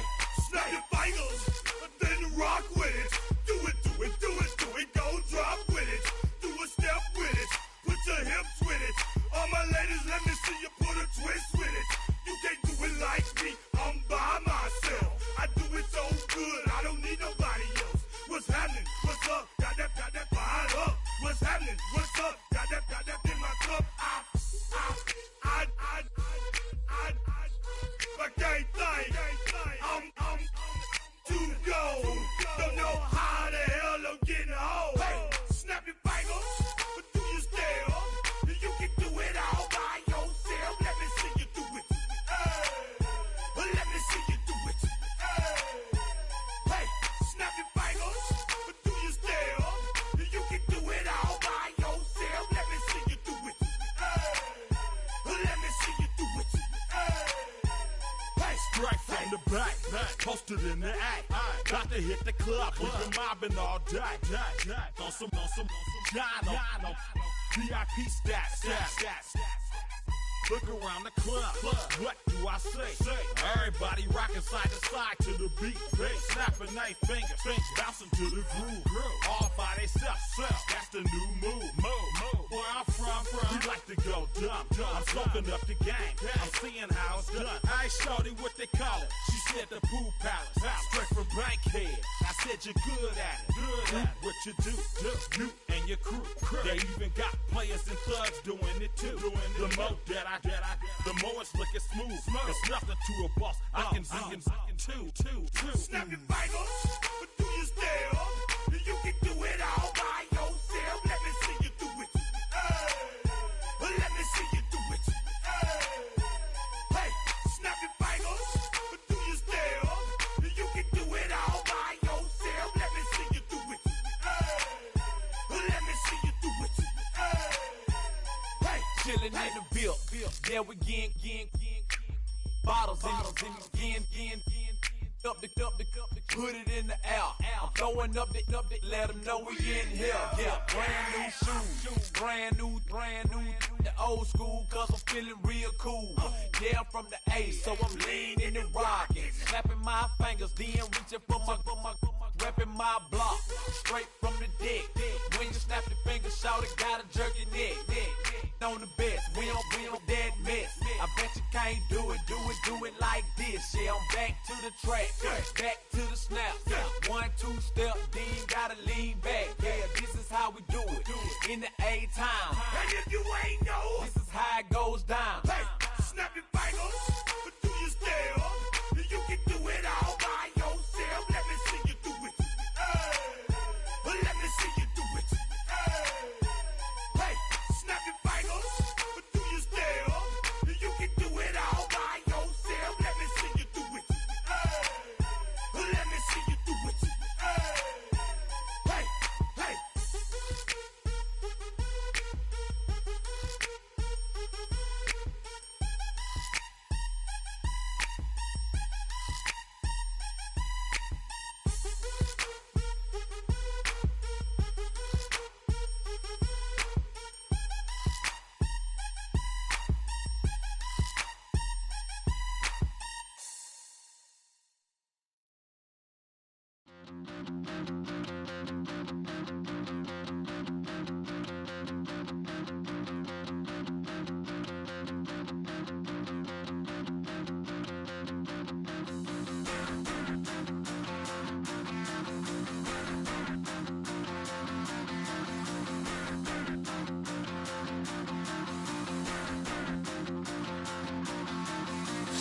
Speaker 2: back, posted in the act. Got to hit the club, we've been mobbing all day. On some Jono, VIP stats. Look around the club. What do I say? Everybody rocking side to side to the beat. Snapping night fingers, bouncing to the groove. All by themselves. That's the new move. Where I'm from, we like to go dumb. I'm soaking up the game. I'm seeing how it's done. I ain't shorty what they call it. She said the Pool Palace. Straight from Bankhead. I said you're good at it. What you do, you and your crew. They even got players and thugs doing it too. The more that I the more it's looking smooth. It's nothing to a boss. I can see him two. Snap your fingers, but do you still? You can do it all by yourself. Let me see you do it. Let me see you do it. Hey, snap your fingers, but do you still? You can do it all by yourself. Let me see you do it. Let me see you do it. Hey,
Speaker 12: chillin' in the bill. There we again. Bottles in again. Up the put it in the air. I'm throwing up the, let them know we in here. Yeah, brand new shoes, brand new. The old school, cause I'm feeling real cool. Yeah, I'm from the A, so I'm leaning and rocking. Snapping my fingers, then reaching for my repping my block. Straight from the deck. When you snap your fingers, shout it, gotta jerk your neck. On the best, we don't dead mess. I bet you can't do it like this. Yeah, I'm back to the track, back to the snap. 1, 2 step, then you gotta lean back. Yeah, this is how we do it in the A-time.
Speaker 2: And if you ain't know,
Speaker 12: this is how it goes down.
Speaker 2: Hey, snap your fingers, but do you still? You can do it all by yourself. Let me see you do it. Let me see you do it. Hey, snap your fingers, but do you still? You can do it all by yourself. Let me see you do it. Let me see you do it. Hey.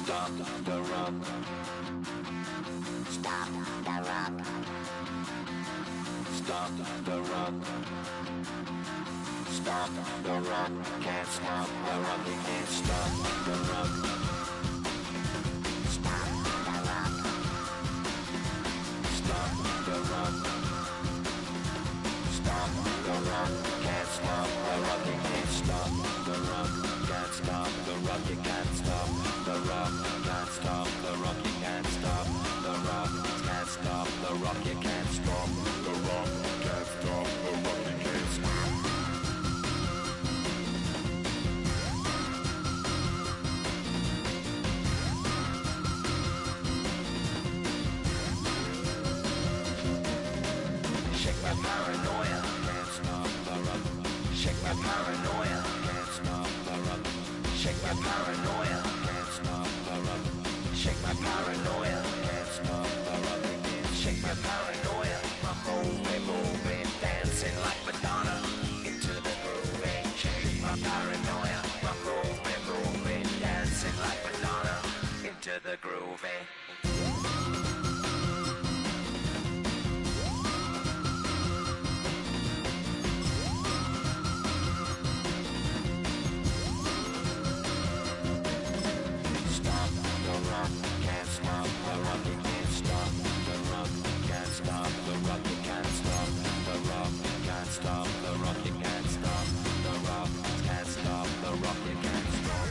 Speaker 7: Stop the rock. Stop the rock. Stop the rock. Stop the rock. Can't stop the rock. You can't stop the rock. Stop the rock. Stop the rock. Stop the rock. Can't stop the rock. You can't stop the rock. Can't stop the rock. You can't stop the rock. Can't stop the rock. You can't stop the rock. Can't stop the rock. You can't stop the rock. Can't stop the rock. You can't stop. Shake my paranoia. Can't stop the rock. Shake my paranoia. Can't stop the rock. Shake my paranoia. Can't stop the rock. Shake my paranoia. Can't stop the rock. Shake my paranoia. I'm moving, dancing like Madonna into the groove. Shake my paranoia. I'm moving, dancing like Madonna into the groove. Stop the rock, can't stop the rock, you can't stop the rock, can't stop the rock, you can't stop the rock, can't stop the rock, you can't stop the rock, can't stop the rock, you can't stop.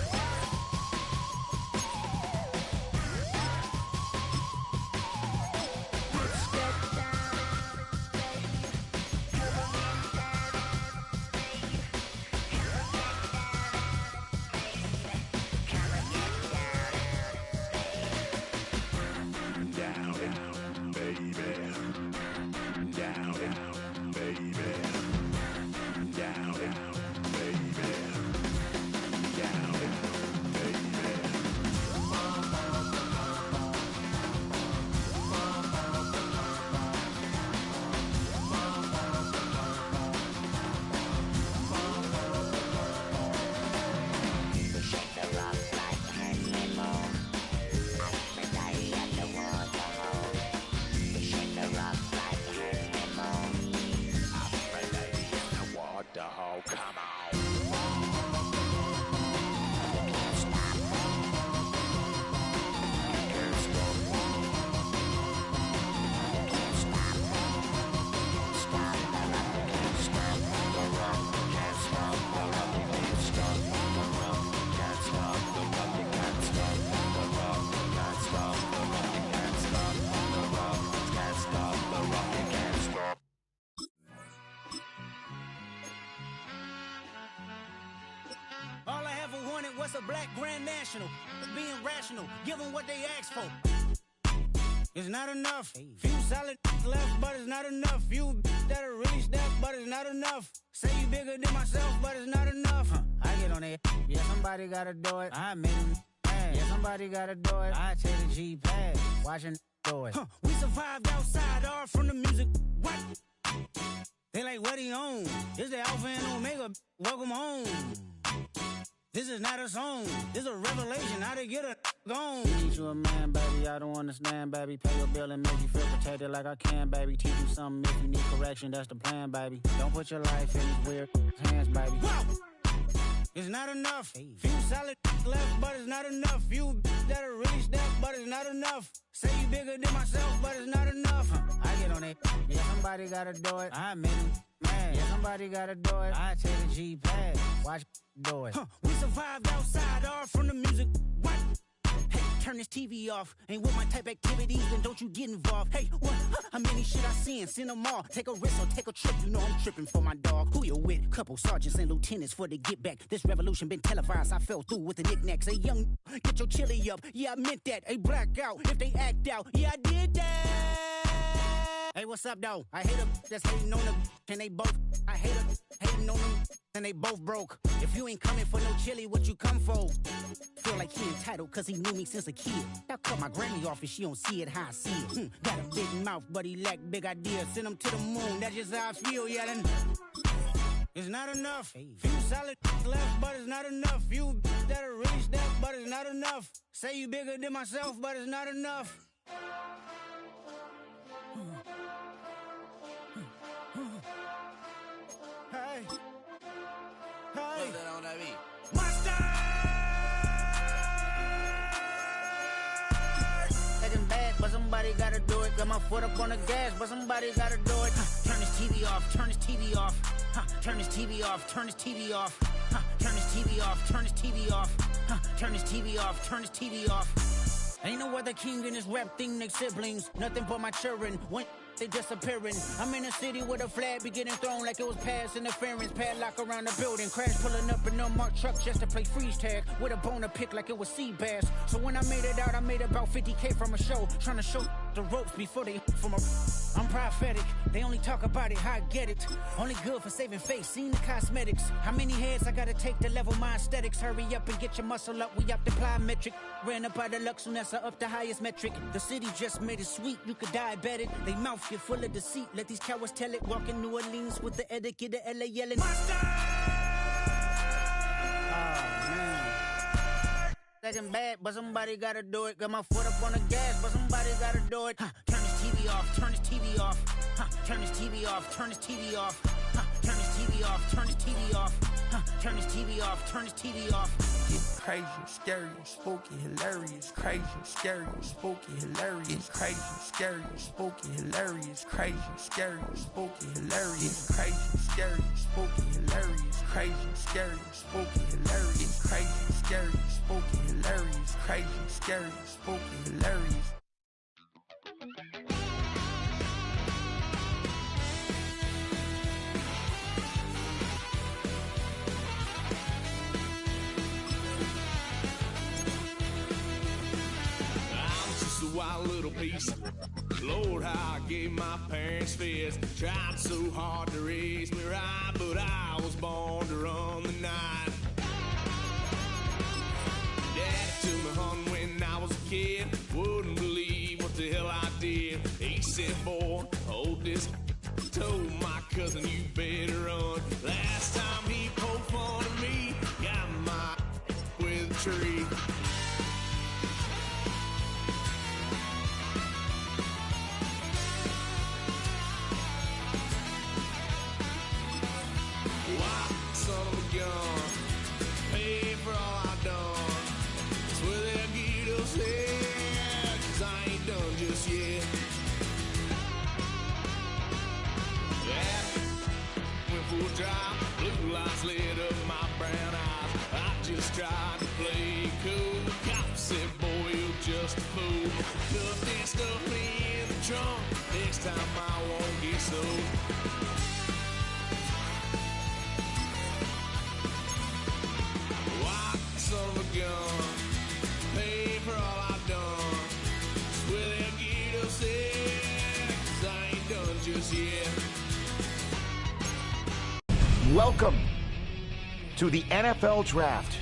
Speaker 11: What's a black grand national? Being rational, give them what they ask for. It's not enough. Few solid left, but it's not enough. Few that'll really step, but it's not enough. Say you bigger than myself, but it's not enough. I get on it. Yeah, somebody gotta do it. I made him mad. Yeah, somebody gotta do it. I take the G-pad. Watching do it. We survived outside, all from the music. What? They like, what he on? This the Alpha and Omega. Welcome home. This is not a song. This is a revelation. How to get a gone. Teach you a man, baby. I don't understand, baby. Pay your bill and make you feel protected like I can, baby. Teach you something if you need correction. That's the plan, baby. Don't put your life in these weird hands, baby. Whoa! It's not enough. Few solid left, but it's not enough. Few that'll really step, but it's not enough. Say you bigger than myself, but it's not enough. I get on it. Yeah, somebody gotta do it. I made him mad. Yeah, somebody gotta do it. I take the G-pad. Watch do it. We survived outside, all from the music. What? Hey, turn this TV off. Ain't with my type activities, then don't you get involved. Hey, what? How many shit I seen? Send them all. Take a risk or take a trip. You know I'm tripping for my dog. Who you with? Couple sergeants and lieutenants for the get back. This revolution been televised. I fell through with the knickknacks. Hey, young, get your chili up. Yeah, I meant that. Hey, blackout. If they act out, yeah, I did that. Hey, what's up, though? I hate them that's hating on them, and they both. I hate them hating on them, and they both broke. If you ain't coming for no chili, what you come for? Feel like he entitled, cause he knew me since a kid. I cut my granny off and she don't see it how I see it. Got a big mouth, but he lack big ideas. Send him to the moon, that's just how I feel, yeah, then. It's not enough. Few solid left, but it's not enough. Few that'll really step, but it's not enough. Say you bigger than myself, but it's not enough. Hey, hey, Monster! Acting bad, but somebody gotta do it. Got my foot up on the gas, but somebody gotta do it. Turn this TV off, turn this TV off. Turn this TV off, turn this TV off. Turn this TV off, turn this TV off. Turn this TV off, turn this TV off. Ain't no other king in this rap thing, they siblings. Nothing but my children. When they disappearing. I'm in a city with a flag be getting thrown like it was past interference. Padlock around the building. Crash pulling up in a unmarked truck just to play freeze tag. With a bone to pick like it was sea bass. So when I made it out, I made about 50K from a show. Trying to show the ropes before they from a... I'm prophetic. They only talk about it, how I get it. Only good for saving face, seen the cosmetics. How many heads I gotta take to level my aesthetics? Hurry up and get your muscle up, we up the plyometric. Ran up out of luck, soon as I up the highest metric. The city just made it sweet, you could diabetic. They mouth get full of deceit, let these cowards tell it. Walk in New Orleans with the etiquette of LA yelling. Monster! Oh, man. Second bad, but somebody gotta do it. Got my foot up on the gas, but somebody gotta do it. Turn this TV off, turn this TV off. Turn this TV off, turn this TV off. Turn this TV off, turn this TV off. Turn this TV off, turn this TV off.
Speaker 13: Crazy, scary, spooky, hilarious. Crazy, scary, spooky, hilarious. Crazy, scary, spooky, hilarious. Crazy, scary, spooky, hilarious. Crazy, scary, spooky, hilarious. Crazy, scary, spooky, hilarious. Crazy, scary, spooky, hilarious. Crazy, scary, spooky, hilarious.
Speaker 2: Wild little piece. Lord, how I gave my parents fist. Tried so hard to raise me right, but I was born to run the night. Daddy took me hunting when I was a kid. Wouldn't believe what the hell I did. He said, boy, hold this. Told my cousin, you better run. Last time he poked fun of me, got my with a tree. Son of a gun, pay for all I done. Swear they'll get us here, 'cause I ain't done just yet. Yeah, went full drive, blue lights lit up my brown eyes. I just tried to play cool. Cop said, boy, you're just a fool. Put this stuff in the trunk, next time I won't get sold. Son of a
Speaker 12: just yet.
Speaker 14: Welcome to the NFL Draft.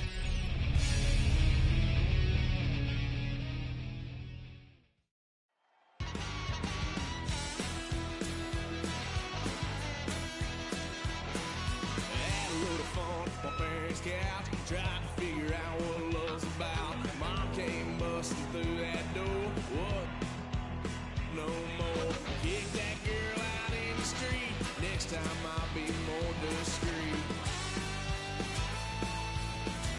Speaker 12: Trying to figure out what love's about. Mom came busting through that door. What? No more. Kick that girl out in the street. Next time I